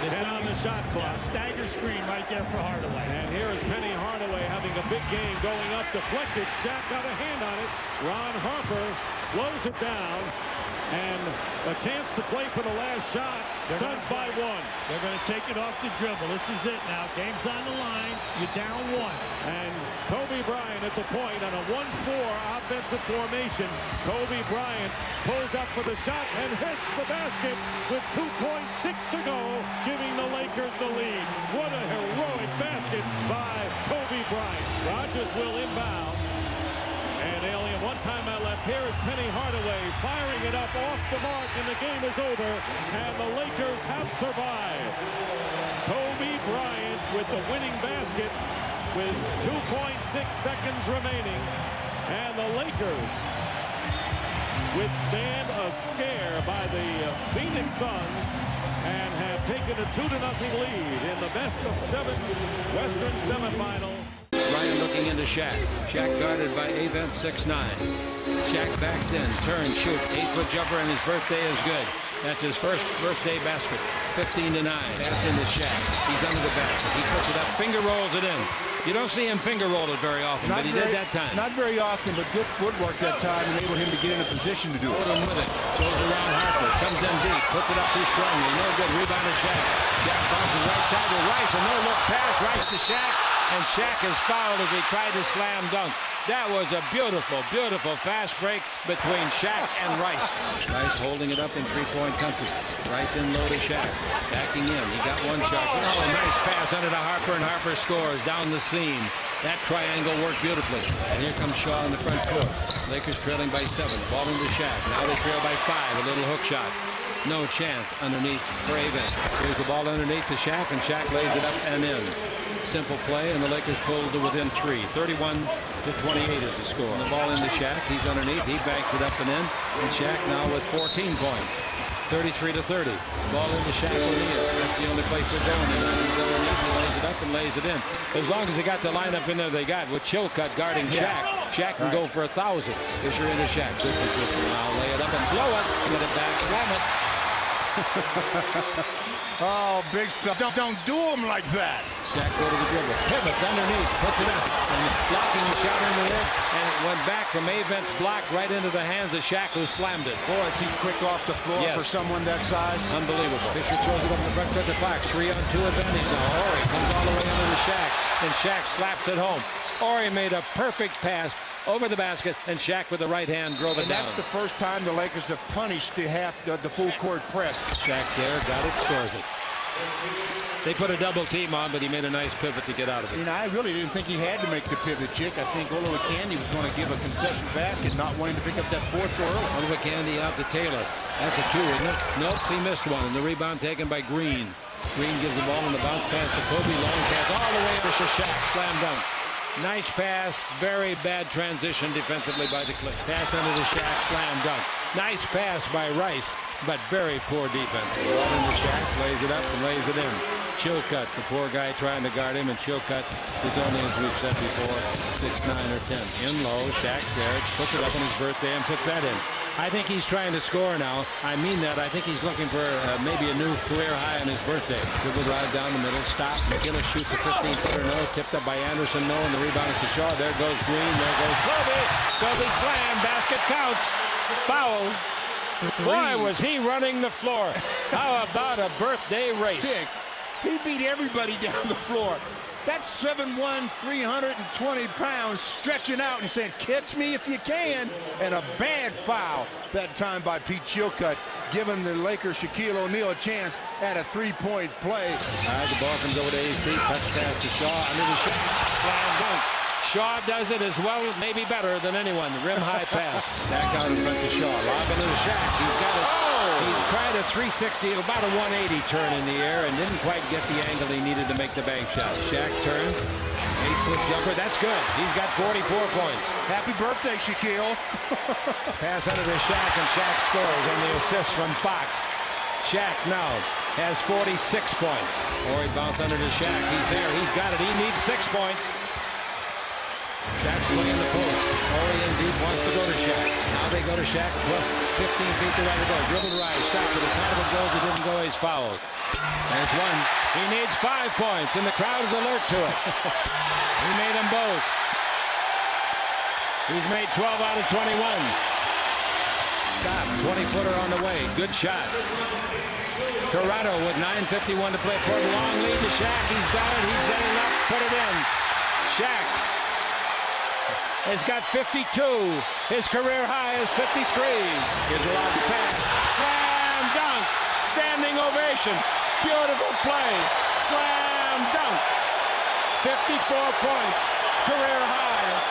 10 on the shot clock. Stagger screen right there for Hardaway. And here is Penny Hardaway having a big game going up, deflected. Shaq got a hand on it. Ron Harper slows it down. And a chance to play for the last shot. Suns by 1. They're going to take it off the dribble. This is it now. Game's on the line. You're down 1. And Kobe Bryant at the point on a 1-4 offensive formation. Kobe Bryant pulls up for the shot and hits the basket with 2.6 to go, giving the Lakers the lead. What a heroic basket by Kobe Bryant. Rogers will inbound. And Alien, 1 timeout left. Here is Penny Hardaway firing it up off the mark, and the game is over. And the Lakers have survived. Kobe Bryant with the winning basket with 2.6 seconds remaining. And the Lakers withstand a scare by the Phoenix Suns and have taken a 2-0 lead in the best-of-7 Western semifinal. Bryant looking into Shaq. Shaq guarded by Avent 6'9". Shaq backs in, turns, shoots. 8-foot jumper, and his birthday is good. That's his first birthday basket. 15-9. Pass into Shaq. He's under the basket. He puts it up, finger rolls it in. You don't see him finger roll it very often, but he did that time. Not very often, but good footwork that time enabled him to get in a position to do it. Put him with it. Goes around Harper. Comes in deep. Puts it up too strongly. No good. Rebound to Shaq. Shaq bounces right side to Rice. A no-look pass. Rice to Shaq. And Shaq is fouled as he tried to slam dunk. That was a beautiful, beautiful fast break between Shaq and Rice. Rice holding it up in 3-point country. Rice in low to Shaq. Backing in. He got 1 shot. Oh, nice pass under to Harper, and Harper scores down the seam. That triangle worked beautifully. And here comes Shaw in the front court. Lakers trailing by 7. Ball into Shaq. Now they trail by 5. A little hook shot. No chance underneath for Avent. Here's the ball underneath to Shaq, and Shaq lays it up and in. Simple play, and the Lakers pulled to within 3. 31-28 is the score. The ball into Shaq. He's underneath. He banks it up and in. And Shaq now with 14 points. 33-30. Ball into Shaq O'Neal. That's the only place they're going. He's underneath. He lays it up and lays it in. As long as they got the lineup in there they got with Chilcutt guarding Shaq. Shaq can go for 1,000. Fisher into Shaq. Now lay it up and blow it. Get it back. Slam it. Oh, big stuff. Don't do him like that. Shaq go to the dribble. Pivots underneath. Puts it up. And blocking the shot in the lid. And it went back from Avent's block right into the hands of Shaq, who slammed it. Boy, is he quick off the floor for someone that size. Unbelievable. Fisher throws it up the front of the clock. 3-on-2 advantage. Now Horry comes all the way into the Shaq. And Shaq slapped it home. Horry made a perfect pass over the basket, and Shaq with the right hand drove it down. That's the first time the Lakers have punished the full court press. Shaq's there, got it, scores it. They put a double team on, but he made a nice pivot to get out of it. You know, I really didn't think he had to make the pivot, Chick. I think Olowokandi was going to give a concession basket, not wanting to pick up that fourth so early. Olowokandi out to Taylor. That's a two, isn't it? Nope, he missed one. And the rebound taken by Green. Green gives the ball in the bounce pass to Kobe. Long pass all the way to Shaq. Slam dunk. Nice pass. Very bad transition defensively by the Clips. Pass under the Shaq. Slam dunk. Nice pass by Rice, but very poor defense. Ball into Shaq. Lays it up and lays it in. Chilcutt, the poor guy trying to guard him, and Chilcutt is only, as we've said before, 6'9" or 10. In low, Shaq's there, puts it up on his birthday and puts that in. I think he's trying to score now. I mean that. I think he's looking for maybe a new career high on his birthday. Dribble drive down the middle, stop. McGinnis shoots a 15-footer, no. Tipped up by Anderson, no. And the rebound is to Shaw. There goes Green. There goes Kobe. Kobe slam. Basket counts. Foul. Boy, was he running the floor. How about a birthday race? Stick. He beat everybody down the floor. That's 7'1", 320 pounds stretching out and saying, catch me if you can. And a bad foul that time by Pete Chilcutt, giving the Lakers Shaquille O'Neal a chance at a three-point play. All right, the ball comes over to AC. Touch pass to Shaw. Under the shot. Slam dunk. Shaw does it as well, maybe better than anyone. Rim high pass. Back out in front to Shaw. Lob into the Shaq. He's got it. He tried a 360, about a 180 turn in the air, and didn't quite get the angle he needed to make the bank shot. Shaq turns. 8-foot jumper. That's good. He's got 44 points. Happy birthday, Shaquille. Pass under to Shaq, and Shaq scores on the assist from Fox. Shaq now has 46 points. Or he bounced under to Shaq. He's there. He's got it. He needs 6 points. Shaq's playing the post. Horry in deep wants to go to Shaq. Now they go to Shaq. 15 feet to right to go. Dribble rise. Stop. But the time it goes, it didn't go. He's fouled. There's one. He needs 5 points, and the crowd is alert to it. He made them both. He's made 12 out of 21. Stop. 20-footer on the way. Good shot. Corrado with 9:51 to play for a long lead to Shaq. He's got it. He's got enough. Put it in. Shaq has got 52. His career high is 53. Here's a lot to pass. Slam dunk. Standing ovation. Beautiful play. Slam dunk. 54 points. Career high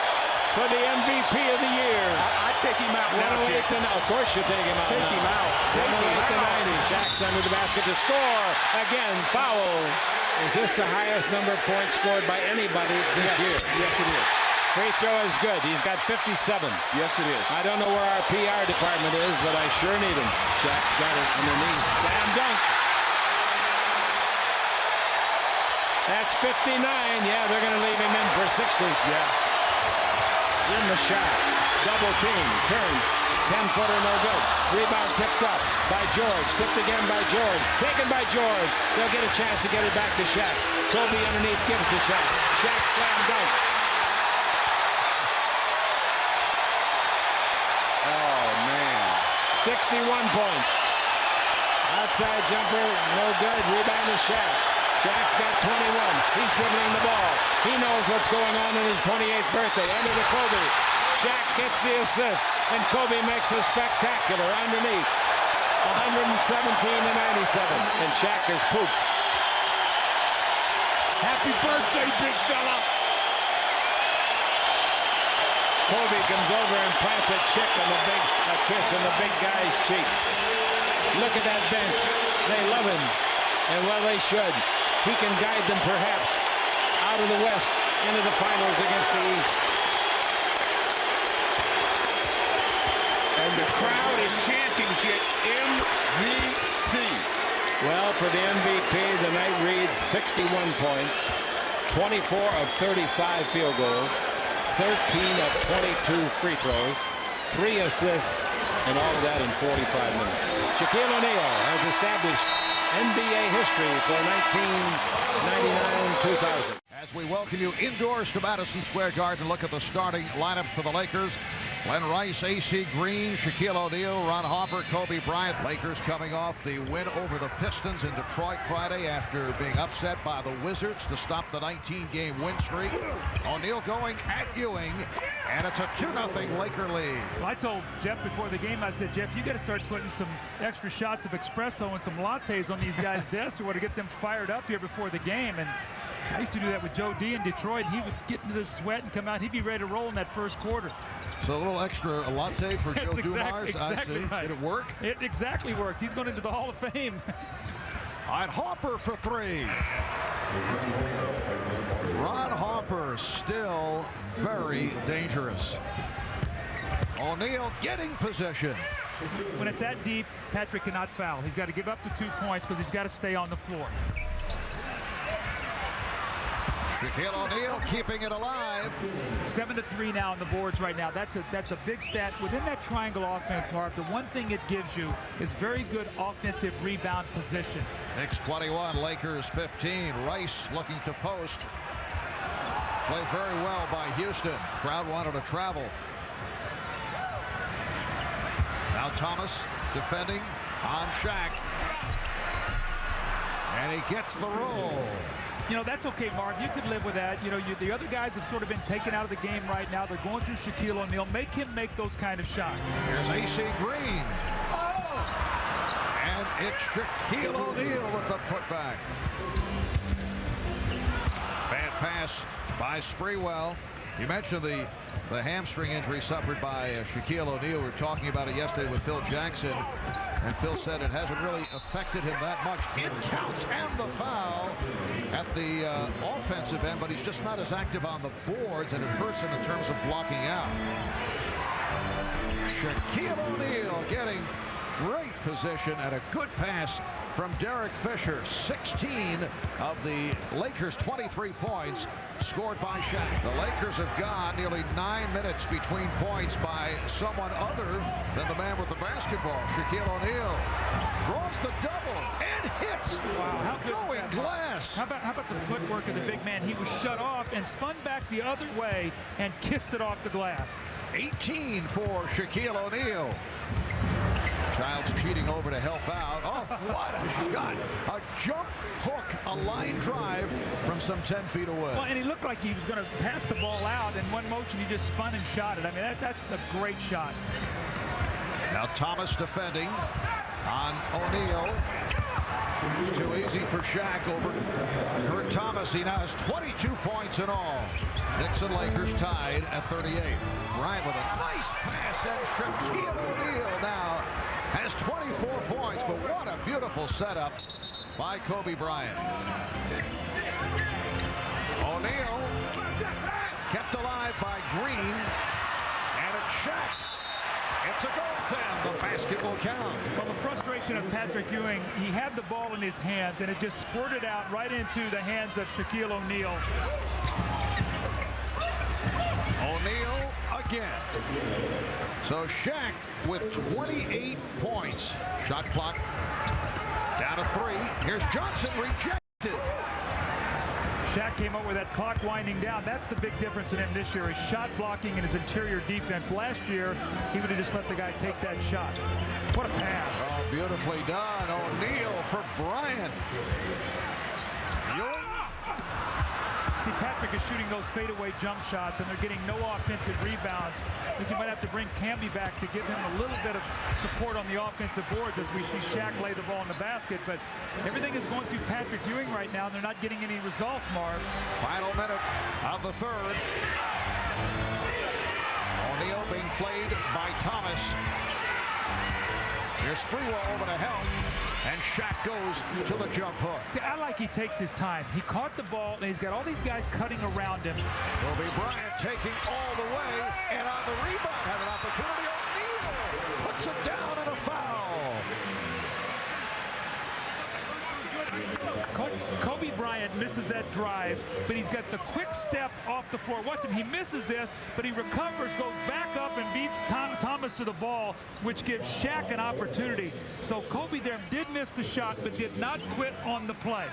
for the MVP of the year. I'd take him out now, Jake. Of course you take him out. Take him out. Take him out. 90. Shaq's under the basket to score. Again, foul. Is this the highest number of points scored by anybody this year? Yes, it is. Free throw is good. He's got 57. Yes, it is. I don't know where our PR department is, but I sure need him. Shaq's got it underneath. Slam dunk. That's 59. Yeah, they're going to leave him in for 60. Yeah. In the shot. Double team. Turn. 10-footer, no good. Rebound tipped up by George. Tipped again by George. Taken by George. They'll get a chance to get it back to Shaq. Kobe underneath gives to Shaq. Shaq slam dunk. Oh, man. 61 points. Outside jumper, no good. Rebound to Shaq. Shaq's got 21. He's dribbling the ball. He knows what's going on in his 28th birthday. Under to Kobe. Shaq gets the assist, and Kobe makes a spectacular underneath. 117 to 97, and Shaq is pooped. Happy birthday, big fella. Kobe comes over and plants a kiss on the big guy's cheek. Look at that bench. They love him, and well, they should. He can guide them, perhaps, out of the West into the finals against the East. And the crowd is chanting MVP. Well, for the MVP, the night reads 61 points, 24 of 35 field goals, 13 of 22 free throws, 3 assists, And all of that in 45 minutes. Shaquille O'Neal has established NBA history for 1999-2000. As we welcome you indoors to Madison Square Garden, look at the starting lineups for the Lakers. Len Rice, AC Green, Shaquille O'Neal, Ron Harper, Kobe Bryant. Lakers coming off the win over the Pistons in Detroit Friday after being upset by the Wizards to stop the 19-game win streak. O'Neal going at Ewing, and it's a 2-0 Laker lead. Well, I told Jeff before the game, I said, Jeff, you got to start putting some extra shots of espresso and some lattes on these guys' desks to get them fired up here before the game. And I used to do that with Joe D in Detroit. He would get into the sweat and come out. He'd be ready to roll in that first quarter. So a little extra latte for Joe Dumars. Exactly I see. Right. Did it work? It exactly worked. He's going into the Hall of Fame. All right, Harper for three. Ron Harper still very dangerous. O'Neal getting possession. When it's that deep, Patrick cannot foul. He's got to give up the 2 points because he's got to stay on the floor. Shaquille O'Neal keeping it alive. 7-3 now on the boards right now. That's a big stat. Within that triangle offense, Marv, the one thing it gives you is very good offensive rebound position. Knicks 21, Lakers 15. Rice looking to post. Played very well by Houston. Crowd wanted to travel. Now Thomas defending on Shaq. And he gets the roll. You know, that's okay, Marv. You could live with that. You know, the other guys have sort of been taken out of the game right now. They're going through Shaquille O'Neal. Make him make those kind of shots. Here's AC Green. And it's Shaquille O'Neal with the putback. Bad pass by Sprewell. You mentioned the hamstring injury suffered by Shaquille O'Neal. We were talking about it yesterday with Phil Jackson. And Phil said it hasn't really affected him that much. It counts and the foul at the offensive end, but he's just not as active on the boards, and it hurts him in terms of blocking out. Shaquille O'Neal getting great position and a good pass from Derek Fisher. 16 of the Lakers' 23 points scored by Shaq. The Lakers have gone nearly 9 minutes between points by someone other than the man with the basketball. Shaquille O'Neal draws the double and hits. Wow, how good going glass. How about the footwork of the big man? He was shut off and spun back the other way and kissed it off the glass. 18 for Shaquille O'Neal. Childs cheating over to help out. Oh, what a shot. A jump hook, a line drive from some 10 feet away. Well, and he looked like he was going to pass the ball out. In one motion, he just spun and shot it. I mean, that's a great shot. Now Thomas defending on O'Neal. It's too easy for Shaq over Kurt Thomas. He now has 22 points in all. Knicks and Lakers tied at 38. Bryant with a nice pass, and Shaquille O'Neal now has 24 points, but what a beautiful setup by Kobe Bryant. O'Neal kept alive by Green, and it's Shaq. It's a goaltend. The basket will count. Well, the frustration of Patrick Ewing, he had the ball in his hands, and it just squirted out right into the hands of Shaquille O'Neal. O'Neal again. So Shaq with 28 points. Shot clock down to 3. Here's Johnson rejected. Shaq came up with that clock winding down. That's the big difference in him this year, his shot blocking and his interior defense. Last year, he would have just let the guy take that shot. What a pass. Oh, beautifully done. O'Neal for Bryant. Ewing. See, Patrick is shooting those fadeaway jump shots, and they're getting no offensive rebounds. I think you might have to bring Camby back to give him a little bit of support on the offensive boards as we see Shaq lay the ball in the basket. But everything is going through Patrick Ewing right now, and they're not getting any results, Marv. Final minute of the third. O'Neal being played by Thomas. Here's Sprewell over to help, and Shaq goes to the jump hook. See, I like he takes his time. He caught the ball, and he's got all these guys cutting around him. Kobe Bryant taking all the way, and on the rebound, have an opportunity. O'Neal puts it down, and a foul. Kobe Bryant Bryant misses that drive, but he's got the quick step off the floor. Watch him. He misses this, but he recovers, goes back up, and beats Thomas to the ball, which gives Shaq an opportunity. So Kobe there did miss the shot, but did not quit on the play.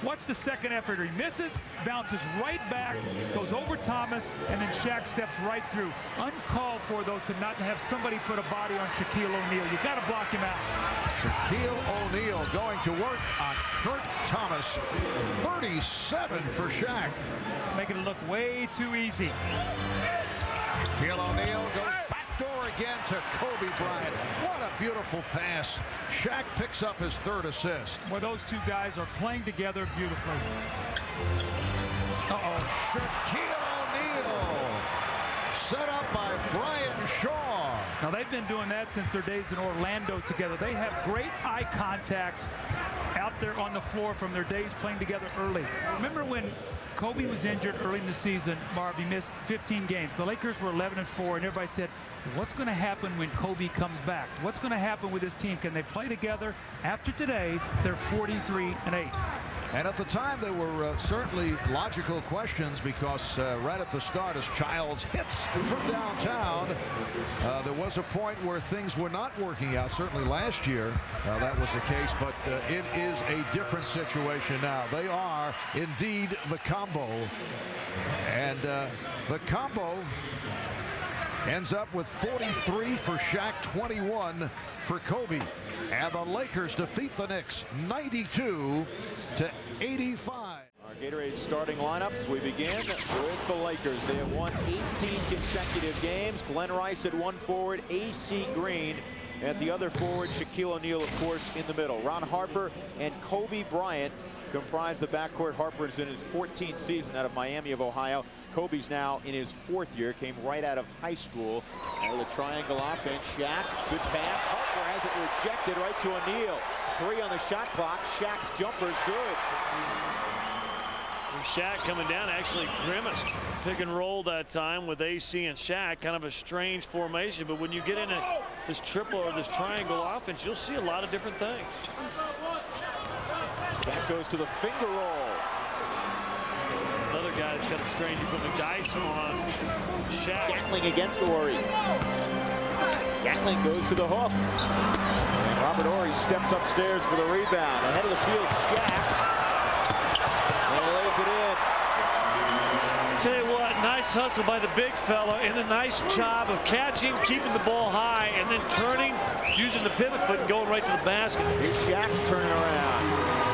Watch the second effort. He misses, bounces right back, goes over Thomas, and then Shaq steps right through. Uncalled for, though, to not have somebody put a body on Shaquille O'Neal. You got to block him out. Shaquille O'Neal going to work on Kurt Thomas. 37 for Shaq. Making it look way too easy. Shaquille O'Neal goes backdoor again to Kobe Bryant. What a beautiful pass. Shaq picks up his third assist. Well, those two guys are playing together beautifully. Shaquille O'Neal set up by Brian Shaw. Now, they've been doing that since their days in Orlando together. They have great eye contact out there on the floor from their days playing together early. Remember when Kobe was injured early in the season, Marv, he missed 15 games. The Lakers were 11-4, and everybody said, what's going to happen when Kobe comes back? What's going to happen with this team? Can they play together? After today, they're 43-8. And at the time, there were certainly logical questions because right at the start, as Childs hits from downtown, there was a point where things were not working out. Certainly last year, that was the case, but it is a different situation now. They are indeed the combo. And the combo ends up with 43 for Shaq, 21 for Kobe. And the Lakers defeat the Knicks 92-85. Our Gatorade starting lineups. We begin with the Lakers. They have won 18 consecutive games. Glenn Rice at one forward, AC Green at the other forward, Shaquille O'Neal, of course, in the middle. Ron Harper and Kobe Bryant comprise the backcourt. Harper is in his 14th season out of Miami of Ohio. Kobe's now in his 4th year, came right out of high school. Now the triangle offense. Shaq, good pass. Harper has it rejected right to O'Neal. 3 on the shot clock. Shaq's jumper's good. And Shaq coming down actually grimaced. Pick and roll that time with AC and Shaq. Kind of a strange formation, but when you get into this triple or this triangle offense, you'll see a lot of different things. That goes to the finger roll. Another guy that's kind of strange. You put Dyson on Shaq. Gatling against Horry. Gatling goes to the hook. And Robert Horry steps upstairs for the rebound. Ahead of the field, Shaq. And he lays it in. Tell you what, nice hustle by the big fella and a nice job of catching, keeping the ball high, and then turning, using the pivot foot and going right to the basket. Here's Shaq turning around.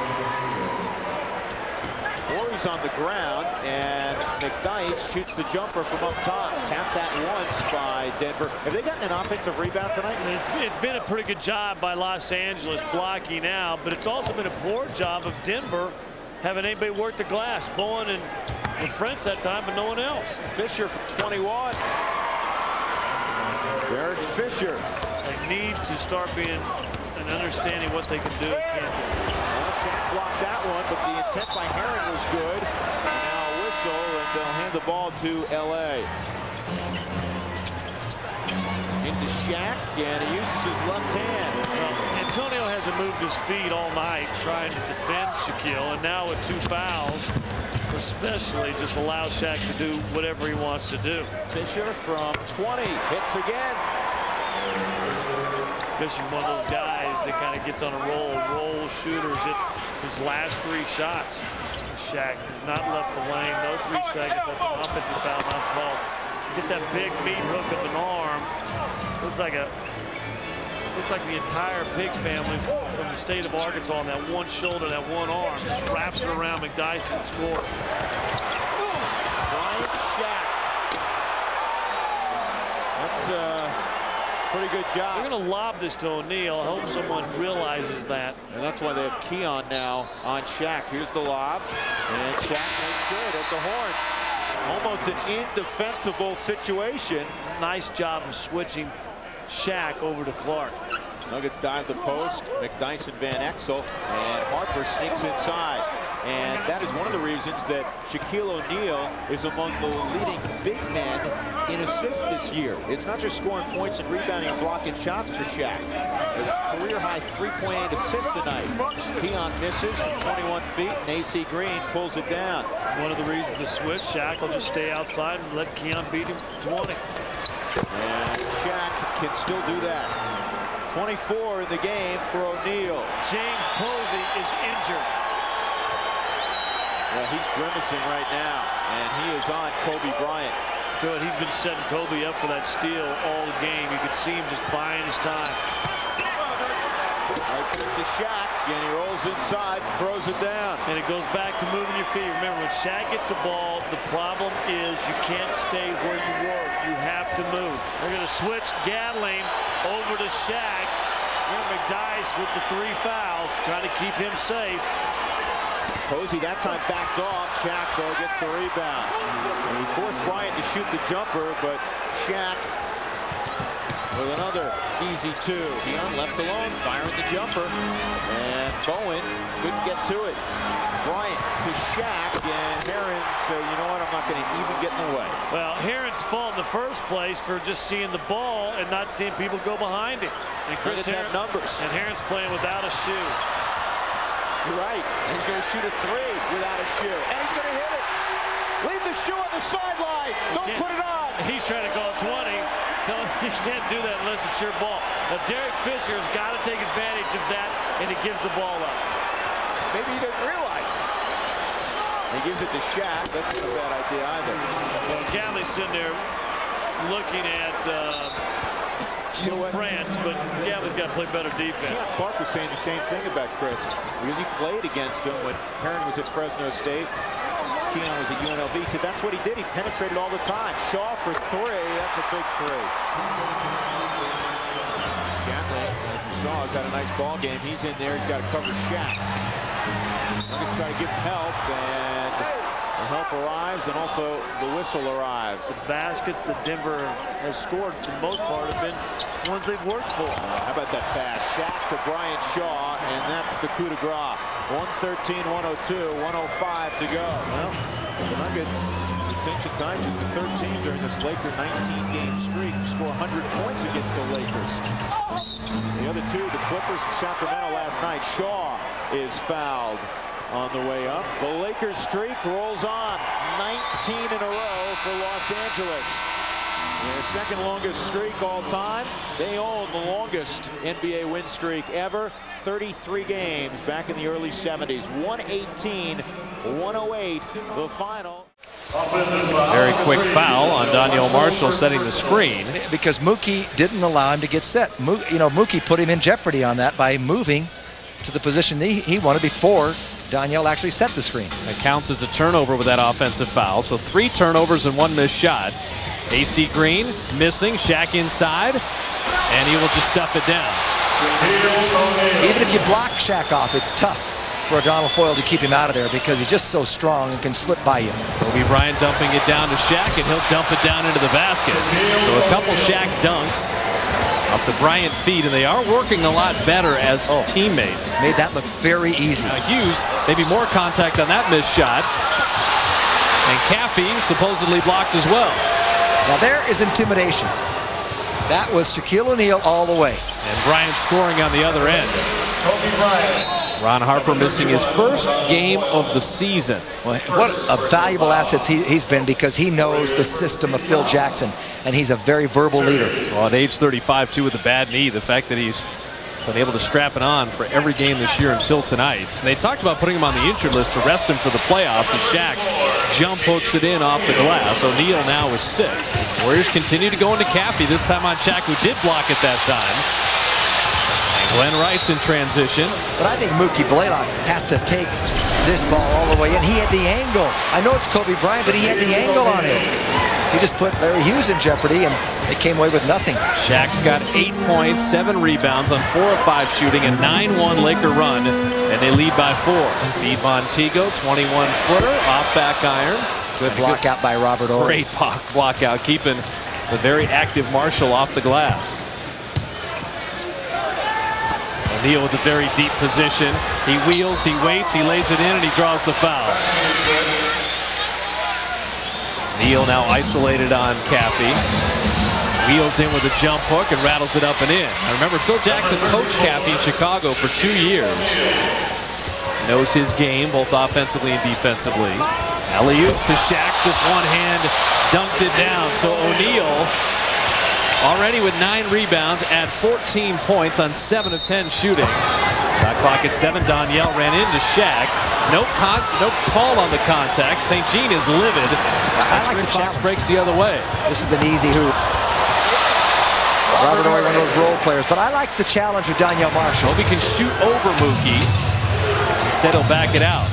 Horry's on the ground, and McDyess shoots the jumper from up top. Tapped that once by Denver. Have they gotten an offensive rebound tonight? It's been a pretty good job by Los Angeles blocking out, but it's also been a poor job of Denver having anybody work the glass. Bowen and French that time, but no one else. Fisher from 21. Derek Fisher. They need to start being and understanding what they can do and can't do. Shaq blocked that one, but the intent by Herring was good. Now a whistle, and they'll hand the ball to LA. Into Shaq, and he uses his left hand. Well, Antonio hasn't moved his feet all night trying to defend Shaquille, and now with 2 fouls, especially just allow Shaq to do whatever he wants to do. Fisher from 20 hits again. Fisher's one of those guys that kind of gets on a roll shooters hit his last 3 shots. Shaq has not left the lane, no 3 seconds. That's an offensive foul, not called. Gets that big meat hook of an arm. Looks like the entire Big family from the state of Arkansas on that one shoulder, that one arm, just wraps it around McDyess and scores. Bryant, Shaq. That's pretty good job. They're going to lob this to O'Neal. I hope someone realizes that. And that's why they have Keon now on Shaq. Here's the lob, and Shaq makes good at the horn. Almost an indefensible situation. Nice job of switching Shaq over to Clark. Nuggets dive the post. McDyess and Van Exel, and Harper sneaks inside. And that is one of the reasons that Shaquille O'Neal is among the leading big men in assists this year. It's not just scoring points and rebounding and blocking shots for Shaq. Career-high 3.8 assists tonight. Keon misses 21 feet, and AC Green pulls it down. One of the reasons to switch, Shaq will just stay outside and let Keon beat him 20. And Shaq can still do that. 24 in the game for O'Neal. James Posey is injured. Well, he's grimacing right now, and he is on Kobe Bryant. So he's been setting Kobe up for that steal all game. You could see him just buying his time. Right to Shaq, and he rolls inside, throws it down. And it goes back to moving your feet. Remember, when Shaq gets the ball, the problem is you can't stay where you were. You have to move. They're going to switch Gatling over to Shaq. Here McDyess with the 3 fouls, trying to keep him safe. Posey that time backed off. Shaq, though, gets the rebound. And he forced Bryant to shoot the jumper, but Shaq with another easy 2. Keon left alone, firing the jumper. And Bowen couldn't get to it. Bryant to Shaq, and Heron said, you know what, I'm not going to even get in the way. Well, Heron's fault in the first place for just seeing the ball and not seeing people go behind him. And Chris Heron, have numbers. And Heron's playing without a shoe. You're right. He's going to shoot a 3 without a shoe. And he's going to hit it. Leave the shoe on the sideline. Don't put it on. He's trying to call 20. Tell him he can't do that unless it's your ball. Now, Derek Fisher has got to take advantage of that, and he gives the ball up. Maybe he doesn't realize. He gives it to Shaq. That's not a bad idea either. Well, Gatley's sitting there looking at France, but Gatley's got to play better defense. Yeah, Clark was saying the same thing about Chris, because he played against him when Heron was at Fresno State. Keon was at UNLV. He said that's what he did. He penetrated all the time. Shaw for 3. That's a big 3. Gatling, as you saw, has had a nice ball game. He's in there. He's got to cover Shaq. Nuggets try to give him help, and the help arrives, and also the whistle arrives. The baskets that Denver has scored, for the most part, have been ones they've worked for. How about that pass? Shaq to Bryant Shaw, and that's the coup de grace. 113-102, 105 to go. Well, the Nuggets, distinction time just the 13 during this Laker 19-game streak. Score 100 points against the Lakers. The other 2, the Clippers and Sacramento last night. Shaw is fouled on the way up. The Lakers streak rolls on. 19 in a row for Los Angeles. Their second longest streak all time. They own the longest NBA win streak ever. 33 games back in the early 70s. 118-108, the final. Very quick foul on Daniel Marshall setting the screen. Because Mookie didn't allow him to get set. Mookie put him in jeopardy on that by moving to the position he wanted before Daniel actually set the screen. That counts as a turnover with that offensive foul. So 3 turnovers and 1 missed shot. AC Green missing, Shaq inside, and he will just stuff it down. Even if you block Shaq off, it's tough for Donald Foyle to keep him out of there because he's just so strong and can slip by you. Kobe Bryant dumping it down to Shaq, and he'll dump it down into the basket. So a couple Shaq dunks off the Bryant feet, and they are working a lot better as teammates. Made that look very easy. Hughes, maybe more contact on that missed shot. And Caffey supposedly blocked as well. Now there is intimidation. That was Shaquille O'Neal all the way. And Bryant scoring on the other end. Kobe Bryant. Ron Harper missing his first game of the season. Well, what a valuable asset he's been because he knows the system of Phil Jackson, and he's a very verbal leader. Well, at age 35, too, with a bad knee, the fact that he's been able to strap it on for every game this year until tonight. And they talked about putting him on the injured list to rest him for the playoffs as Shaq jump hooks it in off the glass. O'Neal now is 6. The Warriors continue to go into Caffey, this time on Shaq, who did block at that time. And Glenn Rice in transition. But I think Mookie Blaylock has to take this ball all the way in. He had the angle. I know it's Kobe Bryant, but he had the angle on it. He just put Larry Hughes in jeopardy, and they came away with nothing. Shaq's got 8 points, 7 rebounds on 4 of 5 shooting, a 9-1 Laker run, and they lead by 4. Feed Montego, 21-footer, off back iron. Good block out by Robert Ory. Great block out, keeping the very active Marshall off the glass. O'Neal with a very deep position. He wheels, he waits, he lays it in, and he draws the foul. Neal now isolated on Caffey. Wheels in with a jump hook and rattles it up and in. I remember Phil Jackson coached Caffey in Chicago for 2 years. Knows his game both offensively and defensively. Alley-oop to Shaq, just one hand, dunked it down. So O'Neal already with 9 rebounds at 14 points on 7 of 10 shooting. Shot clock at 7. Danielle ran into Shaq. No call on the contact. St. Jean is livid. I like the challenge. Breaks the other way. This is an easy hoop. Robert Horry, one of those role players, but I like the challenge of Danielle Marshall. Hope he can shoot over Mookie. Instead, he'll back it out.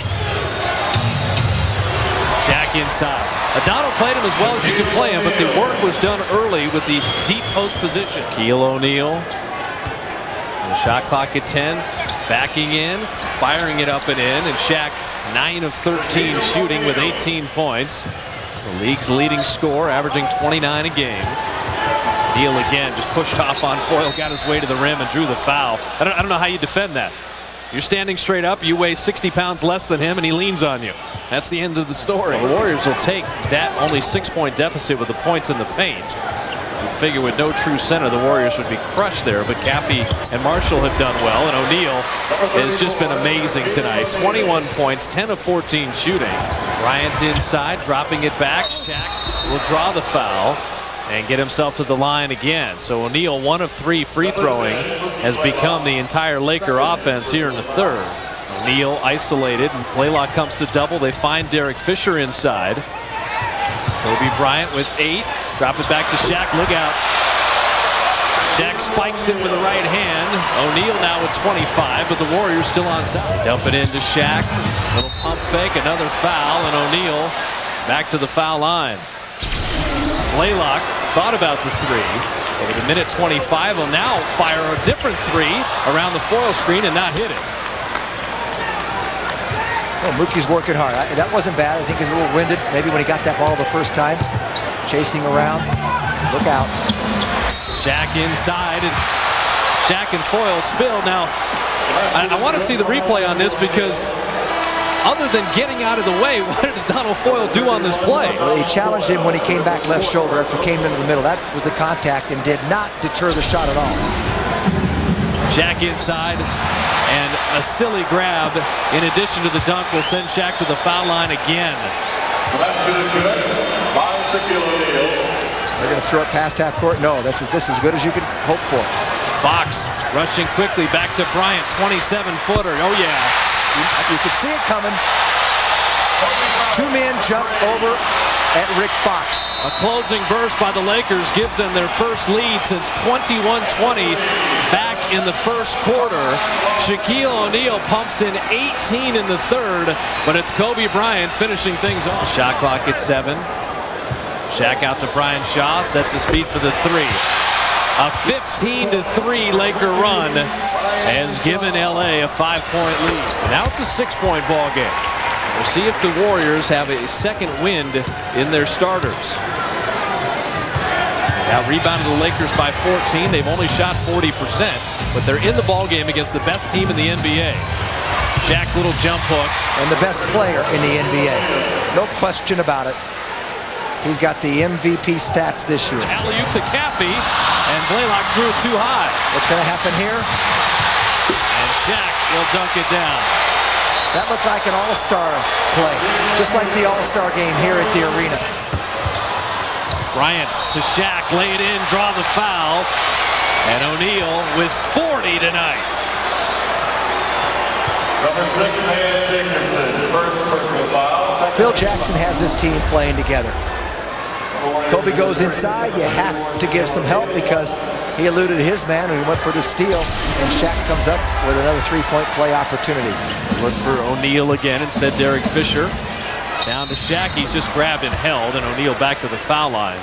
Shaq inside. O'Donnell played him as well as you could play him, but the work was done early with the deep post position. Shaquille O'Neal. The shot clock at 10. Backing in, firing it up and in, and Shaq 9 of 13 shooting with 18 points. The league's leading scorer, averaging 29 a game. Neal again, just pushed off on foil, got his way to the rim and drew the foul. I don't know how you defend that. You're standing straight up, you weigh 60 pounds less than him, and he leans on you. That's the end of the story. The Warriors will take that only 6-point deficit with the points in the paint. You'd figure with no true center, the Warriors would be crushed there, but Caffey and Marshall have done well, and O'Neal has just been amazing tonight. 21 points, 10 of 14 shooting. Bryant inside, dropping it back. Shaq will draw the foul and get himself to the line again. So O'Neal, 1 of 3 free throwing, has become the entire Laker offense here in the third. O'Neal isolated, and Blaylock comes to double. They find Derek Fisher inside. Kobe Bryant with 8. Drop it back to Shaq. Look out. Shaq spikes it with the right hand. O'Neal now with 25, but the Warriors still on top. They dump it into Shaq. Little pump fake, another foul, and O'Neal back to the foul line. Blaylock thought about the 3. Over the minute 25, will now fire a different 3 around the foil screen and not hit it. Oh, Mookie's working hard. That wasn't bad. I think he's a little winded. Maybe when he got that ball the first time. Chasing around. Look out. Shaq inside, and Shaq and foil spilled. Now, I want to see the replay on this because other than getting out of the way, what did Donald Foyle do on this play? Well, he challenged him when he came back left shoulder after he came into the middle. That was the contact and did not deter the shot at all. Shaq inside, and a silly grab in addition to the dunk will send Shaq to the foul line again. They're going to throw it past half court. No, this is as good as you can hope for. Fox rushing quickly back to Bryant, 27-footer. Oh yeah. You could see it coming. 2 men jumped over at Rick Fox. A closing burst by the Lakers gives them their first lead since 21-20 back in the first quarter. Shaquille O'Neal pumps in 18 in the third, but it's Kobe Bryant finishing things off. Shot clock at 7. Shaq out to Brian Shaw, sets his feet for the 3. A 15-3 Laker run has given LA a 5-point lead. So now it's a 6-point ball game. We'll see if the Warriors have a second wind in their starters. They out-rebounded the Lakers by 14. They've only shot 40%, but they're in the ball game against the best team in the NBA. Shaq, little jump hook. And the best player in the NBA. No question about it. He's got the MVP stats this year. Alley-oop to Caffey, and Blaylock threw it too high. What's going to happen here? And Shaq will dunk it down. That looked like an all-star play, just like the all-star game here at the arena. Bryant to Shaq, lay it in, draw the foul, and O'Neal with 40 tonight. Number 6, Dickerson, first personal foul. Phil Jackson has this team playing together. Kobe goes inside. You have to give some help because he eluded his man and he went for the steal. And Shaq comes up with another 3-point play opportunity. Look for O'Neal again. Instead, Derek Fisher. Down to Shaq. He's just grabbed and held. And O'Neal back to the foul line.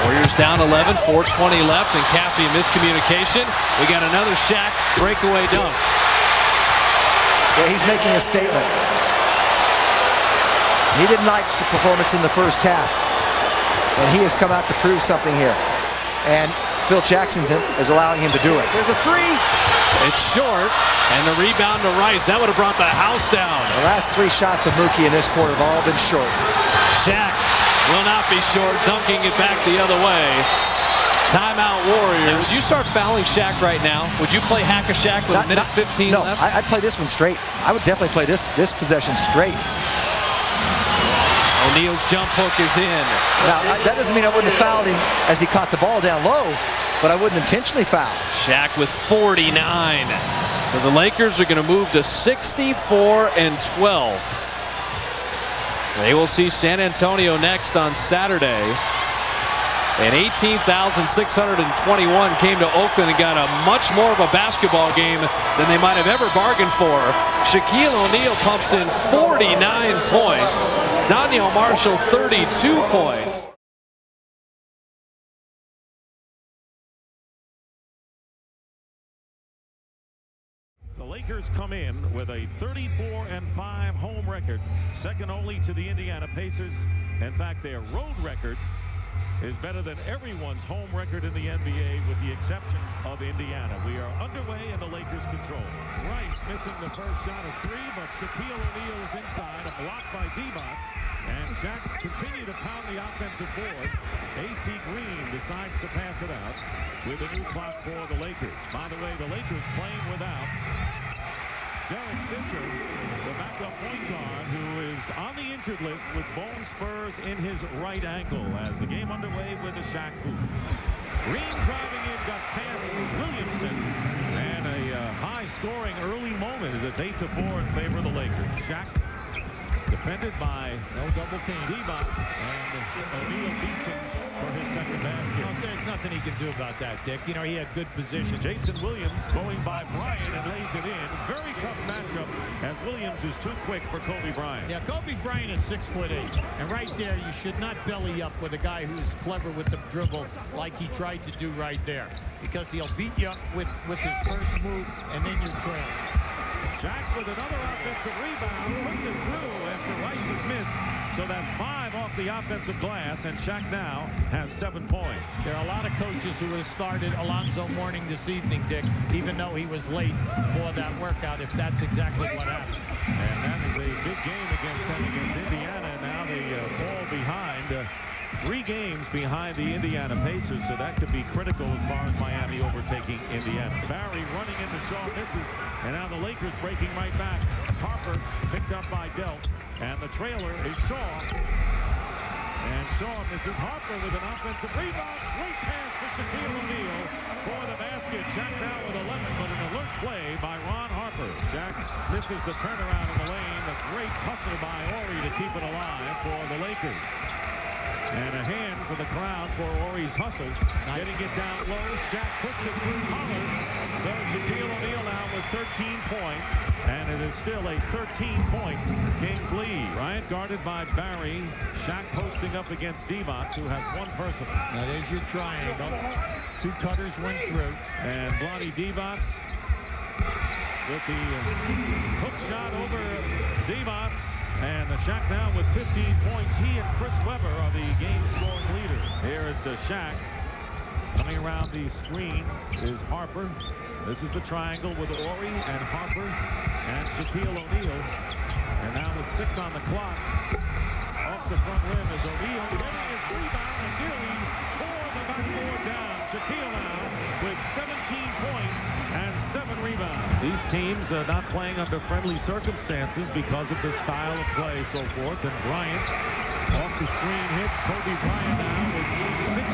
Warriors down 11. 4:20 left. And Caffey miscommunication. We got another Shaq breakaway dunk. Yeah, he's making a statement. He didn't like the performance in the first half, and he has come out to prove something here. And Phil Jackson is allowing him to do it. There's a 3. It's short, and the rebound to Rice. That would have brought the house down. The last 3 shots of Mookie in this quarter have all been short. Shaq will not be short, dunking it back the other way. Timeout Warriors. Now, would you start fouling Shaq right now? Would you play Hack-a-Shaq with a minute 15 left? No, I'd play this one straight. I would definitely play this possession straight. O'Neal's jump hook is in. Now, that doesn't mean I wouldn't have fouled him as he caught the ball down low, but I wouldn't intentionally foul. Shaq with 49. So the Lakers are going to move to 64-12. They will see San Antonio next on Saturday. And 18,621 came to Oakland and got a much more of a basketball game than they might have ever bargained for. Shaquille O'Neal pumps in 49 points. Daniel Marshall 32 points. The Lakers come in with a 34-5 home record, second only to the Indiana Pacers. In fact, their road record is better than everyone's home record in the NBA with the exception of Indiana. We are underway and the Lakers control. Rice missing the first shot of three, but Shaquille O'Neal is inside, a block by DOMiNANT, and Shaq continue to pound the offensive board. AC Green decides to pass it out with a new clock for the Lakers. By the way, the Lakers playing without Derek Fisher, the backup point guard, who is on the injured list with bone spurs in his right ankle as the game underway with the Shaq boot. Green driving in, got past Williamson, and a high-scoring early moment as it's 8-4 in favor of the Lakers. Shaq defended by no double team. DOMiNANT, and O'Neal beats him for his second basket. Well, there's nothing he can do about that, Dick. You know, he had good position. Jason Williams going by Bryant and lays it in. Very tough matchup as Williams is too quick for Kobe Bryant. Yeah, Kobe Bryant is 6'8", and right there you should not belly up with a guy who's clever with the dribble like he tried to do right there, because he'll beat you up with his first move, and then you're trailing. Shaq with another offensive rebound, puts it through after Rice is missed. So that's 5 off the offensive glass, and Shaq now has 7 points. There are a lot of coaches who have started Alonzo Mourning this evening, Dick, even though he was late for that workout, if that's exactly what happened. And that is a big game against them, against Indiana. Now they fall behind. 3 games behind the Indiana Pacers, so that could be critical as far as Miami overtaking Indiana. Barry running into Shaw, misses, and now the Lakers breaking right back. Harper picked up by Delt, and the trailer is Shaw. And Shaw misses. Harper with an offensive rebound. Great pass to Shaquille O'Neal for the basket. Shaq now with 11, but an alert play by Ron Harper. Shaq misses the turnaround in the lane. A great hustle by Horry to keep it alive for the Lakers. And a hand for the crowd for Horry's hustle. Getting it down low. Shaq puts it through Pollard. So Shaquille O'Neal now with 13 points. And it is still a 13-point Kings lead. Bryant guarded by Barry. Shaq posting up against DOMiNANT, who has one personal. Now there's your triangle. 2 cutters went through. And Blondie DOMiNANT with the hook shot over DOMiNANT. And the Shaq now with 15 points. He and Chris Webber are the game-scoring leaders. Here is Shaq. Coming around the screen is Harper. This is the triangle with Horry and Harper and Shaquille O'Neal. And now with 6 on the clock, off the front rim is O'Neal getting his rebound and nearly tore the backboard down. Shaquille now with 17 points and 7 rebounds. These teams are not playing under friendly circumstances because of the style of play, so forth. And Bryant off the screen hits. Kobe Bryant now with 16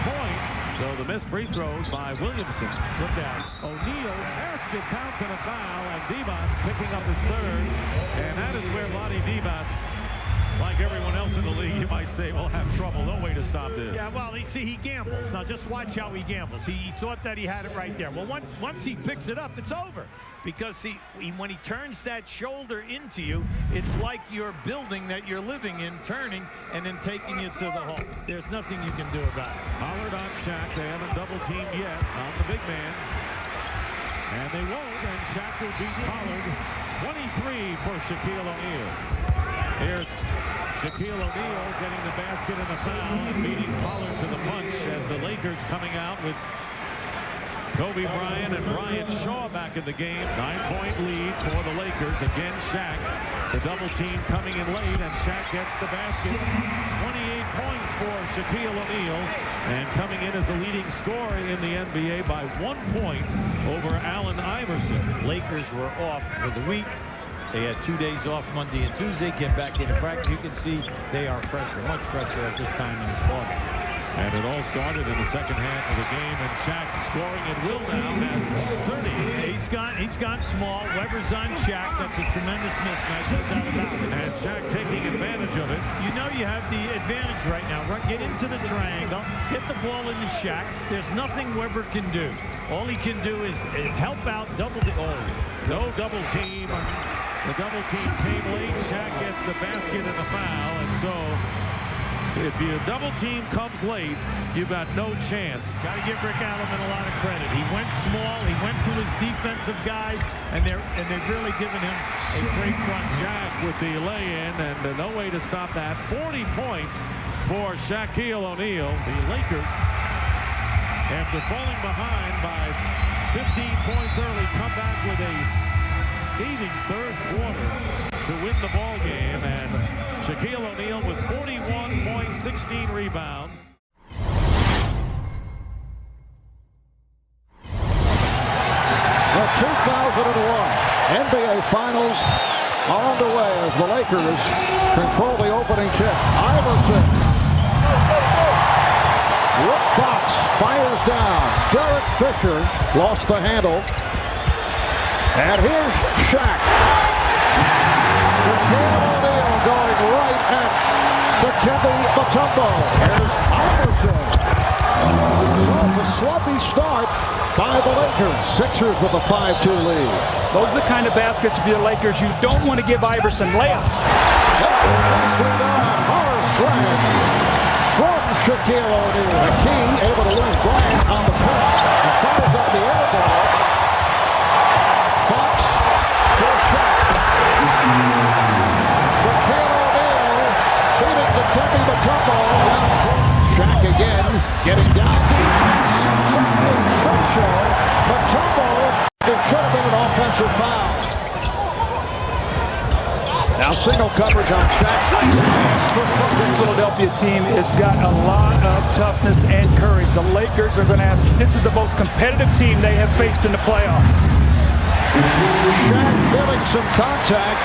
points. So the missed free throws by Williamson. Look out. O'Neal, basket counts and a foul, and DOMiNANT picking up his 3rd. And that is where Lonnie DOMiNANT, like everyone else in the league, you might say, will have trouble. No way to stop this. Yeah, well, see, he gambles. Now, just watch how he gambles. He thought that he had it right there. Well, once he picks it up, it's over. Because when he turns that shoulder into you, it's like your building that you're living in turning and then taking you to the hole. There's nothing you can do about it. Pollard on Shaq. They haven't double-teamed yet on the big man. And they won't, and Shaq will beat Pollard. 23 for Shaquille O'Neal. Here's Shaquille O'Neal getting the basket and the foul and beating Pollard to the punch as the Lakers coming out with Kobe Bryant and Bryant Shaw back in the game. 9-point lead for the Lakers. Again, Shaq. The double team coming in late, and Shaq gets the basket. 28 points for Shaquille O'Neal, and coming in as the leading scorer in the NBA by 1 point over Allen Iverson. Lakers were off for the week. They had 2 days off, Monday and Tuesday. Get back into practice. You can see they are fresher, much fresher at this time in this ballgame. And it all started in the second half of the game, and Shaq scoring at will now has 30. He's gone small. Weber's on Shaq. That's a tremendous mismatch, no doubt about it. And Shaq taking advantage of it. You know you have the advantage right now. Get into the triangle, get the ball into Shaq. There's nothing Weber can do. All he can do is help out, double the no double team. The double team came late. Shaq gets the basket and the foul, and so if your double team comes late, you've got no chance. Got to give Rick Alleman a lot of credit. He went small. He went to his defensive guys, and they've really given him a great run. Shaq with the lay-in, and no way to stop that. 40 points for Shaquille O'Neal. The Lakers, after falling behind by 15 points early, come back with a scathing third quarter to win the ball game, and Shaquille O'Neal with 41 points, 16 rebounds. The 2001 NBA Finals are underway as the Lakers control the opening tip. Iverson. Rick Fox fires down. Derek Fisher lost the handle. And here's Shaq. Shaquille O'Neal going right at the Mutombo. Here's Iverson. So it's a sloppy start by the Lakers. Sixers with a 5-2 lead. Those are the kind of baskets for your Lakers you don't want to give Iverson layups. Horace Grant from Shaquille O'Neal. The King able to lose Bryant on the court. He fires up the air ball. Fox for Shaq. Shaquille O'Neal beating the Mutombo. Shaq again getting down deep. Mutombo, there should have been an offensive foul. Now single coverage on Shaq. The Philadelphia team has got a lot of toughness and courage. The Lakers are going to have, this is the most competitive team they have faced in the playoffs. Shaq feeling some contact.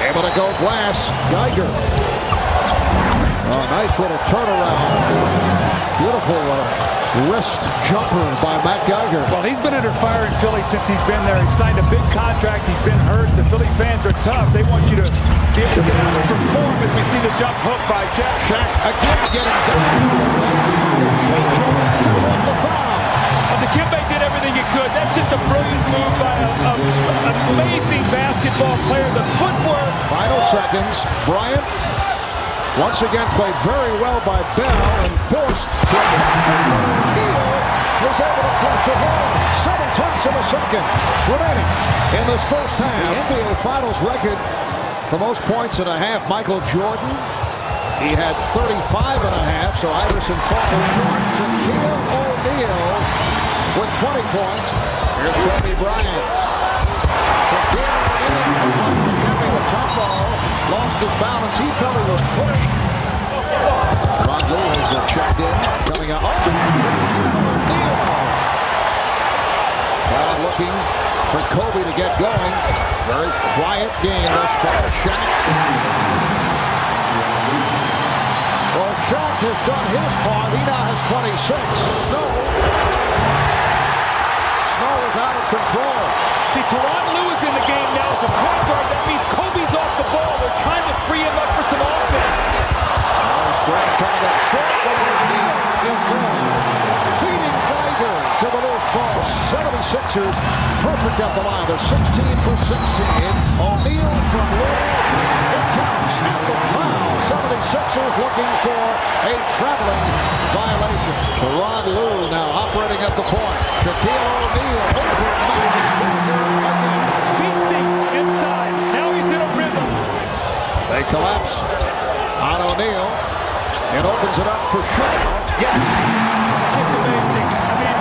Able to go glass. Geiger. Oh, nice little turnaround. Beautiful wrist jumper by Matt Geiger. Well, he's been under fire in Philly since he's been there. He signed a big contract. He's been hurt. The Philly fans are tough. They want you to be able to get out and perform as we see the jump hook by Shaq. Shaq again getting down. Dikembe did everything he could. That's just a brilliant move by an amazing basketball player. The footwork. Final seconds. Bryant once again played very well by Bell and forced protection. O'Neal was able to flush it home. 7/10 of a second remaining in this first half. The NBA Finals record for most points and a half, Michael Jordan. He had 35 and a half, so Iverson falls short. Shaquille O'Neal with 20 points. Here's Kobe Bryant. Shaquille O'Neal coming with Mutombo. Lost his balance. He felt he was pushed. Ron Lou has checked in. Coming out. O'Neal. Crowd looking for Kobe to get going. Very quiet game thus far. Shaq. Well, Shaq has done his part. He now has 26. Snow is out of control. See, Teron Lue is in the game now as a point guard. That means Kobe's off the ball. They're trying to free him up for some offense. Nice Grant coming up short. O'Neal is there. Beating Geiger to the loose ball. 76ers perfect at the line. They're 16 for 16. O'Neal from Lue. It counts at the foul. 76ers looking for a traveling violation. Teron Lue now operating at the point. Shaquille O'Neal over feasting inside. Now he's in a rhythm. They collapse on O'Neal. It opens it up for Shaq. Yes. It's amazing. I mean,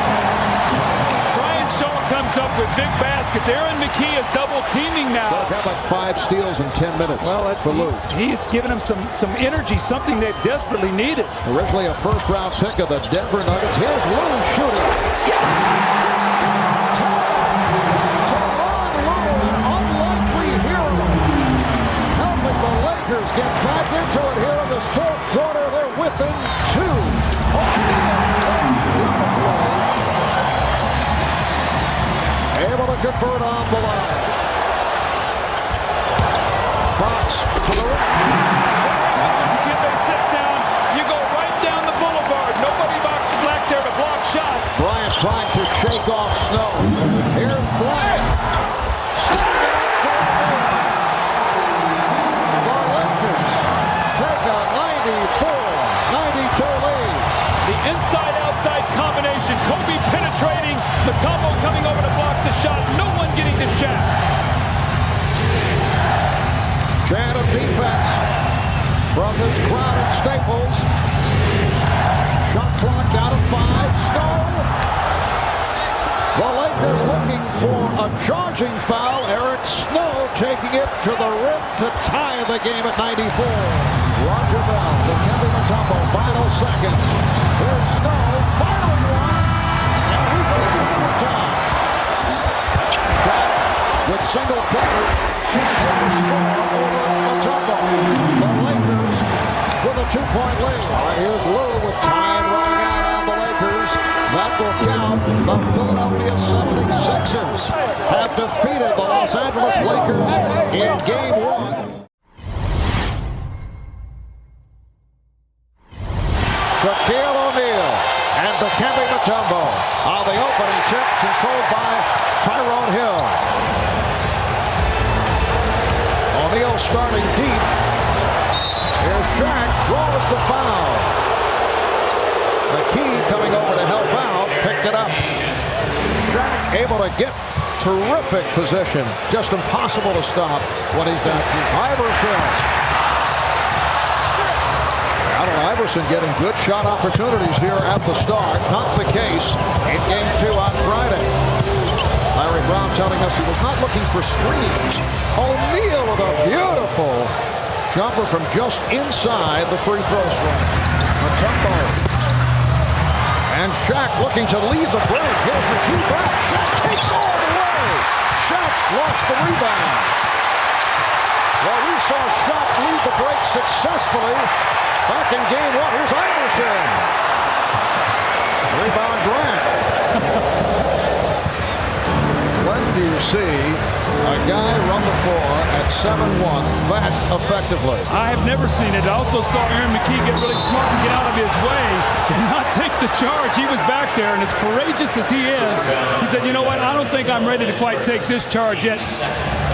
comes up with big baskets. Aaron McKee is double teaming now. Got like 5 steals in 10 minutes for Lou. He's given him some energy, something they've desperately needed. Originally a first-round pick of the Denver Nuggets. Here's Lou shooting. Yes! Lakers get back into it here in this fourth quarter. They're within 2. Able to convert on the line. Fox to the right. You get those sets down, you go right down the boulevard. Nobody back there to block shots. Bryant trying to shake off Snow. Here's Bryant. Inside-outside combination. Kobe penetrating. Mutombo coming over to block the shot. No one getting to Shaq. Chant of defense from this crowd at Staples. Shot clock down to 5. Snow. The Lakers looking for a charging foul. Eric Snow taking it to the rim to tie the game at 94. Roger Bell to Kevin Mutombo. Final seconds. Here's Snow firing one. And we go to overtime. Shaq with single fingers. Able to score over Mutombo. The Lakers with a 2-point lead. All right, here's Lou with time running out on the Lakers. That will count. The Philadelphia 76ers have defeated the Los Angeles Lakers in Game 1. Shaquille O'Neal and Dikembe Mutombo on the opening tip, controlled by Tyrone Hill. O'Neal starting deep. Here's Shaq, draws the foul. McKee coming over to help out, picked it up. Shaq able to get terrific position. Just impossible to stop when he's down. Iverson. Allen Iverson getting good shot opportunities here at the start. Not the case in Game 2 on Friday. Larry Brown telling us he was not looking for screens. O'Neal with a beautiful jumper from just inside the free throw line. Mutombo. And Shaq looking to lead the break. Here's McKee back. Shaq takes all the way. Shaq lost the rebound. Well, we saw Shaq lead the break successfully back in Game 1. Here's Iverson. Rebound Grant. When do you see a guy run the floor at 7-1 that effectively? I have never seen it. I also saw Aaron McKee get really smart and get out of his way and not take the charge. He was back there, and as courageous as he is, he said, you know what, I don't think I'm ready to quite take this charge yet.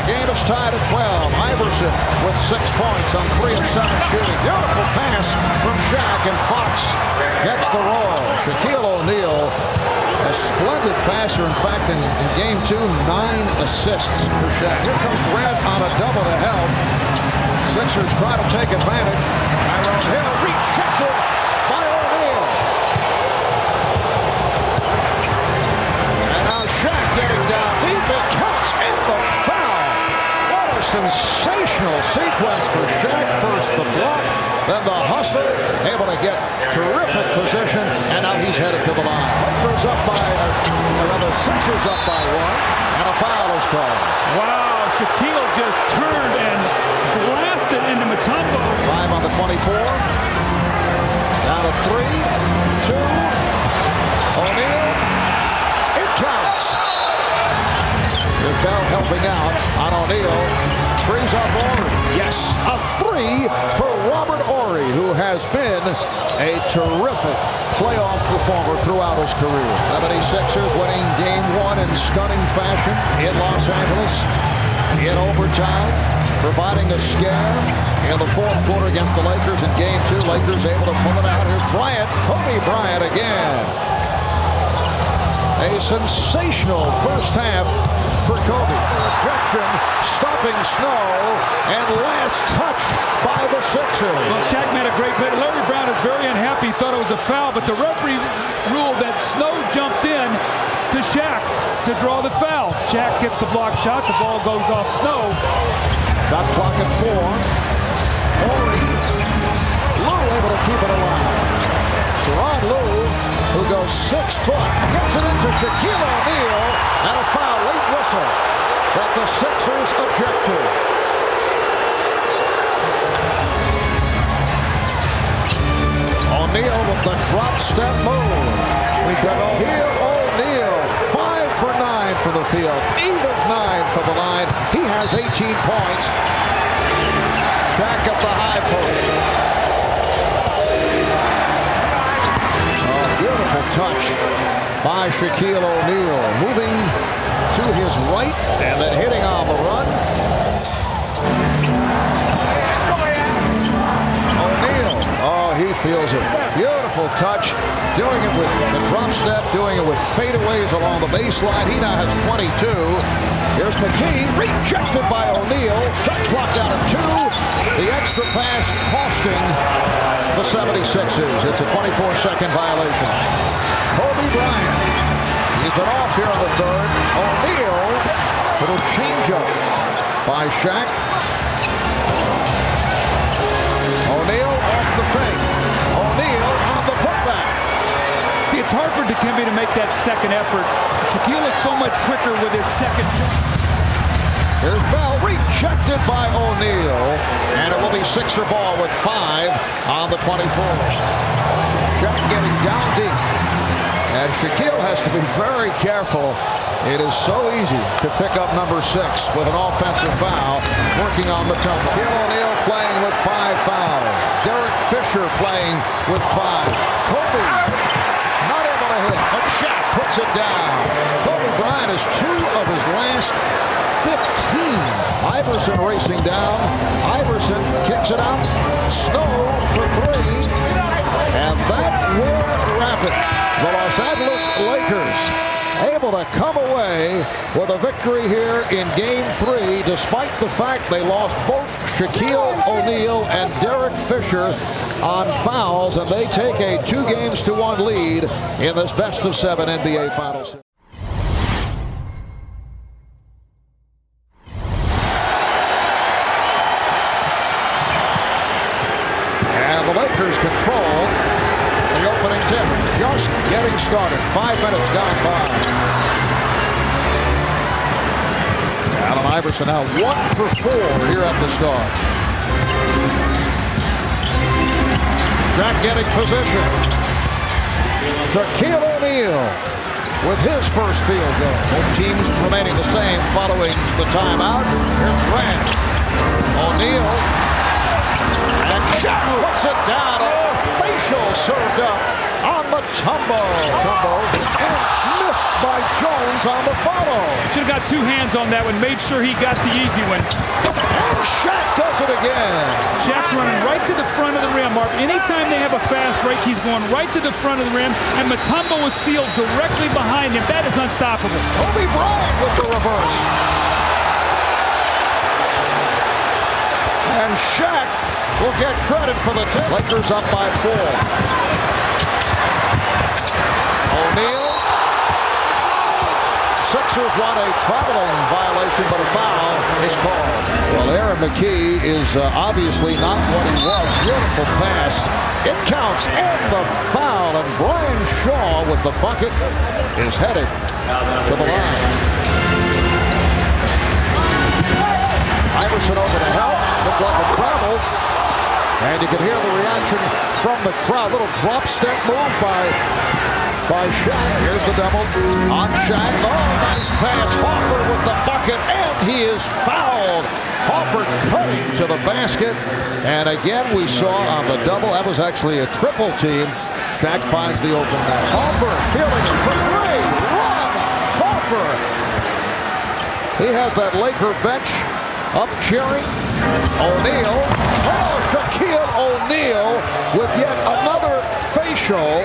The game is tied at 12. Iverson with 6 points on 3 of 7 shooting. Beautiful pass from Shaq, and Fox gets the roll. Shaquille O'Neal, a splendid passer. In fact, in Game 2, 9 assists for Shaq. Here comes Grant on a double to help. Sixers try to take advantage. Tyrone Hill rejected by O'Neal. And now Shaq getting down deep. It counts in the foul. What a sensational sequence for Shaq. First the block, then the hustle, able to get terrific position, and now he's headed to the line. Lakers up by, Sixers up by 1, and a foul is called. Wow, Shaquille just turned and blasted into Mutombo. 5 on the 24. Down to 3, 2. O'Neal. It counts. Here's Bell helping out on O'Neal. Frees up Horry. Yes, a 3 for Robert Horry, who has been a terrific playoff performer throughout his career. 76ers winning Game 1 in stunning fashion in Los Angeles in overtime, providing a scare in the fourth quarter against the Lakers. In Game 2, Lakers able to pull it out. Here's Bryant, Kobe Bryant again. A sensational first half for Kobe. Protection, stopping Snow, and last touched by the Sixers. Well, Shaq made a great play. Larry Brown is very unhappy. He thought it was a foul, but the referee ruled that Snow jumped in to Shaq. to draw the foul. Shaq gets the block shot. The ball goes off Snow. Shot clock at 4. Mourning. Lou able to keep it alive. Teron Lou, who goes 6 foot, gets it into Shaquille O'Neal, and a foul, late whistle that the Sixers object to. O'Neal with the drop step move. Shaquille O'Neal, 5 for 9 for the field, 8 of 9 for the line. He has 18 points. Shaq at the high post. Beautiful touch by Shaquille O'Neal, moving to his right and then hitting on the run. O'Neal, oh, he feels it. Beautiful touch, doing it with the drop step, doing it with fadeaways along the baseline. He now has 22. Here's McKee, rejected by O'Neal. Shot clock down at 2. The extra pass costing the 76ers. It's a 24-second violation. Kobe Bryant. He's been off here in the third. O'Neal. Little change-up by Shaq. O'Neal off the fake. O'Neal on the putback. See, it's hard for Dikembe to make that second effort. Shaquille is so much quicker with his second jump. Here's Bell, rejected by O'Neal, and it will be Sixer ball with 5 on the 24. Shaq getting down deep, and Shaquille has to be very careful. It is so easy to pick up number 6 with an offensive foul, working on the tongue. Shaquille O'Neal playing with 5 fouls. Derek Fisher playing with 5. Kobe not able to hit, but Shaq puts it down. Kobe Bryant is 2 of his last 15. Iverson racing down. Iverson kicks it out. Snow for 3. And that will wrap it. The Los Angeles Lakers able to come away with a victory here in Game 3, despite the fact they lost both Shaquille O'Neal and Derek Fisher on fouls, and they take a 2-1 lead in this best-of-7 NBA Finals. The Lakers control the opening tip. Just getting started. 5 minutes gone by. Allen Iverson now 1 for 4 here at the start. Shaq getting position. Shaquille O'Neal with his first field goal. Both teams remaining the same following the timeout. Here's Grant. O'Neal. And Shaq puts it down. Oh, facial served up on Mutombo. And missed by Jones on the follow. Should have got 2 hands on that one. Made sure he got the easy one. And Shaq does it again. Shaq's running right to the front of the rim, Mark. Anytime they have a fast break, he's going right to the front of the rim. And Mutombo is sealed directly behind him. That is unstoppable. Kobe Bryant with the reverse. And Shaq will get credit for the tip. Lakers up by 4. O'Neal. Sixers want a traveling violation, but a foul is called. Well, Aaron McKee is obviously not what he was. Beautiful pass. It counts, and the foul. And Brian Shaw with the bucket is headed to the line. Iverson over to help. Looked like a travel. And you can hear the reaction from the crowd. Little drop step move by Shaq. Here's the double on Shaq. Oh, nice pass. Harper with the bucket, and he is fouled. Harper cutting to the basket. And again, we saw on the double, that was actually a triple team. Shaq finds the open net. Harper feeling it for 3. Run! Harper! He has that Laker bench up cheering. O'Neal. Oh, Shaquille O'Neal with yet another facial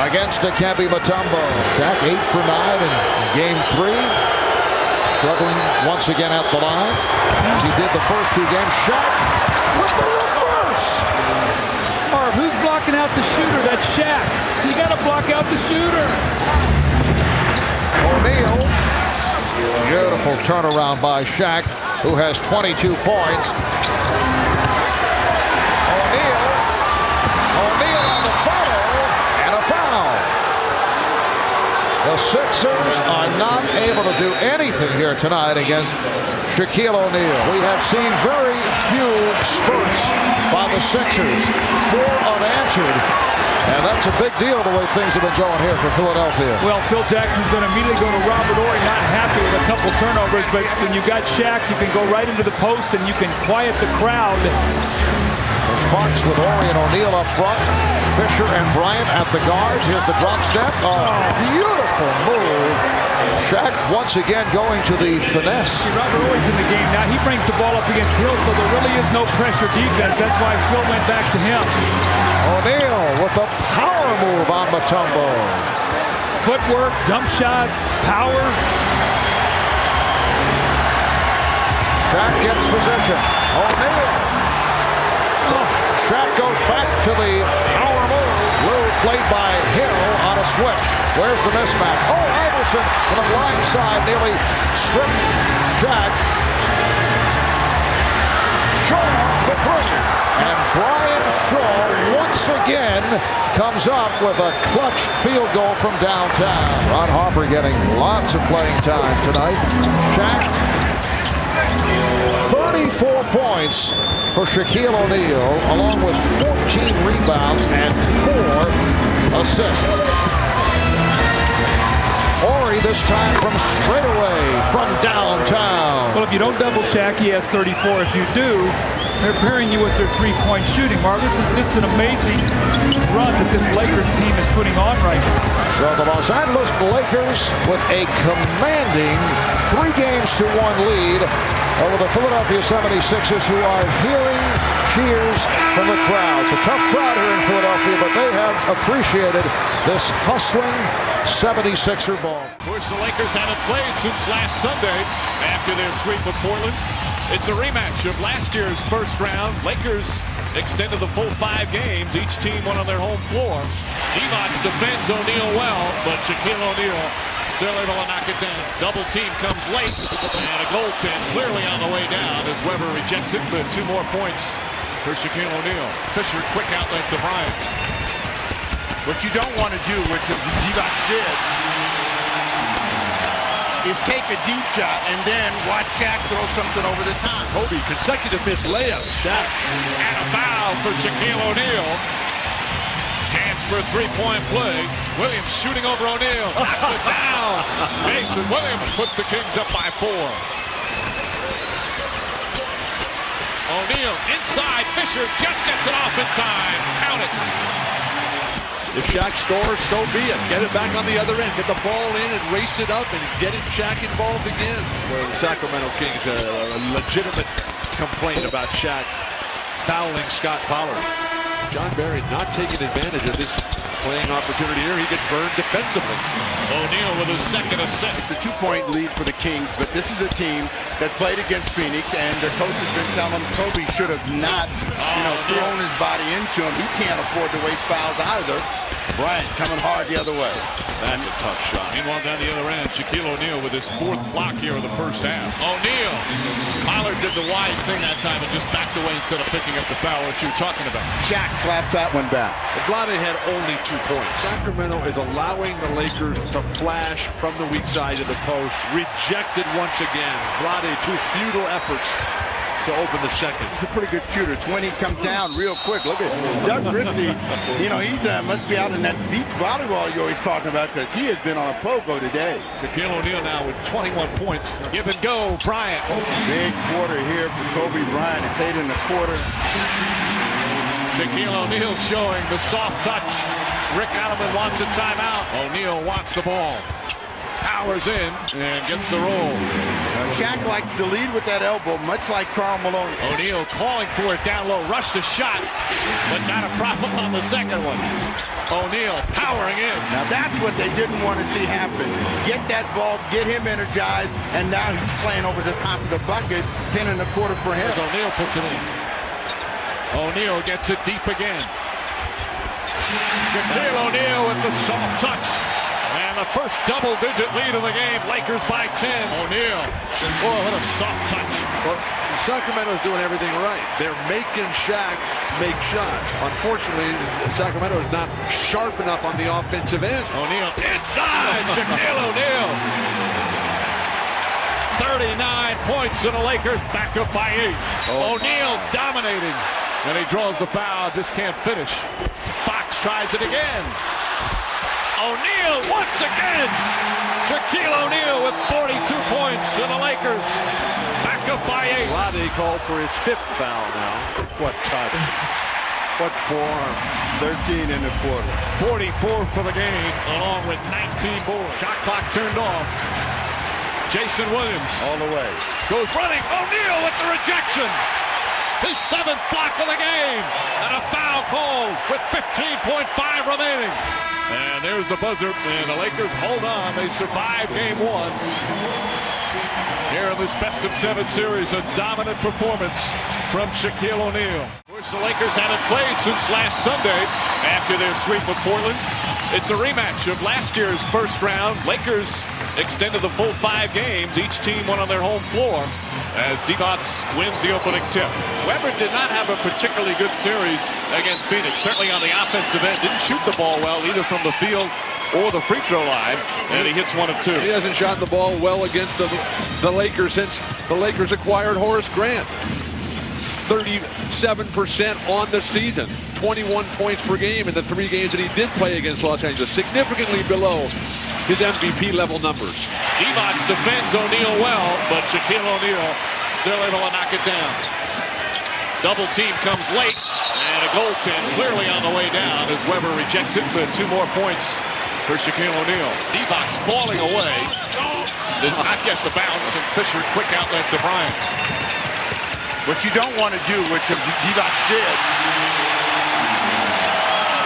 against Dikembe Mutombo. Shaq 8 for 9 in Game 3. Struggling once again at the line, as he did the first 2 games. Shaq with the reverse. Marv, who's blocking out the shooter? That's Shaq. You got to block out the shooter. O'Neal. Beautiful turnaround by Shaq, who has 22 points. O'Neal on the follow, and a foul. The Sixers are not able to do anything here tonight against Shaquille O'Neal. We have seen very few spurts by the Sixers, 4 unanswered. And that's a big deal the way things have been going here for Philadelphia. Well, Phil Jackson's going to immediately go to Robert Horry, not happy with a couple turnovers, but when you got Shaq, you can go right into the post and you can quiet the crowd. Fox with Horry and O'Neal up front. Fisher and Bryant at the guards. Here's the drop step. Beautiful move. Shaq once again going to the finesse. Robert Horry's in the game now. He brings the ball up against Hill, so there really is no pressure defense. That's why Phil went back to him. O'Neal with a power move on Mutombo. Footwork, jump shots, power. Shaq gets position. O'Neal. So Shaq goes back to the power move. Lou played by Hill on a switch. Where's the mismatch? Oh, Iverson from the blind side nearly stripped Shaq. Shaw for 3. And Brian Shaw once again comes up with a clutch field goal from downtown. Ron Harper getting lots of playing time tonight. Shaq, 34 points for Shaquille O'Neal, along with 14 rebounds and 4 assists. Horry this time from straight away from downtown. Well, if you don't double Shaq, he has 34. If you do, they're pairing you with their three-point shooting. Mark, this is an amazing run that this Lakers team is putting on right now. So the Los Angeles Lakers with a commanding 3-1 lead over the Philadelphia 76ers, who are hearing cheers from the crowd. It's a tough crowd here in Philadelphia, but they have appreciated this hustling 76er ball. Of course, the Lakers haven't played since last Sunday after their sweep of Portland. It's a rematch of last year's first round. Lakers extended the full 5 games. Each team won on their home floor. Divac defends O'Neal well, but Shaquille O'Neal still able to knock it down. Double team comes late, and a goaltend clearly on the way down as Weber rejects it, but 2 more points for Shaquille O'Neal. Fisher, quick outlet to Bryant. What you don't want to do, which Divac did, is take a deep shot and then watch Shaq throw something over the top. Kobe, consecutive missed layups. Shaq. And a foul for Shaquille O'Neal. Chance for a 3-point play. Williams shooting over O'Neal. Knocks it down. Mason Williams puts the Kings up by 4. O'Neal inside. Fisher just gets it off in time. Count it. If Shaq scores, so be it. Get it back on the other end. Get the ball in and race it up and get Shaq involved again. Where the Sacramento Kings a legitimate complaint about Shaq fouling Scott Pollard. John Barry not taking advantage of this playing opportunity here. He gets burned defensively. O'Neal with his second assist. The 2-point lead for the Kings, but this is a team that played against Phoenix, and their coach has been telling them Kobe should have not, thrown his body into him. He can't afford to waste fouls either. Bryant coming hard the other way. That's a tough shot. Meanwhile, down the other end, Shaquille O'Neal with his 4th block here in the first half. O'Neal. Pollard did the wise thing that time and just backed away instead of picking up the foul, what you were talking about. Shaq slapped that one back. Vlade had only 2 points. Sacramento is allowing the Lakers to flash from the weak side of the post. Rejected once again. Vlade, 2 futile efforts to open the second. He's a pretty good shooter. When he comes down real quick, look at Doug Christie. He must be out in that beach volleyball you're always talking about, because he has been on a pogo today. Shaquille O'Neal now with 21 points. Give and go, Bryant. Big quarter here for Kobe Bryant. It's 8 1/4. Shaquille O'Neal showing the soft touch. Rick Adelman wants a timeout. O'Neal wants the ball. Powers in and gets the roll. Shaq likes to lead with that elbow, much like Karl Malone. O'Neal calling for it down low, rushed a shot, but not a problem on the second one. O'Neal powering in. Now that's what they didn't want to see happen. Get that ball, get him energized, and now he's playing over the top of the bucket. 10 1/4 for him. As O'Neal puts it in. O'Neal gets it deep again. Shaquille O'Neal with the soft touch. And a first double-digit lead in the game. Lakers by 10. O'Neal. Oh, what a soft touch. Well, Sacramento's doing everything right. They're making Shaq make shots. Unfortunately, Sacramento is not sharp enough on the offensive end. O'Neal inside. Shaquille O'Neal. 39 points, and the Lakers back up by 8. O'Neal dominating. And he draws the foul, just can't finish. Fox tries it again. O'Neal once again. Shaquille O'Neal with 42 points, and the Lakers back up by 8. Lottie called for his 5th foul now. What touch. What form. 13 in the quarter. 44 for the game, along with 19 boards. Shot clock turned off. Jason Williams. All the way. Goes running. O'Neal with the rejection. His 7th block of the game. And a foul called with 15.5 remaining. And there's the buzzer. And the Lakers hold on. They survive game 1. Here in this best-of-7 series, a dominant performance from Shaquille O'Neal. Of course, the Lakers haven't played since last Sunday after their sweep of Portland. It's a rematch of last year's first round. Lakers extended the full 5 games. Each team won on their home floor as DOMiNANT wins the opening tip. Webber did not have a particularly good series against Phoenix. Certainly on the offensive end, didn't shoot the ball well either from the field or the free throw line, and he hits 1 of 2. He hasn't shot the ball well against the Lakers since the Lakers acquired Horace Grant. 37% on the season, 21 points per game in the 3 games that he did play against Los Angeles, significantly below his MVP level numbers. DOMiNANT defends O'Neal well, but Shaquille O'Neal still able to knock it down. Double team comes late, and a goaltend clearly on the way down as Webber rejects it, but 2 more points for Shaquille O'Neal. DOMiNANT falling away. Does not get the bounce, and Fisher quick outlet to Bryant. What you don't want to do, what DOMiNANT did,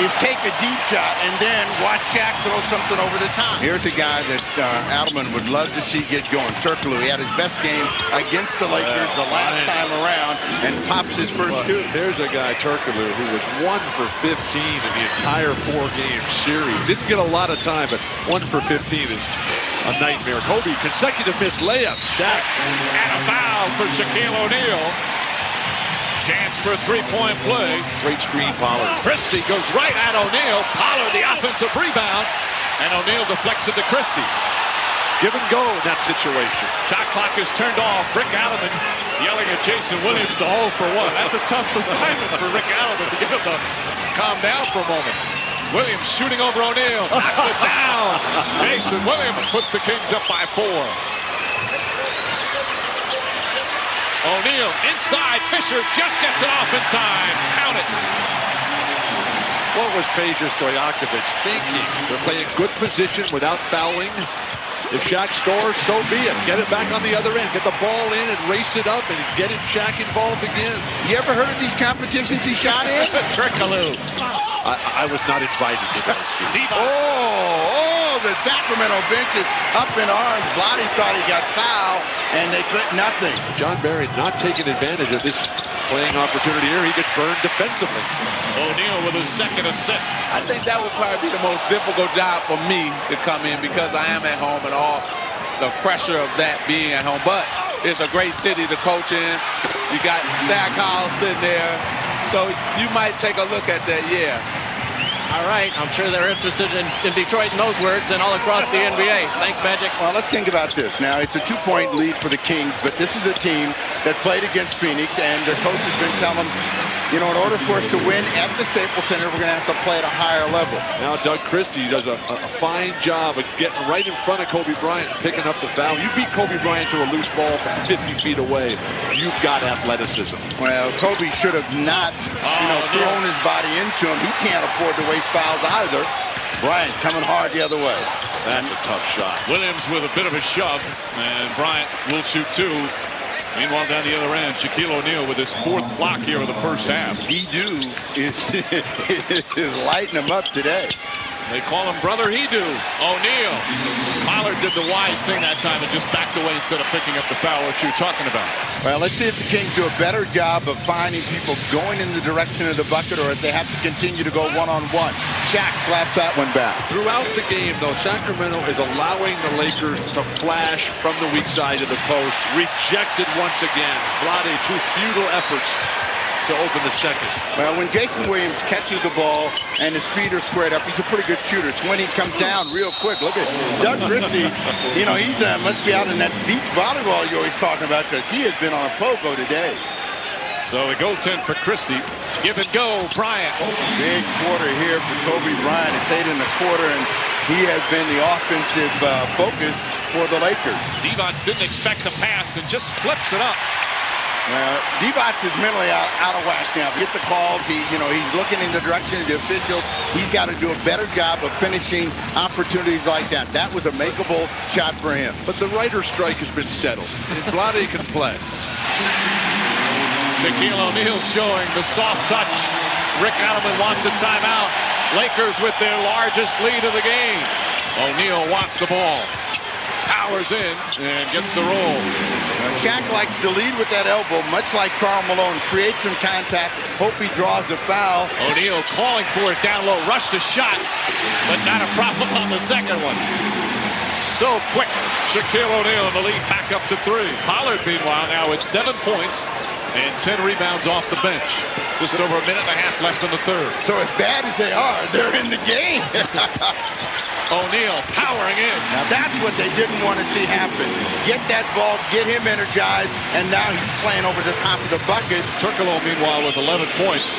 is take a deep shot and then watch Shaq throw something over the top. Here's a guy that Adelman would love to see get going. Turkoglu, he had his best game against the Lakers the last time around and pops his first 2. There's a guy, Turkoglu, who was 1 for 15 in the entire 4-game series. Didn't get a lot of time, but 1 for 15 is a nightmare. Kobe, consecutive missed layups. Shaq. And a foul for Shaquille O'Neal. Chance for a 3-point play. Great screen, Pollard. Christie goes right at O'Neal. Pollard the offensive rebound. And O'Neal deflects it to Christie. Give and go in that situation. Shot clock is turned off. Rick Adelman yelling at Jason Williams to hold for 1. That's a tough assignment for Rick Adelman to get him to calm down for a moment. Williams shooting over O'Neal. Knocks it down. Jason Williams puts the Kings up by 4. O'Neal inside. Fisher just gets it off in time. Count it. What was Peja Stojakovic thinking? They're playing good position without fouling. If Shaq scores, so be it. Get it back on the other end. Get the ball in and race it up and get it Shaq involved again. You ever heard of these competitions he shot in? Trickaloo. I was not invited to those. Oh, the Sacramento bench is up in arms. Blotty thought he got fouled, and they clipped nothing. John Barry not taking advantage of this playing opportunity here. He gets burned defensively. O'Neal with his 2nd assist. I think that would probably be the most difficult job for me to come in because I am at home and all the pressure of that being at home. But it's a great city to coach in. You got Stackhouse sitting there. So you might take a look at that, yeah. All right, I'm sure they're interested in Detroit and those words and all across the NBA. Thanks, Magic. Well, let's think about this. Now, it's a 2-point lead for the Kings, but this is a team that played against Phoenix, and the coach has been telling them, you know, in order for us to win at the Staples Center, we're going to have to play at a higher level. Now, Doug Christie does a fine job of getting right in front of Kobe Bryant and picking up the foul. You beat Kobe Bryant to a loose ball from 50 feet away. You've got athleticism. Well, Kobe should have not, thrown his body into him. He can't afford to waste fouls either. Bryant coming hard the other way. That's a tough shot. Williams with a bit of a shove, and Bryant will shoot 2. Meanwhile, down the other end, Shaquille O'Neal with his 4th block here of the first half. He is lighting him up today. They call him Brother He-Do. O'Neal. Pollard did the wise thing that time and just backed away instead of picking up the foul, what you're talking about. Well, let's see if the Kings do a better job of finding people going in the direction of the bucket, or if they have to continue to go one-on-one. Shaq slaps that one back. Throughout the game, though, Sacramento is allowing the Lakers to flash from the weak side of the post. Rejected once again. Vlade, 2 futile efforts to open the second. Well, when Jason Williams catches the ball and his feet are squared up, he's a pretty good shooter. It's when he comes down real quick. Look at Doug Christie. You know, he's must be out in that beach volleyball you're always talking about, because he has been on a pogo today. So the goaltend for Christie. Give and go, Bryant. Big quarter here for Kobe Bryant. It's 8 1/4, and he has been the offensive focus for the Lakers. Divac didn't expect the pass and just flips it up. Divac is mentally out of whack now. Get the calls. He's looking in the direction of the officials. He's got to do a better job of finishing opportunities like that. That was a makeable shot for him. But the writer's strike has been settled. Vlade can play. Shaquille O'Neal showing the soft touch. Rick Adelman wants a timeout. Lakers with their largest lead of the game. O'Neal wants the ball. Powers in and gets the roll. Shaq likes to lead with that elbow, much like Karl Malone. Create some contact, hope he draws the foul. O'Neal calling for it down low, rushed a shot, but not a problem on the second one. So quick, Shaquille O'Neal in the lead back up to 3. Pollard, meanwhile, now at 7 points and 10 rebounds off the bench. Just over a minute and a half left in the third. So as bad as they are, they're in the game. O'Neal powering in. Now that's what they didn't want to see happen. Get that ball, get him energized, and now he's playing over the top of the bucket. Turkoglu, meanwhile, with 11 points.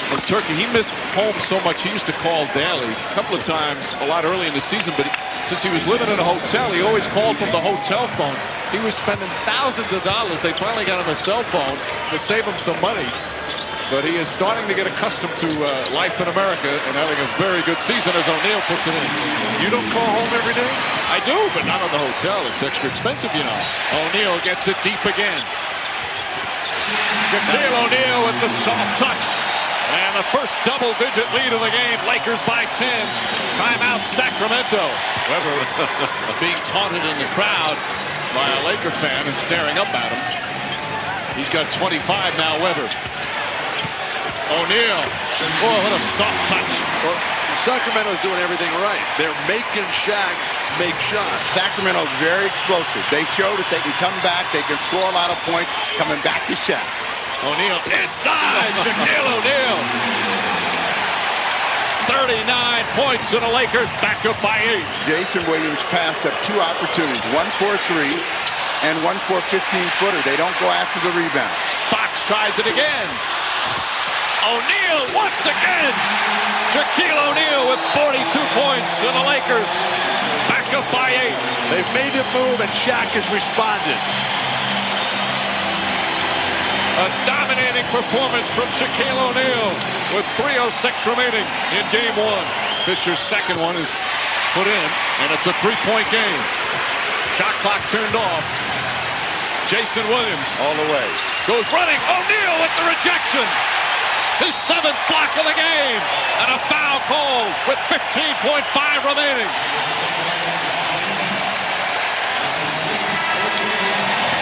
For Turkey, he missed home so much he used to call daily. A couple of times, a lot early in the season, but since he was living in a hotel, he always called from the hotel phone. He was spending thousands of dollars. They finally got him a cell phone to save him some money. But he is starting to get accustomed to life in America and having a very good season as O'Neal puts it in. You don't call home every day? I do, but not on the hotel. It's extra expensive, you know. O'Neal gets it deep again. Shaquille O'Neal with the soft touch. And the first double-digit lead of the game. Lakers by 10. Timeout, Sacramento. Webber being taunted in the crowd by a Laker fan and staring up at him. He's got 25 now, Webber. O'Neal. Oh, what a soft touch. Well, Sacramento's doing everything right. They're making Shaq make shots. Sacramento's very explosive. They show that they can come back. They can score a lot of points coming back to Shaq. O'Neal inside. Shaquille O'Neal. 39 points to the Lakers. Back up by 8. Jason Williams passed up 2 opportunities. One for a 3 and one for a 15-footer. They don't go after the rebound. Fox tries it again. O'Neal once again. Shaquille O'Neal with 42 points and the Lakers back up by 8. They've made the move and Shaq has responded. A dominating performance from Shaquille O'Neal with 3:06 remaining in game 1. Fisher's second one is put in, and it's a 3-point game. Shot clock turned off. Jason Williams all the way goes running. O'Neal with the rejection. His 7th block of the game, and a foul called with 15.5 remaining.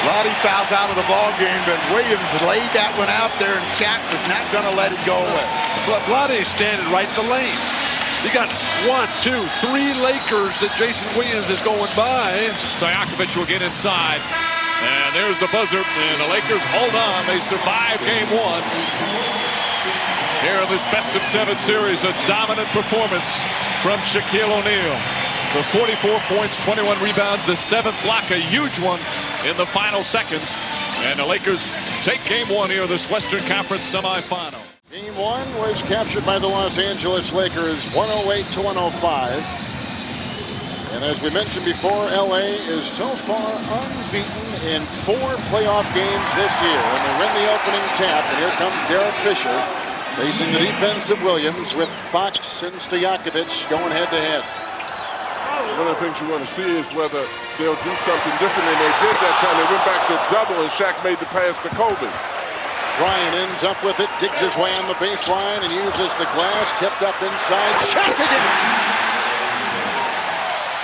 Roddy fouls out of the ball game, but Williams laid that one out there, and Shaq was not going to let it go away. But Vlade's standing right in the lane. You got 1, 2, 3 Lakers that Jason Williams is going by. Stojakovic will get inside, and there's the buzzer, and the Lakers hold on. They survive game 1. Here in this best-of-7 series, a dominant performance from Shaquille O'Neal. The 44 points, 21 rebounds, the 7th block, a huge one in the final seconds. And the Lakers take game 1 here in this Western Conference semifinal. Game 1 was captured by the Los Angeles Lakers, 108-105. And as we mentioned before, LA is so far unbeaten in 4 playoff games this year. And they win the opening tap, and here comes Derek Fisher facing the defense of Williams with Fox and Stojakovic going head-to-head. One of the things you want to see is whether they'll do something different than they did that time. They went back to double, and Shaq made the pass to Kobe. Bryant ends up with it, digs his way on the baseline and uses the glass, tipped up inside. Shaq again!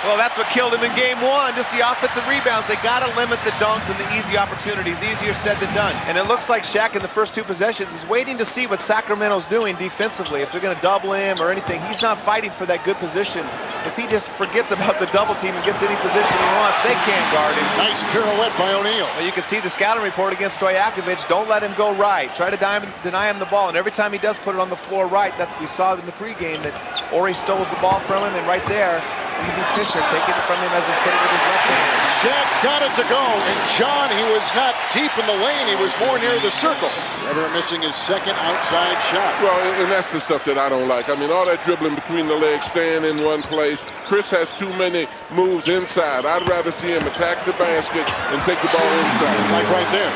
Well, that's what killed him in game one, just the offensive rebounds. They got to limit the dunks and the easy opportunities. Easier said than done. And it looks like Shaq in the first two possessions is waiting to see what Sacramento's doing defensively. If they're going to double him or anything, he's not fighting for that good position. If he just forgets about the double team and gets any position he wants, they can't guard him. Nice pirouette by O'Neal. Well, you can see the scouting report against Stojakovic. Don't let him go right. Try to deny him the ball. And every time he does put it on the floor right, that we saw in the pregame that Ori stole the ball from him, and right there, easy Fisher taking it from him as he put it with his left hand. Shaq got it to go, and John, he was not deep in the lane. He was more near the circle. Never missing his second outside shot. Well, and that's the stuff that I don't like. I mean, all that dribbling between the legs, staying in one place. Chris has too many moves inside. I'd rather see him attack the basket and take the ball inside. Like right there.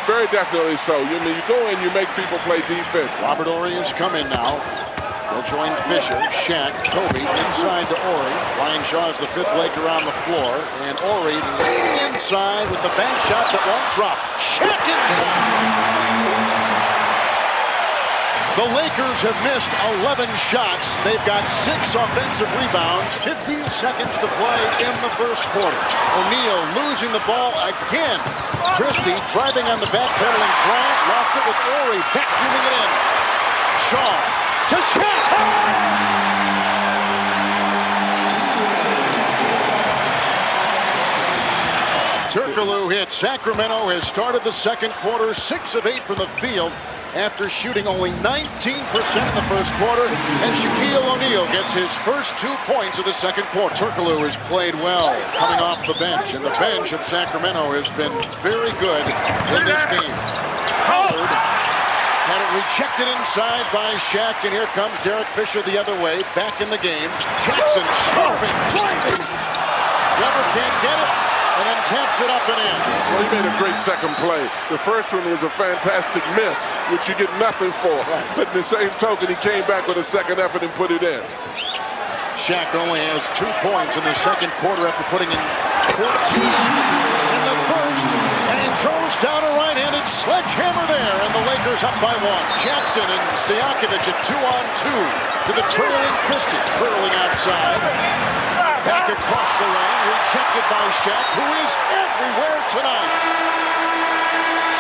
Very definitely so. You mean, you go in, you make people play defense. Robert Horry has come in now. He'll join Fisher, Shaq, Kobe, inside to Horry. Ryan Shaw is the fifth Laker on the floor. And Horry leaning inside with the bank shot that won't drop. Shaq inside! The Lakers have missed 11 shots. They've got 6 offensive rebounds. 15 seconds to play in the first quarter. O'Neal losing the ball again. Christie driving on the backpedaling Bryant. Lost it with Horry vacuuming it in. Shaw to Shaq. Turkoglu hits. Sacramento has started the second quarter 6 of 8 from the field after shooting only 19% in the first quarter, and Shaquille O'Neal gets his first 2 points of the second quarter. Turkoglu has played well coming off the bench, and the bench of Sacramento has been very good in this game. Howard had it rejected inside by Shaq, and here comes Derek Fisher the other way, back in the game. Jackson swerving, driving. Weber can't get it, and then taps it up and in. Well, he made a great second play. The first one was a fantastic miss, which you get nothing for. Right. But in the same token, he came back with a second effort and put it in. Shaq only has 2 points in the second quarter after putting in 14 in the first, and he throws down a right-handed sledgehammer there, and the Lakers up by 1. Jackson and Stojakovic at 2-on-2 to the trailing Christie, curling outside. Back across the lane, rejected by Shaq, who is everywhere tonight.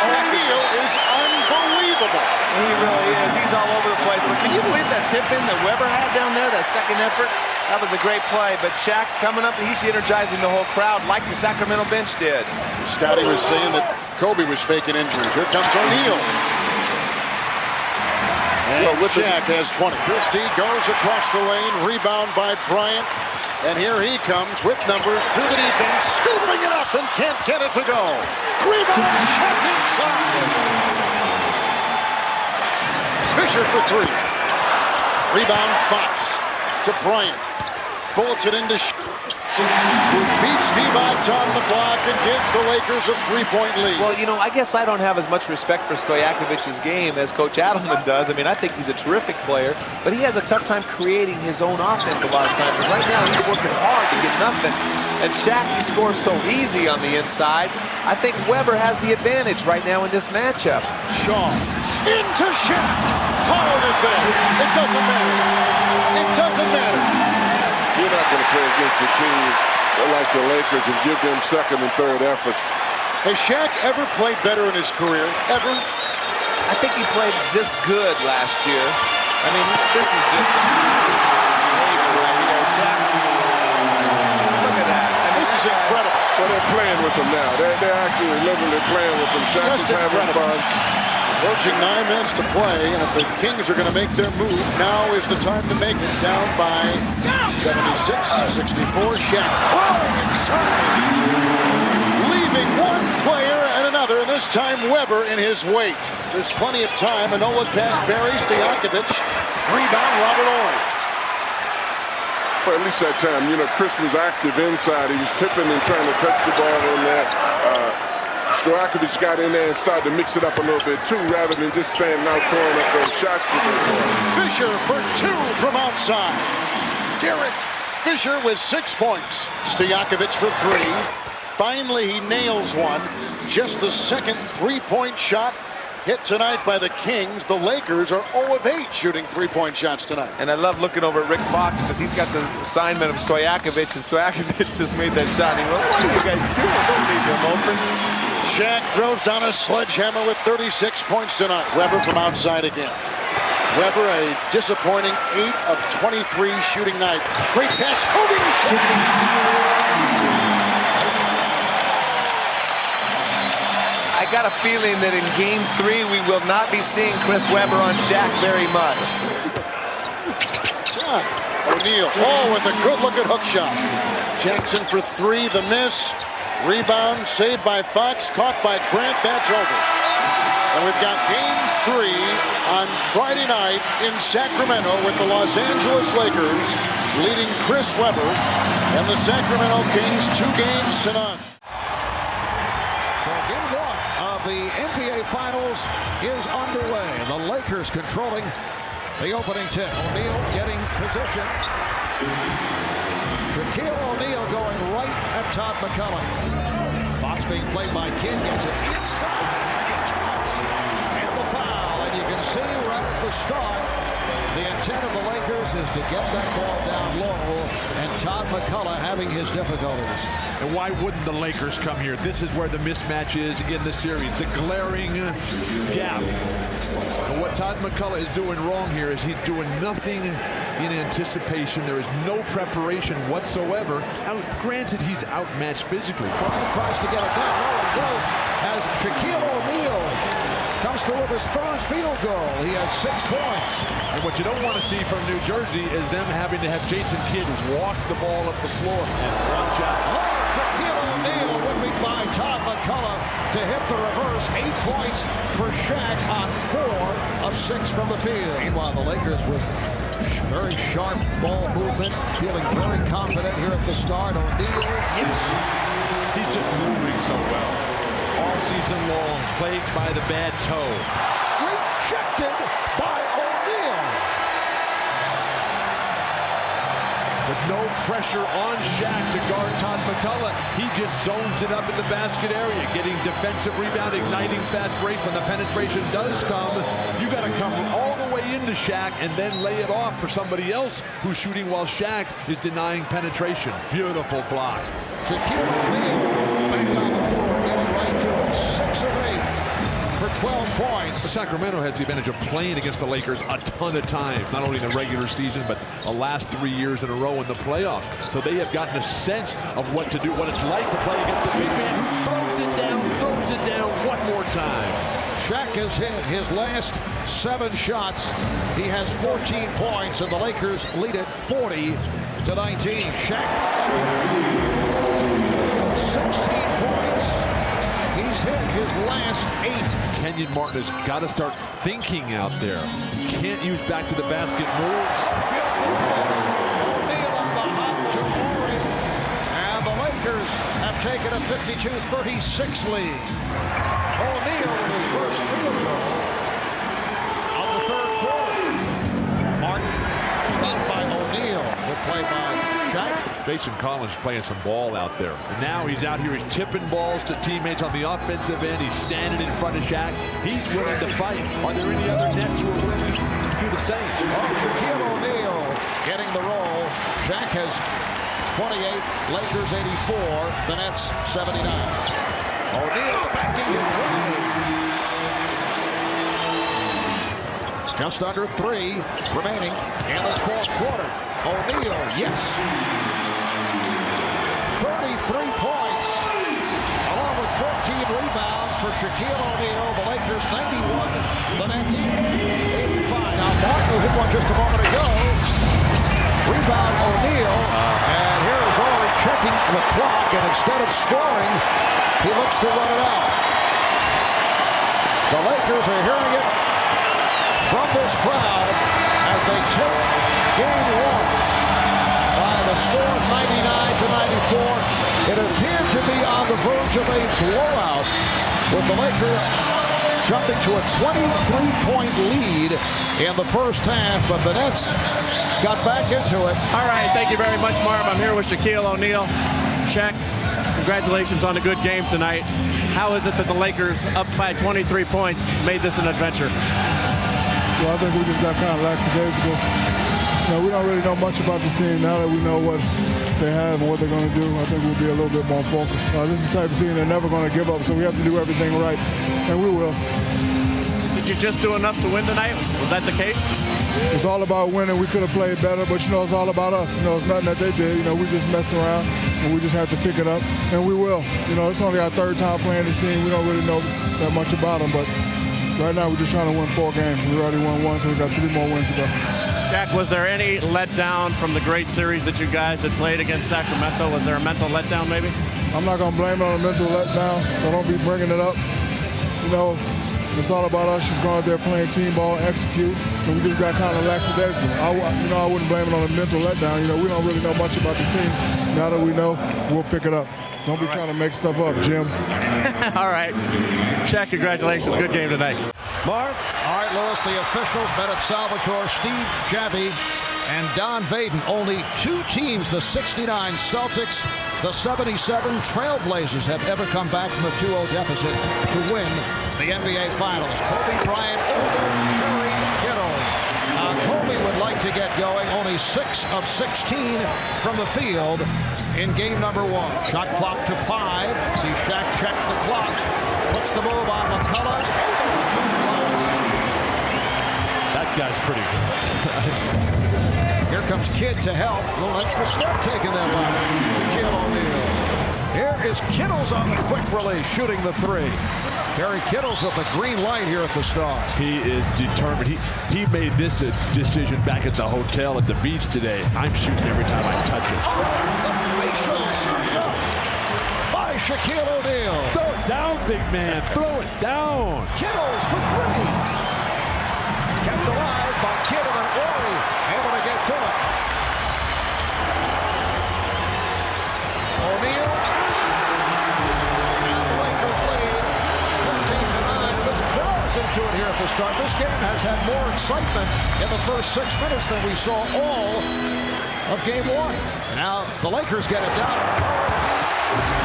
O'Neal is unbelievable. He really is. He's all over the place. But can you believe that tip-in that Weber had down there, that second effort? That was a great play. But Shaq's coming up, and he's energizing the whole crowd like the Sacramento bench did. Scotty was saying that Kobe was faking injuries. Here comes O'Neal. And Shaq has 20. Christie goes across the lane, rebound by Bryant. And here he comes with numbers to the defense, scooping it up and can't get it to go. Rebound, Shaq inside. Fisher for 3. Rebound, Fox to Bryant. Bullets it into who beats T-Box on the block and gives the Lakers a 3-point lead. Well, you know, I guess I don't have as much respect for Stojakovic's game as Coach Adelman does. I mean, I think he's a terrific player, but he has a tough time creating his own offense a lot of times. And right now, he's working hard to get nothing. And Shaq, he scores so easy on the inside. I think Weber has the advantage right now in this matchup. Shaw into Shaq. Howard is there. It doesn't matter. It doesn't matter. You're not going to play against a team like the Lakers and give them second and third efforts. Has Shaq ever played better in his career? Ever? I think he played this good last year. I mean, this is just behavior right here. Shaq, look at that. I mean, this is incredible. Well, they're playing with him now. They're actually literally playing with him. Shaq is having fun. Approaching 9 minutes to play, and if the Kings are going to make their move, now is the time to make it. Down by 76-64. Shaq throwing inside, leaving one player and another, and this time Weber in his wake. There's plenty of time. A no-look pass, Barry Stojakovic. Rebound, Robert Horry. Well, at least that time, you know, Chris was active inside. He was tipping and trying to touch the ball in there. Stojakovic got in there and started to mix it up a little bit too, rather than just standing out throwing up those shots. Fisher for 2 from outside. Derek Fisher with 6 points. Stojakovic for 3. Finally, he nails one. Just the second 3-point shot hit tonight by the Kings. The Lakers are 0 of 8 shooting three-point shots tonight. And I love looking over at Rick Fox because he's got the assignment of Stojakovic, and Stojakovic just made that shot. And he went, what are you guys doing? Don't leave him open. Shaq throws down a sledgehammer with 36 points tonight. Weber from outside again. Weber, a disappointing 8 of 23 shooting night. Great pass, Kobe to Shaq. I got a feeling that in Game 3 we will not be seeing Chris Weber on Shaq very much. O'Neal, with a good-looking hook shot. Jackson for 3, the miss. Rebound, saved by Fox, caught by Grant. That's over. And we've got Game 3 on Friday night in Sacramento with the Los Angeles Lakers leading Chris Weber and the Sacramento Kings 2 games to none. The NBA Finals is underway. The Lakers controlling the opening tip. O'Neal getting position. Shaquille O'Neal going right at Todd McCullough. Fox being played by Kidd gets it inside. It taps. And the foul. And you can see right at the start, the intent of the Lakers is to get that ball down low, and Todd McCullough having his difficulties. And why wouldn't the Lakers come here? This is where the mismatch is in the series, the glaring gap. And what Todd McCullough is doing wrong here is he's doing nothing in anticipation. There is no preparation whatsoever. Now, granted, he's outmatched physically. Bryant tries to get it down. No, it goes as Shaquille O'Neal comes through with his 3rd field goal. He has 6 points. And what you don't want to see from New Jersey is them having to have Jason Kidd walk the ball up the floor. And watch out. Shaquille O'Neal would be by Todd McCullough to hit the reverse. 8 points for Shaq on 4 of 6 from the field. Meanwhile, the Lakers with very sharp ball movement, feeling very confident here at the start. O'Neal, yes. He's just moving so well. All season long, plagued by the bad toe. Rejected by O'Neal. With no pressure on Shaq to guard Todd McCullough, he just zones it up in the basket area, getting defensive rebound, igniting fast break. When the penetration does come, you got to come all the way into Shaq and then lay it off for somebody else who's shooting while Shaq is denying penetration. Beautiful block. Shaquille O'Neal back on the floor, getting right to it. 6 of 8 for 12 points. Sacramento has the advantage of playing against the Lakers a ton of times, not only in the regular season, but the last 3 years in a row in the playoffs. So they have gotten a sense of what to do, what it's like to play against a big man who throws it down one more time. Shaq has hit his last 7 shots. He has 14 points, and the Lakers lead it 40-19. Shaq, 16 points. He's hit his last 8. Kenyon Martin has got to start thinking out there. Can't use back to the basket moves. O'Neal on the hop to Mourning. And the Lakers have taken a 52-36 lead. O'Neal with his first field goal of the 3rd quarter. Martin stopped by O'Neal. Good play by Shaq. Jason Collins is playing some ball out there. And now he's out here, he's tipping balls to teammates on the offensive end. He's standing in front of Shaq. He's willing to fight. Are there any other Nets who are willing to do the same? Shaquille O'Neal getting the roll. Shaq has 28, Lakers 84, the Nets 79. O'Neal backing his way. Just under 3 remaining in this 4th quarter. O'Neal, yes. 33 points, along with 14 rebounds for Shaquille O'Neal. The Lakers 91, the Nets 85. Now Martin, who hit one just a moment ago. Rebound O'Neal, and here is Orr checking the clock, and instead of scoring, he looks to run it out. The Lakers are hearing it from this crowd as they take game 1 by the score of 99-94. It appeared to be on the verge of a blowout, with the Lakers jumping to a 23-point lead in the first half, but the Nets got back into it. All right, thank you very much, Marv. I'm here with Shaquille O'Neal. Shaq, congratulations on a good game tonight. how is it that the Lakers, up by 23 points, made this an adventure? Well, I think we just got kind of lackadaisical. You know, we don't really know much about this team. Now that we know what they have and what they're going to do, I think we'll be a little bit more focused. This is the type of team they're never going to give up, so we have to do everything right, and we will. Did you just do enough to win tonight? Was that the case? It's all about winning. We could have played better, but, you know, it's all about us. You know, it's nothing that they did. You know, we just messed around, and we just have to pick it up, and we will. You know, it's only our third time playing this team. We don't really know that much about them, but right now we're just trying to win 4 games. We already won 1, so we got 3 more wins to go. Shaq, was there any letdown from the great series that you guys had played against Sacramento? Was there a mental letdown maybe? I'm not going to blame it on a mental letdown, so don't be bringing it up. You know, it's all about us just going out there playing team ball, execute, and we just got kind of lackadaisical. I wouldn't blame it on a mental letdown. You know, we don't really know much about the team. Now that we know, we'll pick it up. Don't be trying to make stuff up, Jim. All right. Shaq, congratulations. Good game tonight. Marv? All right, Lewis, the officials, Bennett Salvatore, Steve Javy, and Don Vaden. Only 2 teams, the 69 Celtics, the 77 Trailblazers, have ever come back from a 2-0 deficit to win the NBA Finals. Kobe Bryant over Kerry Kittles. Kobe would like to get going. Only 6 of 16 from the field in game number 1. Shot clock to 5. See Shaq check the clock. Puts the move on McCullough. That guy's pretty good. Here comes Kidd to help. A little extra step taking them by Shaquille O'Neal. Here is Kittles on the quick release, shooting the 3. Kerry Kittles with the green light here at the start. He is determined. He made this a decision back at the hotel at the beach today. I'm shooting every time I touch it. The facial served up by Shaquille O'Neal. Throw it down, big man. Throw it down. Kittles for 3. Kept alive by Kidd and then Ori able to get to it. O'Neal. And the Lakers lead 15-9. This grows into it here at the start. This game has had more excitement in the first 6 minutes than we saw all of game 1. Now the Lakers get it down.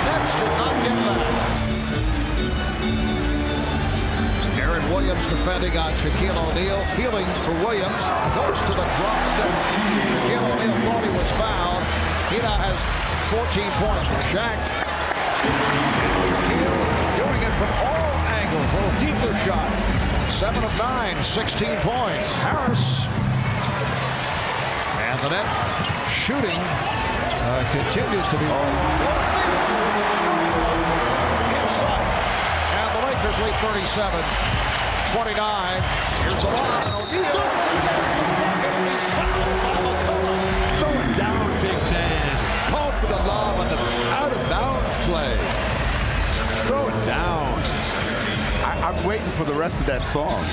Nets did not get back. Williams defending on Shaquille O'Neal, feeling for Williams, goes to the drop step. Shaquille O'Neal thought he was fouled. He now has 14 points. Shaq and Shaquille doing it from all angles. A little deeper shot. 7 of 9, 16 points. Harris and the net shooting continues to be inside. And the Lakers lead 37. 29. Here's the line. O'Neal. He's fouled by McCullough. Throw it down, big man. Call for the lob on the out-of-bounds play. Throw it down. I'm waiting for the rest of that song.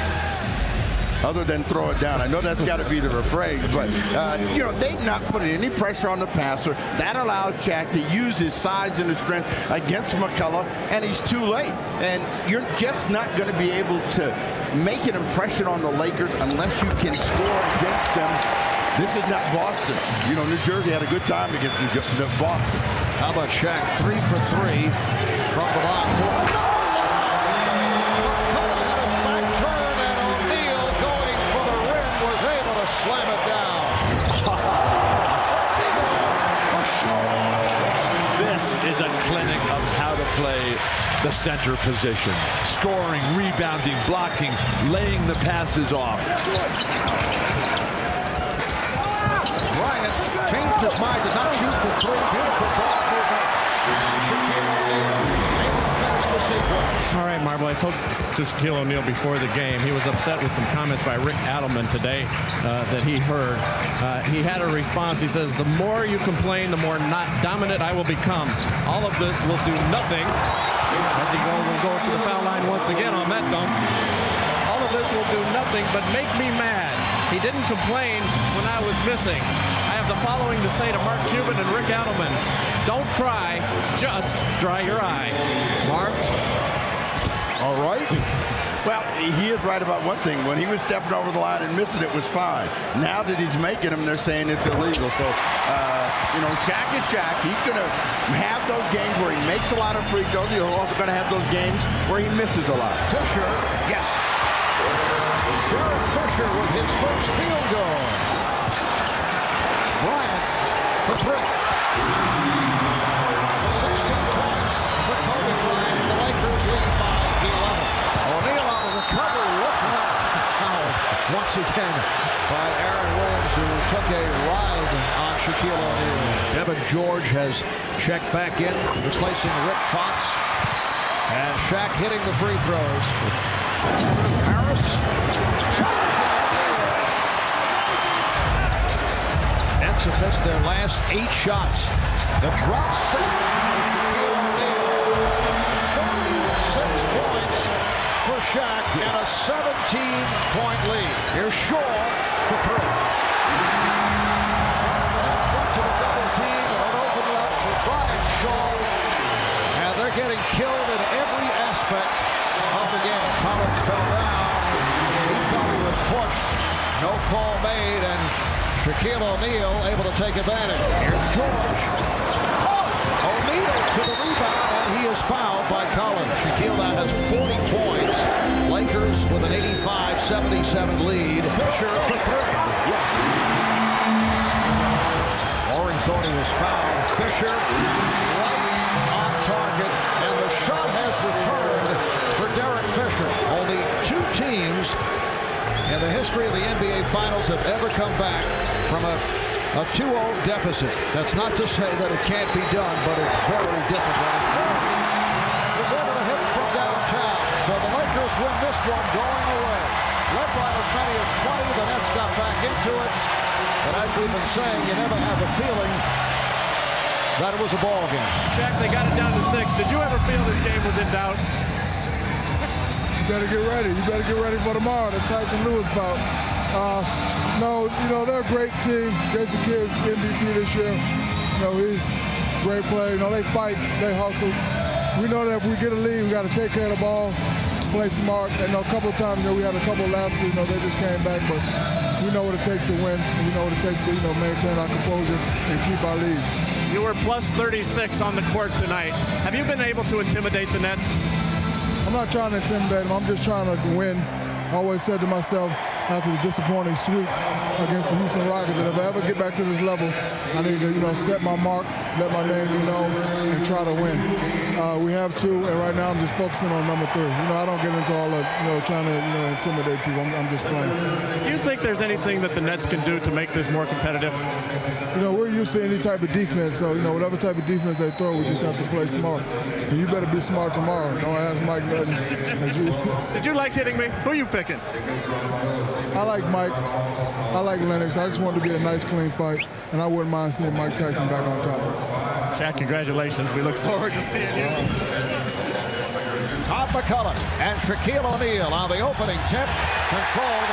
Other than throw it down. I know that's got to be the refrain, but, you know, they're not putting any pressure on the passer. That allows Shaq to use his size and his strength against McCullough, and he's too late. And you're just not going to be able to make an impression on the Lakers unless you can score against them. This is not Boston. You know, New Jersey had a good time against Boston. How about Shaq? 3 for 3 from the line. Slam it down. This is a clinic of how to play the center position. Scoring, rebounding, blocking, laying the passes off. Bryant changed his mind, did not shoot for 3. Beautiful ball movement. Shaquille O'Neal able to finish the sequence. All right, Marvel, I told to Shaquille O'Neal before the game, he was upset with some comments by Rick Adelman today that he heard. He had a response. He says, the more you complain, the more not dominant I will become. All of this will do nothing. As he will go to the foul line once again on that dunk. All of this will do nothing but make me mad. He didn't complain when I was missing. I have the following to say to Mark Cuban and Rick Adelman. Don't cry, just dry your eye. Marv? All right. Well, he is right about one thing. When he was stepping over the line and missing it was fine. Now that he's making them, they're saying it's illegal. So, you know, Shaq is Shaq. He's going to have those games where he makes a lot of free throws. He's also going to have those games where he misses a lot. Fisher, yes. Derek Fisher with his first field goal. Bryant for 3. 16 points for Kobe Bryant. The Lakers lead by 11. O'Neal on the recovery. Look out. Foul once again by Aaron Williams, who took a ride on Shaquille O'Neal. Devin George has checked back in, replacing Rick Fox. And Shaq hitting the free throws. Harris. Nets have missed their last 8 shots. The drop step. 46 points for Shaq and a 17-point lead. Here's Shaw for 3. Let's go to the double team and it'll open it up for Brian Shaw. And they're getting killed in every aspect of the game. Collins fell down. He thought he was pushed. No call made, and Shaquille O'Neal able to take advantage. Here's George. O'Neal to the rebound, and he is fouled by Collins. Shaquille now has 40 points. Lakers with an 85-77 lead. Fisher for 3. Yes. Mourning thought he was fouled. Fisher right on target, and the shot has returned for Derek Fisher. Only 2 teams in the history of the NBA Finals have ever come back from a 2-0 deficit. That's not to say that it can't be done, but it's very difficult. Was able to hit from downtown, so the Lakers win this one going away. Led by as many as 20, the Nets got back into it. But as we've been saying, you never have the feeling that it was a ball game. Shaq, they got it down to 6. Did you ever feel this game was in doubt? You better get ready. You better get ready for tomorrow, the Tyson Lewis bout. No, you know, they're a great team. Jason Kidd's MVP this year. You know, he's a great player. You know, they fight, they hustle. We know that if we get a lead, we got to take care of the ball, play smart. And a couple of times, you know, we had a couple of lapses. You know, they just came back, but we know what it takes to win. We know what it takes to, you know, maintain our composure and keep our lead. You were plus 36 on the court tonight. Have you been able to intimidate the Nets? I'm not trying to intimidate them. I'm just trying to win. I always said to myself after the disappointing sweep against the Houston Rockets that if I ever get back to this level, I need to, you know, set my mark, let my name be known, and try to win. We have 2, and right now I'm just focusing on number 3. You know, I don't get into all of, you know, trying to, you know, intimidate people. I'm just playing. Do you think there's anything that the Nets can do to make this more competitive? You know, we're used to any type of defense, so, you know, whatever type of defense they throw, we just have to play smart. And you better be smart tomorrow. Don't ask Mike nothing. Did you like hitting me? Who are you picking? I like Mike. I like Lennox. I just want it to be a nice, clean fight, and I wouldn't mind seeing Mike Tyson back on top. Shaq, congratulations. We look forward to seeing you. Todd McCullough and Shaquille O'Neal on the opening tip, controlled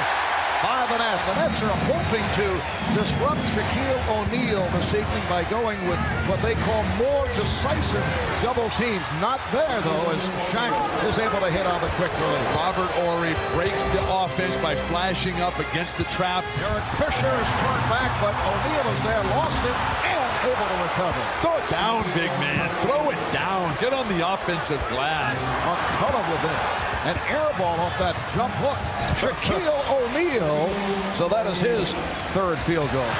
by the Nets. The Nets are hoping to disrupt Shaquille O'Neal this evening by going with what they call more decisive double teams. Not there, though, as Shaq is able to hit on the quick release. Robert Horry breaks the offense by flashing up against the trap. Derek Fisher is turned back, but O'Neal is there, lost it, and able to recover. Throw it down, big man. Throw it down. Get on the offensive glass. McCullough with it. An air ball off that jump hook. Shaquille O'Neal. So that is his 3rd field goal.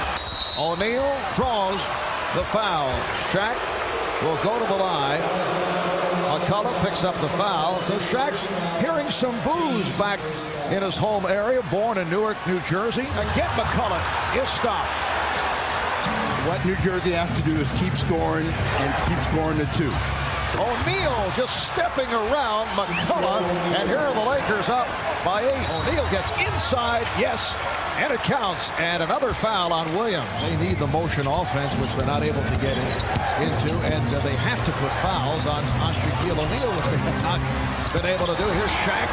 O'Neal draws the foul. Shaq will go to the line. McCullough picks up the foul. So Shaq hearing some boos back in his home area, born in Newark, New Jersey. Again, McCullough is stopped. What New Jersey has to do is keep scoring and keep scoring the 2. O'Neal just stepping around McCullough, and here are the Lakers up by 8. O'Neal gets inside, yes, and it counts. And another foul on Williams. They need the motion offense, which they're not able to get into, and they have to put fouls on Shaquille O'Neal, which they have not been able to do. Here's Shaq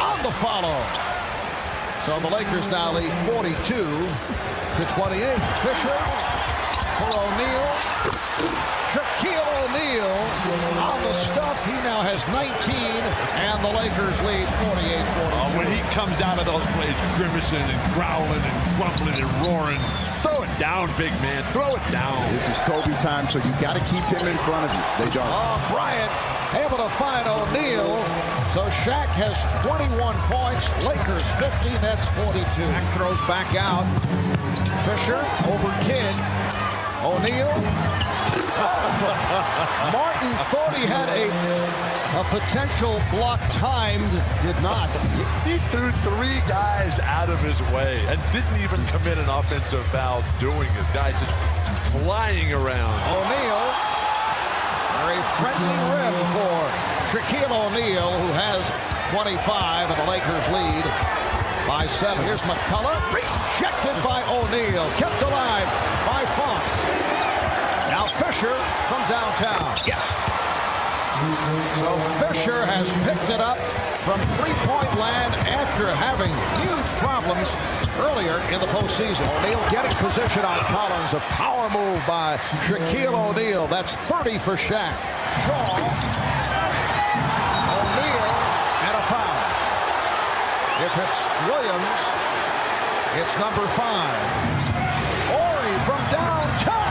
on the follow. So the Lakers now lead 42-28. Fisher for O'Neal. Shaquille O'Neal O'Neal on the stuff. He now has 19, and the Lakers lead 48-40. When he comes out of those plays, grimacing and growling and grumbling and roaring, throw it down, big man. Throw it down. This is Kobe time, so you got to keep him in front of you. They don't. Bryant able to find O'Neal. So Shaq has 21 points. Lakers 50, Nets 42. Shaq throws back out. Fisher over Kidd. O'Neal. Martin thought he had a potential block timed. Did not. He threw 3 guys out of his way and didn't even commit an offensive foul doing it. Guys just flying around. O'Neal. Very friendly rim for Shaquille O'Neal, who has 25, and the Lakers lead by 7. Here's McCullough, rejected by O'Neal, kept alive by Fox. Now Fisher from downtown. Yes. So Fisher has picked it up from three-point land after having huge problems earlier in the postseason. O'Neal getting position on Collins. A power move by Shaquille O'Neal. That's 30 for Shaq. Shaw. O'Neal and a foul. If it's Williams, it's number 5. Ori from downtown.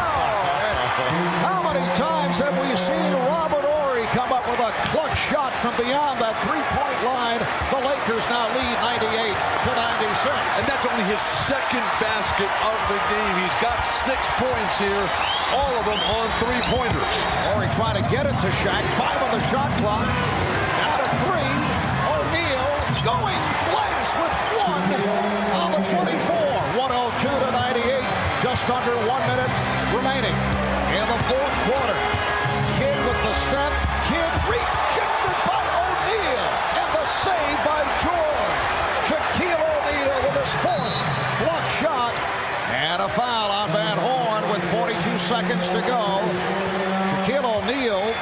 And how many times have we seen Robert Ori come up with a clutch shot from beyond that three-point line? The Lakers now lead 98-96. And that's only his second basket of the game. He's got 6 points here, all of them on three-pointers. Ori trying to get it to Shaq. 5 on the shot clock. Out of 3. O'Neal going glass with 1 on the 24. 102-98. Just under 1 minute remaining in the fourth quarter. Kidd with the step. Kidd rejected by O'Neal. And the save by George. Shaquille O'Neal with his 4th block shot. And a foul on Van Horn with 42 seconds to go. Shaquille O'Neal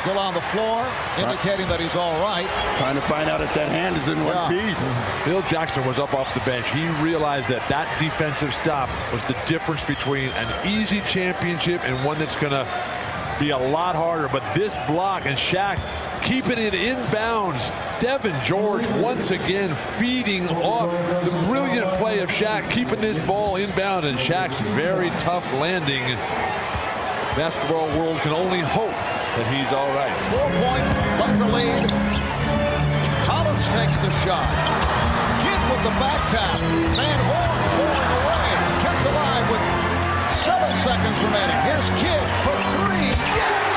still on the floor, indicating that he's all right. Trying to find out if that hand is in one piece. Phil Jackson was up off the bench. He realized that that defensive stop was the difference between an easy championship and one that's going to be a lot harder. But this block and Shaq keeping it inbounds. Devin George once again feeding off the brilliant play of Shaq, keeping this ball inbound, and Shaq's very tough landing. Basketball world can only hope that he's all right. 4-point Laker lead. Collins takes the shot. Kidd with the back tap. Van Horn falling away. Kept alive with 7 seconds remaining. Here's Kidd for 3. Yes!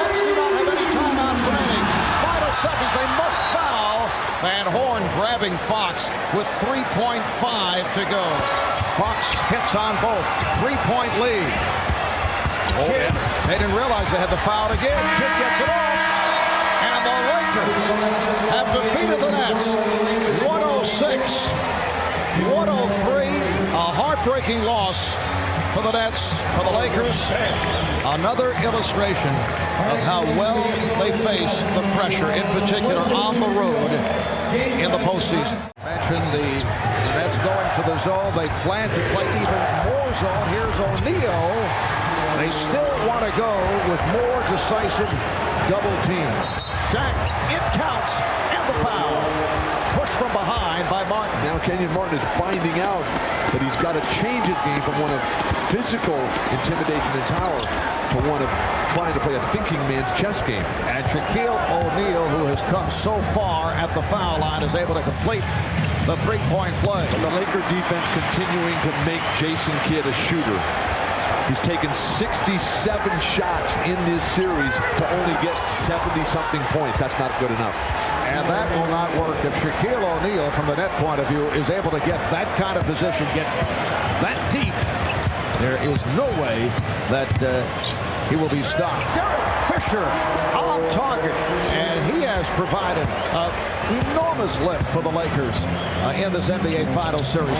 Nets do not have any timeouts remaining. Final seconds. They must foul. Van Horn grabbing Fox with 3.5 to go. Fox hits on both. 3-point lead. Kidd, they didn't realize they had the foul again. Kidd gets it off. And the Lakers have defeated the Nets. 106-103. A heartbreaking loss for the Nets, for the Lakers. Another illustration of how well they face the pressure, in particular on the road in the postseason. Mentioned the Nets going for the zone. They plan to play even more zone. Here's O'Neal. They still want to go with more decisive double teams. Shaq, it counts, and the foul. Pushed from behind by Martin. Now Kenyon Martin is finding out that he's got to change his game from one of physical intimidation and power to one of trying to play a thinking man's chess game. And Shaquille O'Neal, who has come so far at the foul line, is able to complete the three-point play. And the Laker defense continuing to make Jason Kidd a shooter. He's taken 67 shots in this series to only get 70-something points. That's not good enough. And that will not work if Shaquille O'Neal, from the net point of view, is able to get that kind of position, get that deep. There is no way that he will be stopped. Derek Fisher on target, and he has provided an enormous lift for the Lakers in this NBA Finals series.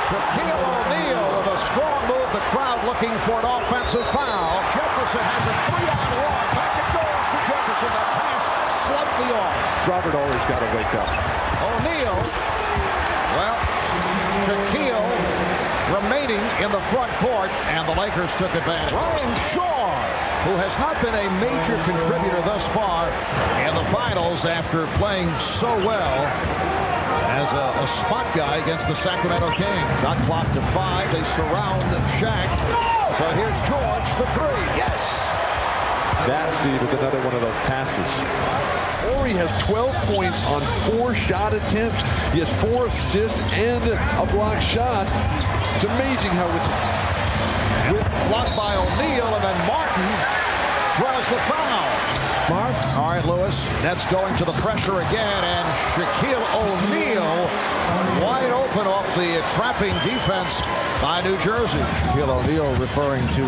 Shaquille O'Neal with a strong move. The crowd looking for an offensive foul. Jefferson has a 3-on-1. Back it goes to Jefferson. The pass slightly off. Robert Ory's got to wake up. O'Neal, well, Shaquille remains remaining in the front court, and the Lakers took advantage. Ryan Shaw, who has not been a major contributor thus far in the finals after playing so well as a spot guy against the Sacramento Kings. Shot clock to 5. They surround Shaq. So here's George for 3. Yes! That, Steve, is another one of those passes. Horry has 12 points on 4 shot attempts. He has 4 assists and a block shot. It's amazing how it's blocked by O'Neal, and then Martin draws the foul. Mark. All right, Lewis. Nets going to the pressure again, and Shaquille O'Neal wide open off the trapping defense by New Jersey. Shaquille O'Neal referring to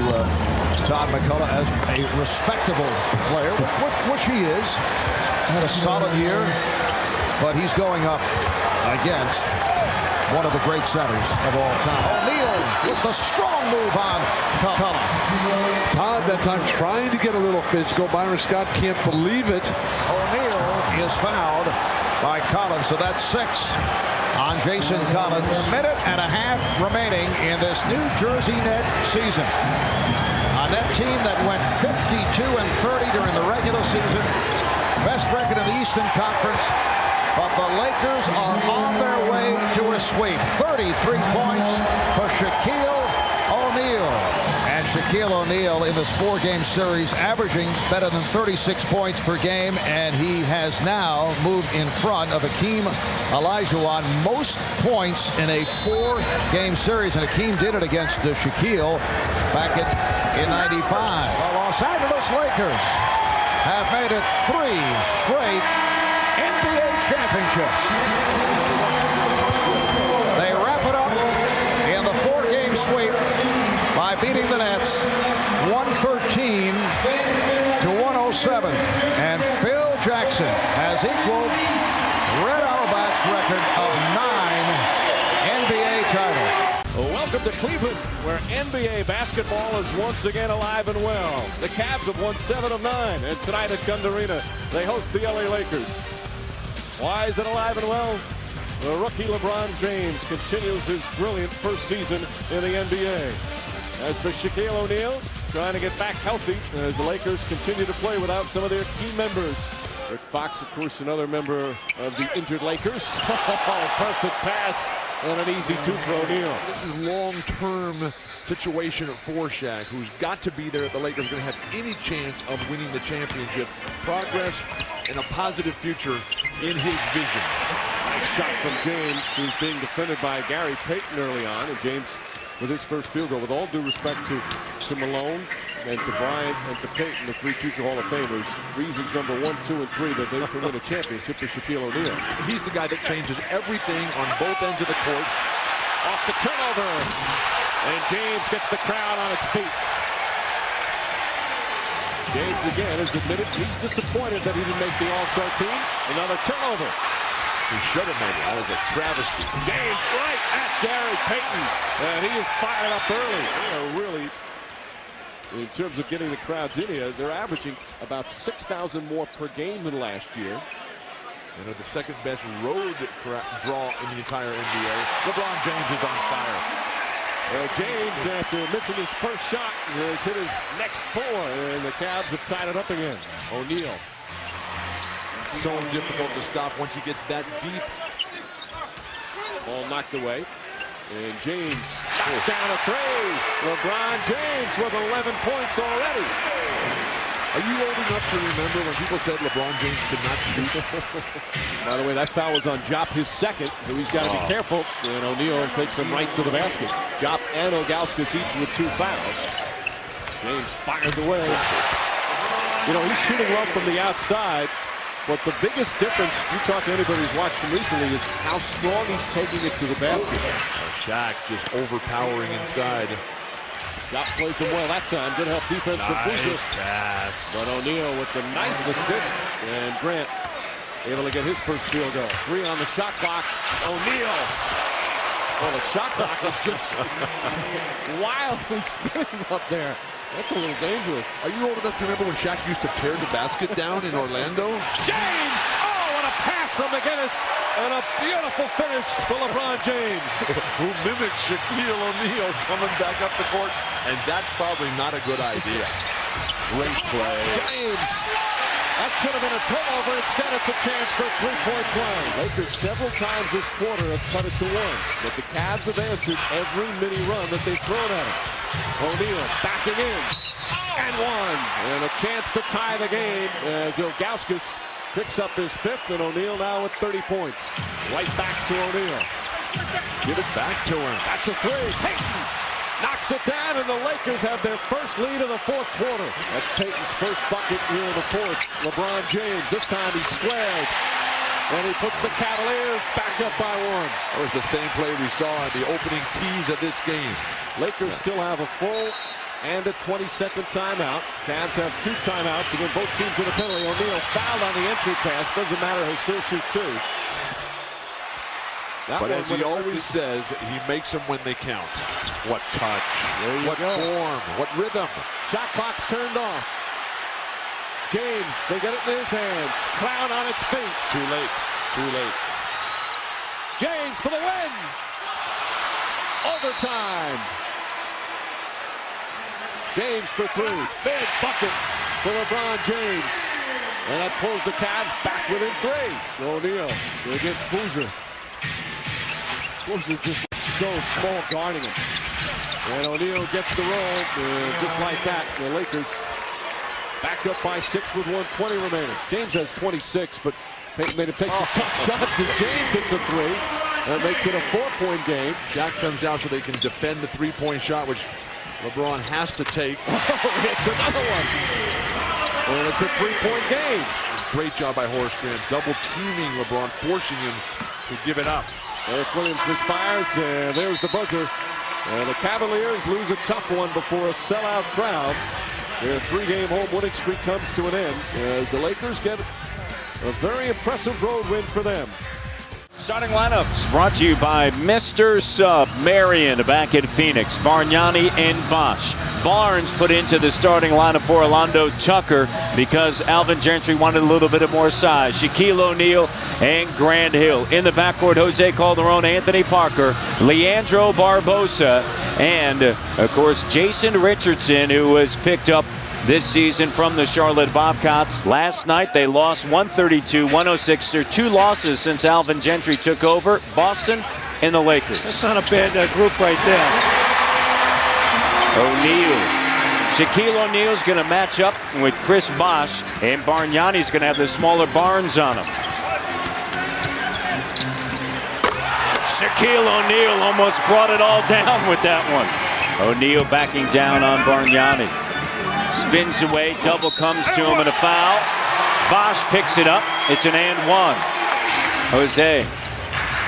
Todd McCullough as a respectable player, which he is. Had a solid year, but he's going up against one of the great centers of all time. O'Neal with the strong move on McCullough. Todd that time trying to get a little physical. Byron Scott can't believe it. O'Neal is fouled by Collins, so that's 6 on Jason Collins. A minute and a half remaining in this New Jersey Net season. A Net team that went 52-30 during the regular season. Best record in the Eastern Conference. But the Lakers are on their way to a sweep. 33 points for Shaquille O'Neal. And Shaquille O'Neal in this 4-game series averaging better than 36 points per game. And he has now moved in front of Hakeem Olajuwon most points in a 4-game series. And Hakeem did it against Shaquille back in '95. The Los Angeles Lakers have made it 3 straight NBA championships. They wrap it up in the 4-game sweep by beating the Nets 113 to 107. And Phil Jackson has equaled Red Auerbach's record of 9 NBA titles. Welcome to Cleveland, where NBA basketball is once again alive and well. The Cavs have won 7 of 9, and tonight at Gund Arena, they host the LA Lakers. Why is it alive and well? The rookie LeBron James continues his brilliant first season in the NBA. As for Shaquille O'Neal, trying to get back healthy as the Lakers continue to play without some of their key members. Rick Fox, of course, another member of the injured Lakers. Perfect pass and an easy 2 for O'Neal. This is long-term situation for Shaq, who's got to be there if the Lakers are going to have any chance of winning the championship. Progress and a positive future in his vision. Nice shot from James, who's being defended by Gary Payton early on. And James with his first field goal. With all due respect to Malone and to Bryant and to Payton, the 3 future Hall of Famers, reasons number 1, 2, and 3 that they can win a championship is Shaquille O'Neal. He's the guy that changes everything on both ends of the court. Off the turnover, and James gets the crowd on its feet. James again has admitted he's disappointed that he didn't make the All-Star team. Another turnover. He should have made it. That was a travesty. James right at Gary Payton, and he is fired up early. They are really, in terms of getting the crowds in here, they're averaging about 6,000 more per game than last year. And the second best road draw in the entire NBA. LeBron James is on fire. James, after missing his first shot, has hit his next 4, and the Cavs have tied it up again. O'Neal. So difficult to stop once he gets that deep. Ball knocked away. And James knocks down a 3. LeBron James with 11 points already. Are you old enough to remember when people said LeBron James could not shoot? By the way, that foul was on Jop, his second, so he's got to be careful. And O'Neal takes him right to the basket. Jop and Ogauskas each with 2 fouls. James fires away. You know, he's shooting well from the outside. But the biggest difference, you talk to anybody who's watched him recently, is how strong he's taking it to the basket. Shaq just overpowering inside. Jop plays him well that time. Good help defense from Boozer. But O'Neal with the nice assist. And Grant able to get his first field goal. 3 on the shot clock. O'Neal. Well, the shot clock is just wildly spinning up there. That's a little dangerous. Are you old enough to remember when Shaq used to tear the basket down in Orlando? James! Oh, what a pass from McGinnis, and a beautiful finish for LeBron James. Who mimics Shaquille O'Neal coming back up the court, and that's probably not a good idea. Great play. James. That should have been a turnover. Instead, it's a chance for a three-point play. Lakers several times this quarter have cut it to one, but the Cavs have answered every mini run that they've thrown at him. O'Neal backing in, and one. And a chance to tie the game as Ilgauskas picks up his fifth, and O'Neal now with 30 points. Right back to O'Neal. Give it back to him. That's a three. Payton knocks it down, and the Lakers have their first lead of the fourth quarter. That's Payton's first bucket here in the fourth. LeBron James, this time he's squared, and he puts the Cavaliers back up by one. That was the same play we saw in the opening tease of this game. Lakers still have a full and a 20-second timeout. Cavs have 2 timeouts. Again, both teams with a penalty. O'Neal fouled on the entry pass. Doesn't matter, he'll still shoot 2. But as he always says, he makes them when they count. What touch, what form, what rhythm. Shot clock's turned off. James, they get it in his hands. Crown on its feet. Too late, too late. James for the win. Overtime. James for 3. Big bucket for LeBron James. And that pulls the Cavs back within 3. O'Neal against Boozer. Boozer just so small guarding him. And O'Neal gets the roll. Just like that, the Lakers back up by 6 with 1:20 remaining. James has 26, but Payton made him take some tough shots as James hits a 3. That makes it a 4-point game. Shaq comes out so they can defend the 3-point shot, which LeBron has to take. It's another one. And it's a 3-point game. Great job by Horace Grant, double teaming LeBron, forcing him to give it up. Eric Williams misfires, and there's the buzzer. And the Cavaliers lose a tough one before a sellout crowd. Their 3-game home winning streak comes to an end as the Lakers get a very impressive road win for them. Starting lineups brought to you by Mr. Sub, Marion back in Phoenix, Bargnani and Bosch. Barnes put into the starting lineup for Orlando Tucker because Alvin Gentry wanted a little bit of more size. Shaquille O'Neal and Grant Hill. In the backcourt, Jose Calderon, Anthony Parker, Leandro Barbosa, and, of course, Jason Richardson, who was picked up this season from the Charlotte Bobcats. Last night they lost 132-106. There are 2 losses since Alvin Gentry took over, Boston and the Lakers. That's not a bad group right there. O'Neal. Shaquille O'Neal's going to match up with Chris Bosh, and Bargnani's going to have the smaller Barnes on him. Shaquille O'Neal almost brought it all down with that one. O'Neal backing down on Bargnani. Spins away, double comes to him and a foul. Bosh picks it up. It's an and one. Jose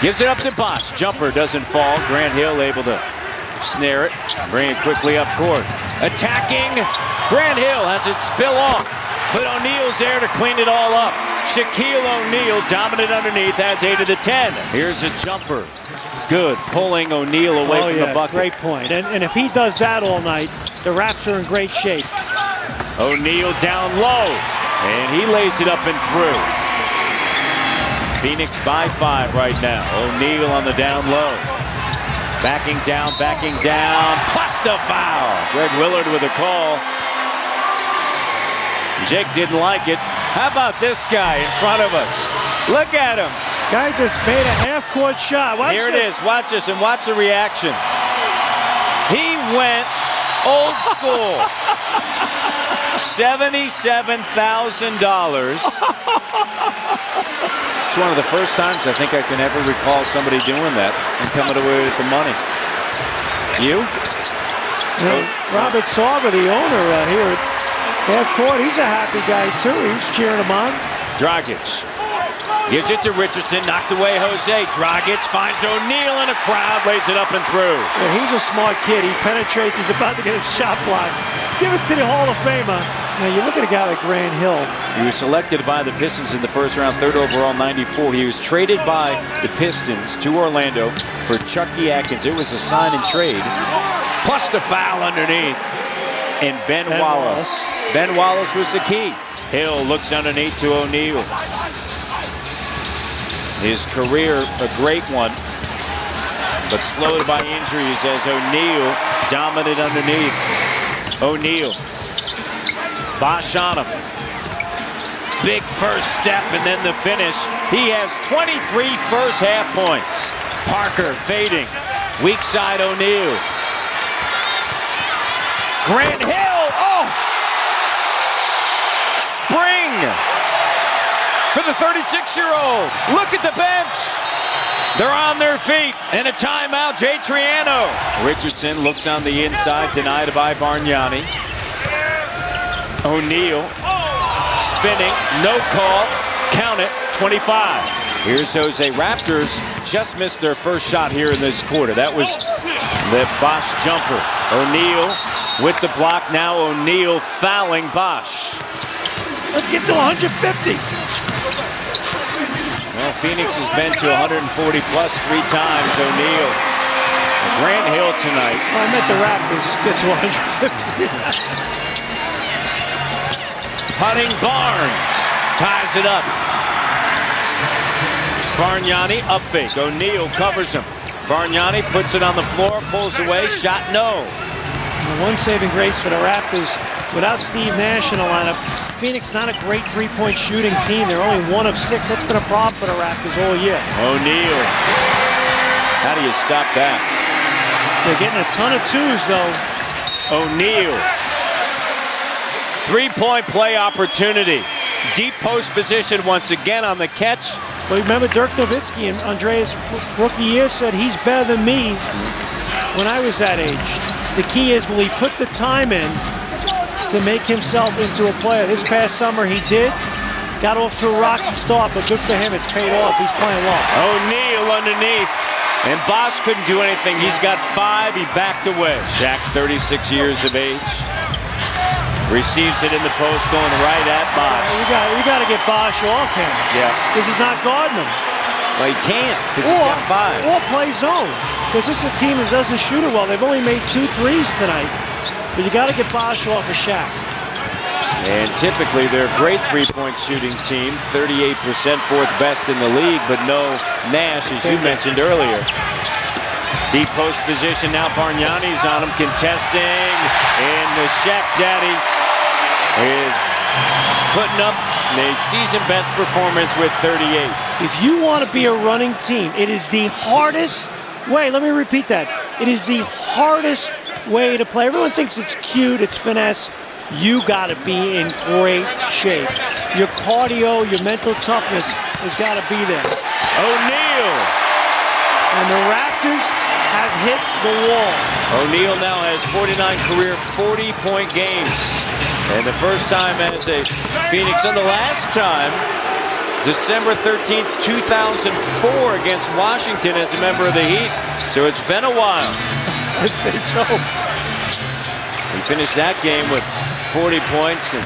gives it up to Bosh. Jumper doesn't fall. Grant Hill able to snare it, bring it quickly up court. Attacking. Grant Hill has it spill off, but O'Neal's there to clean it all up. Shaquille O'Neal, dominant underneath, has 8 of the 10. Here's a jumper. Good, pulling O'Neal away from the bucket. Great point. And if he does that all night, the Raps are in great shape. O'Neal down low, and he lays it up and through. Phoenix by 5 right now. O'Neal on the down low. Backing down, plus the foul. Greg Willard with a call. Jake didn't like it. How about this guy in front of us? Look at him. Guy just made a half-court shot. Here it is. Watch this, and watch the reaction. He went old school. $77,000. It's one of the first times I think I can ever recall somebody doing that and coming away with the money. You? Robert Sarver, the owner here at half court, he's a happy guy too. He's cheering him on. Dragic gives it to Richardson, knocked away Jose. Dragic finds O'Neal in a crowd, lays it up and through. Yeah, he's a smart kid. He penetrates. He's about to get his shot blocked. Give it to the Hall of Famer. Now you look at a guy like Grant Hill. He was selected by the Pistons in the first round, 3rd overall, 94. He was traded by the Pistons to Orlando for Chucky Atkins. It was a sign and trade. Plus the foul underneath. And Ben Wallace. Ben Wallace was the key. Hill looks underneath to O'Neal. His career, a great one, but slowed by injuries as O'Neal dominant underneath. O'Neal, Bosh on him. Big first step and then the finish. He has 23 first half points. Parker fading. Weak side O'Neal. Grant Hill. Oh! Spring for the 36-year-old. Look at the bench. They're on their feet. And a timeout, Jay Triano. Richardson looks on the inside, denied by Bargnani. O'Neal spinning, no call, count it, 25. Here's Jose. Raptors just missed their first shot here in this quarter. That was the Bosh jumper. O'Neal with the block. Now O'Neal fouling Bosh. Let's get to 150. Well, Phoenix has been to 140 plus 3 times. O'Neal. Grant Hill tonight. I meant the Raptors get to 150. Putting Barnes ties it up. Bargnani up fake. O'Neal covers him. Bargnani puts it on the floor, pulls away, shot no. The one saving grace for the Raptors, without Steve Nash in the lineup, Phoenix not a great three-point shooting team. They're only 1 of 6. That's been a problem for the Raptors all year. O'Neal. How do you stop that? They're getting a ton of 2s though. O'Neal. 3-point play opportunity. Deep post position once again on the catch. Well, remember Dirk Nowitzki in Andreas' rookie year said he's better than me when I was that age. The key is, will he put the time in to make himself into a player? This past summer he did. Got off to a rocky start, but good for him. It's paid off. He's playing well. O'Neal underneath. And Bosh couldn't do anything. He's got 5. He backed away. Shaq, 36 years of age. Receives it in the post, going right at Bosh. You got to get Bosh off him. Yeah. Because he's not guarding him. Well, he can't, because he's got 5. Or play zone. Because this is a team that doesn't shoot it well. They've only made 2 threes tonight. But you got to get Bosh off of Shaq. And typically they're a great 3-point shooting team. 38%, 4th best in the league, but no Nash, as you mentioned earlier. Deep post position now. Bargnani's on him, contesting, and the Shaq Daddy is putting up a season-best performance with 38. If you want to be a running team, it is the hardest way. Let me repeat that. It is the hardest way to play. Everyone thinks it's cute, it's finesse. You got to be in great shape. Your cardio, your mental toughness has got to be there. O'Neal. And the Raptors have hit the wall. O'Neal now has 49 career 40-point games. And the first time as a Phoenix, and the last time, December 13th, 2004 against Washington as a member of the Heat. So it's been a while. I'd say so. He finished that game with 40 points and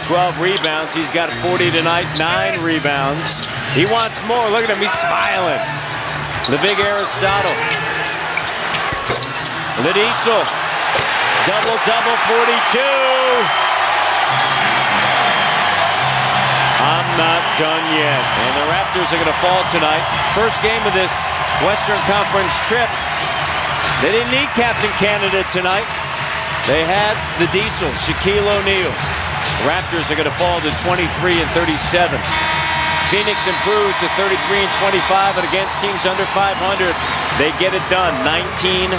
12 rebounds. He's got 40 tonight, 9 rebounds. He wants more. Look at him, he's smiling. The big Aristotle. Ladiesel. Double-double, 42. I'm not done yet. And the Raptors are going to fall tonight. First game of this Western Conference trip. They didn't need Captain Canada tonight. They had the Diesel, Shaquille O'Neal. The Raptors are going to fall to 23 and 37. Phoenix improves to 33 and 25, and against teams under 500, they get it done, 19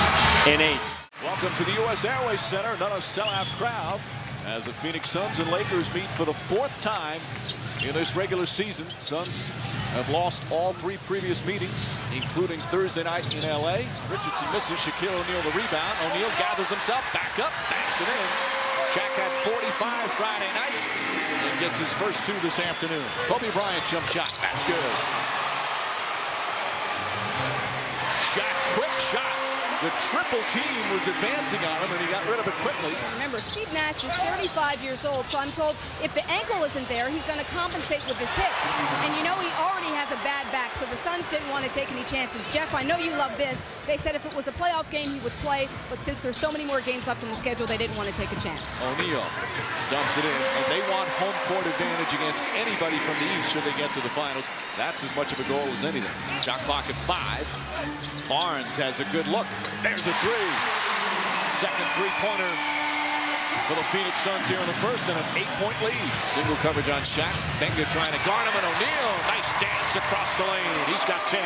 and 8. Welcome to the U.S. Airways Center. Another sellout crowd as the Phoenix Suns and Lakers meet for the 4th time in this regular season. Suns have lost all 3 previous meetings, including Thursday night in L.A. Richardson misses. Shaquille O'Neal the rebound. O'Neal gathers himself back up, banks it in. Shaq had 45 Friday night and gets his first 2 this afternoon. Kobe Bryant jump shot. That's good. Shaq, quick shot. The triple team was advancing on him, and he got rid of it quickly. Remember, Steve Nash is 35 years old, so I'm told if the ankle isn't there, he's going to compensate with his hips. And you know he already has a bad back, so the Suns didn't want to take any chances. Jeff, I know you love this. They said if it was a playoff game, he would play, but since there's so many more games left in the schedule, they didn't want to take a chance. O'Neal dumps it in, and they want home court advantage against anybody from the East should they get to the finals. That's as much of a goal as anything. Shot clock at 5. Barnes has a good look. There's a 3. Second three-pointer for the Phoenix Suns here in the first, and an 8-point lead. Single coverage on Shaq. Benga trying to guard him, and O'Neal. Nice dance across the lane. He's got 10.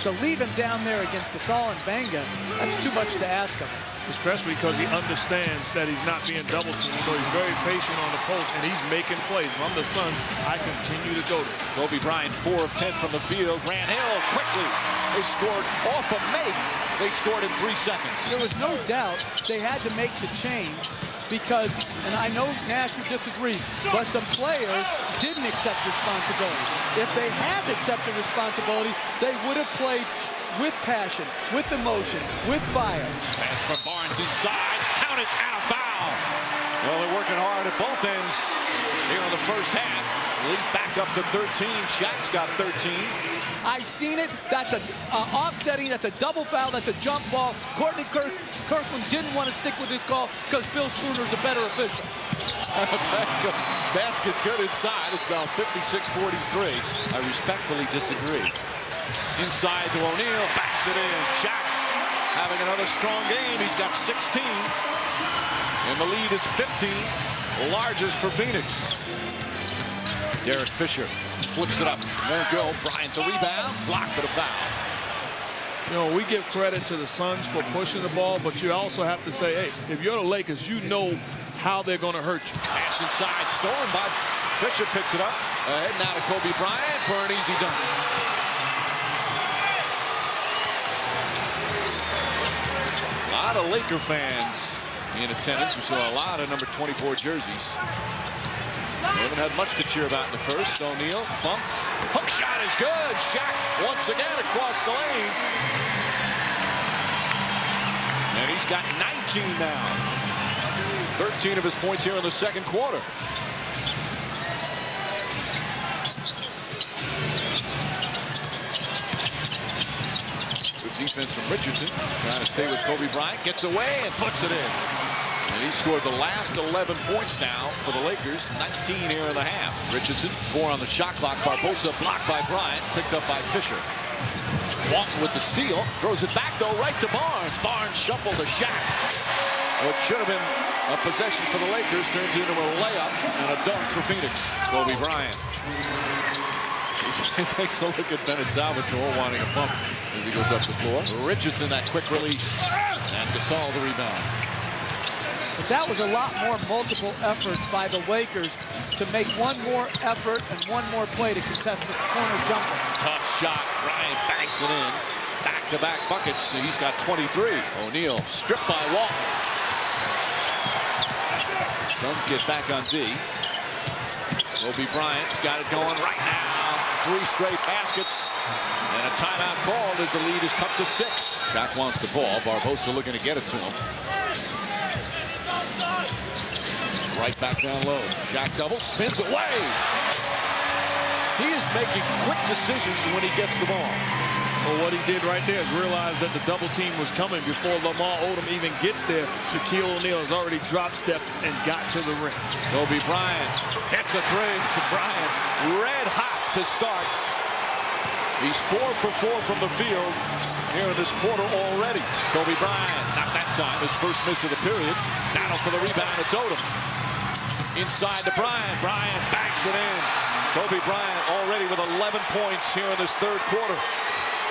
To leave him down there against Gasol and Benga, that's too much to ask him. Especially because he understands that he's not being double teamed, so he's very patient on the post, and he's making plays. If I'm the Suns, I continue to go to him. Kobe Bryant, 4 of 10 from the field. Ran Hill quickly. They scored off a make. They scored in 3 seconds. There was no doubt they had to make the change because, and I know Nash would disagree, but the players didn't accept responsibility. If they had accepted responsibility, they would have played with passion, with emotion, with fire. Pass from Barnes inside. Count it, and a foul. Well, they're working hard at both ends here in the first half. Lead back up to 13. Shaq's got 13. I've seen it. That's an offsetting. That's a double foul. That's a jump ball. Courtney Kirkland didn't want to stick with his call because Bill Spooner's a better official. Basket good inside. It's now 56-43. I respectfully disagree. Inside to O'Neal. Backs it in. Shaq having another strong game. He's got 16. And the lead is 15. Largest for Phoenix. Derek Fisher flips it up. Won't go. Bryant the rebound. Blocked for the foul. You know, we give credit to the Suns for pushing the ball, but you also have to say, hey, if you're the Lakers, you know how they're going to hurt you. Pass inside. Stolen by Fisher. Picks it up. Ahead now to Kobe Bryant for an easy dunk. A lot of Laker fans in attendance. We saw a lot of number 24 jerseys. They haven't had much to cheer about in the first. O'Neal bumped. Hook shot is good. Shaq once again across the lane. And he's got 19 now. 13 of his points here in the second quarter. Good defense from Richardson. Trying to stay with Kobe Bryant. Gets away and puts it in. And he scored the last 11 points now for the Lakers. 19 here in the half. Richardson, 4 on the shot clock. Barbosa blocked by Bryant. Picked up by Fisher. Walton with the steal. Throws it back, though, right to Barnes. Barnes shuffled to Shaq. What should have been a possession for the Lakers turns into a layup and a dunk for Phoenix. Kobe Bryant. He takes a look at Bennett Salvatore wanting a bump as he goes up the floor. Richardson, that quick release. And Gasol the rebound. But that was a lot more multiple efforts by the Lakers to make one more effort and one more play to contest the corner jumper. Tough shot. Bryant banks it in. Back-to-back buckets. He's got 23. O'Neal stripped by Walton. Suns get back on D. Kobe Bryant's got it going right now. 3 straight baskets. And a timeout called as the lead is cut to 6. Shaq wants the ball. Barbosa looking to get it to him. Right back down low. Shaq double, spins away. He is making quick decisions when he gets the ball. Well, what he did right there is realize that the double team was coming before Lamar Odom even gets there. Shaquille O'Neal has already drop-stepped and got to the rim. Kobe Bryant hits a 3. Bryant red hot to start. He's 4 for 4 from the field here in this quarter already. Kobe Bryant, not that time, his first miss of the period. Battle for the rebound, it's Odom. Inside to Bryant. Bryant banks it in. Kobe Bryant already with 11 points here in this third quarter.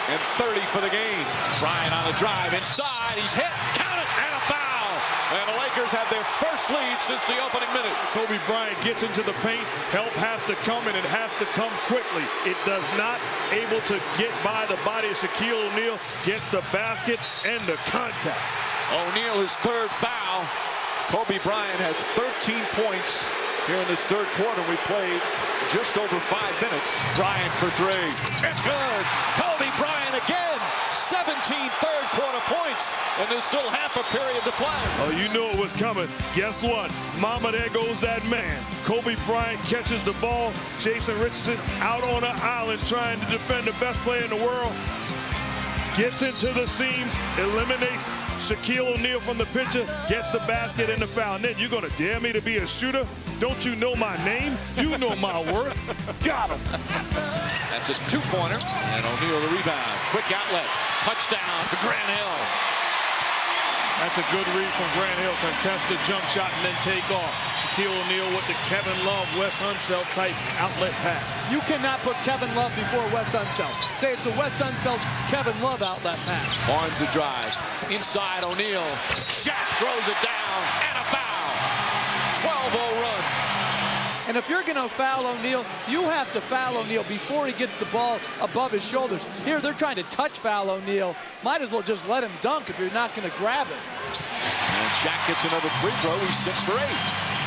And 30 for the game. Bryant on the drive inside. He's hit. Count it. And a foul. And the Lakers have their first lead since the opening minute. Kobe Bryant gets into the paint. Help has to come, and it has to come quickly. It does not able to get by the body of Shaquille O'Neal. Gets the basket and the contact. O'Neal, his third foul. Kobe Bryant has 13 points here in this third quarter. We played just over 5 minutes. Bryant for 3. It's good. Kobe Bryant again. 17 third-quarter points, and there's still half a period to play. Oh, you knew it was coming. Guess what? Mama, there goes that man. Kobe Bryant catches the ball. Jason Richardson out on an island trying to defend the best player in the world. Gets into the seams, eliminates Shaquille O'Neal from the picture, gets the basket and the foul. And then you're going to dare me to be a shooter? Don't you know my name? You know my work. Got him. That's a two-pointer, and O'Neal the rebound. Quick outlet, touchdown to Grant Hill. That's a good read from Grant Hill. Contested jump shot and then take off. Shaquille O'Neal with the Kevin Love, Wes Unseld type outlet pass. You cannot put Kevin Love before Wes Unseld. Say it's a Wes Unseld, Kevin Love outlet pass. Barnes the drive. Inside O'Neal. Shaq throws it down, and a foul. 12-0 run. And if you're going to foul O'Neal, you have to foul O'Neal before he gets the ball above his shoulders. Here, they're trying to touch foul O'Neal. Might as well just let him dunk if you're not going to grab it. And Shaq gets another free throw. He's 6 for 8.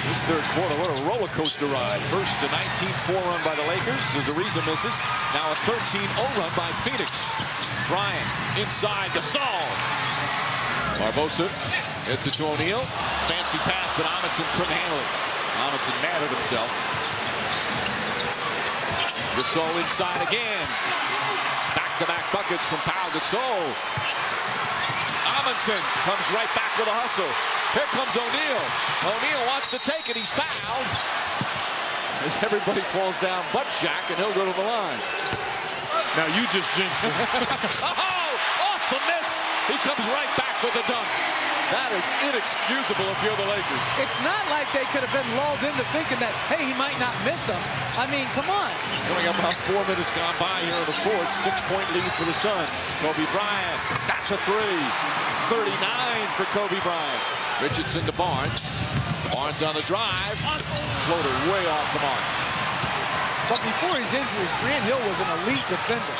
This third quarter, what a roller coaster ride. First a 19-4 run by the Lakers. Ariza misses. Now a 13-0 run by Phoenix. Bryant inside to Saul. Barbosa gets it to O'Neal. Fancy pass, but Amundsen couldn't handle it. Amundsen mad at himself. Gasol inside again. Back-to-back buckets from Pau Gasol. Amundsen comes right back with a hustle. Here comes O'Neal. O'Neal wants to take it. He's fouled. As everybody falls down but Shaq, and he'll go to the line. Now you just jinxed him. Oh, off the miss. He comes right back with a dunk. That is inexcusable if you're the Lakers. It's not like they could have been lulled into thinking that, hey, he might not miss him. I mean, come on. Going up about 4 minutes gone by here in the fourth. 6-point lead for the Suns. Kobe Bryant, that's a 3. 39 for Kobe Bryant. Richardson to Barnes. Barnes on the drive. Floater way off the mark. But before his injuries, Grant Hill was an elite defender.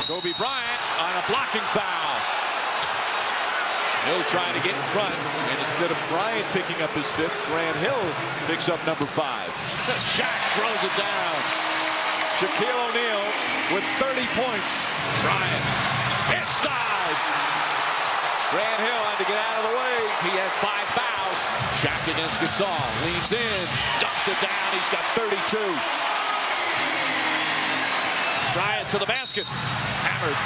Kobe Bryant on a blocking foul. Hill trying to get in front, and instead of Bryant picking up his 5th, Grant Hill picks up number 5. Shaq throws it down. Shaquille O'Neal with 30 points. Bryant inside. Grant Hill had to get out of the way. He had 5 fouls. Shaq against Gasol. Leans in, dumps it down. He's got 32. Bryant to the basket. Hammered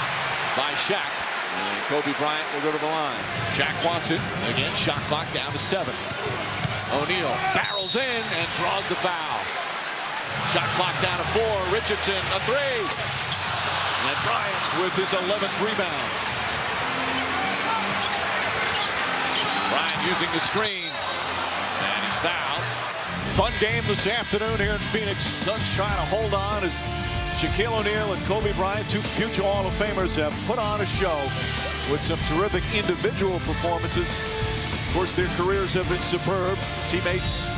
by Shaq. And Kobe Bryant will go to the line. Shaq wants it. Again, shot clock down to 7. O'Neal barrels in and draws the foul. Shot clock down to 4. Richardson, a 3. And Bryant with his 11th rebound. Bryant using the screen. And he's fouled. Fun game this afternoon here in Phoenix. Suns trying to hold on as Shaquille O'Neal and Kobe Bryant, 2 future Hall of Famers, have put on a show with some terrific individual performances. Of course, their careers have been superb. Teammates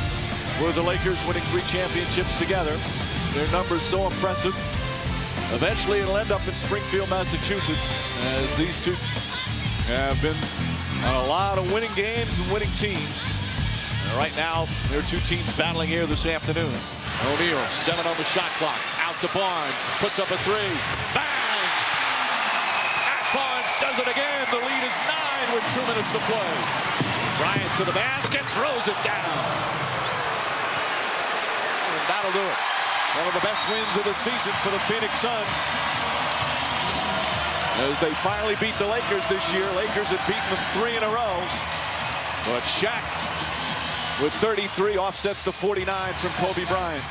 were the Lakers, winning 3 championships together. Their numbers so impressive. Eventually, it'll end up in Springfield, Massachusetts, as these two have been on a lot of winning games and winning teams. And right now, there are 2 teams battling here this afternoon. O'Neal, 7 on the shot clock. Out to Barnes. Puts up a 3. Bang! At Barnes does it again. The lead is 9 with 2 minutes to play. Bryant to the basket. Throws it down. And that'll do it. One of the best wins of the season for the Phoenix Suns. As they finally beat the Lakers this year. Lakers had beaten them 3 in a row. But Shaq with 33 offsets the 49 from Kobe Bryant.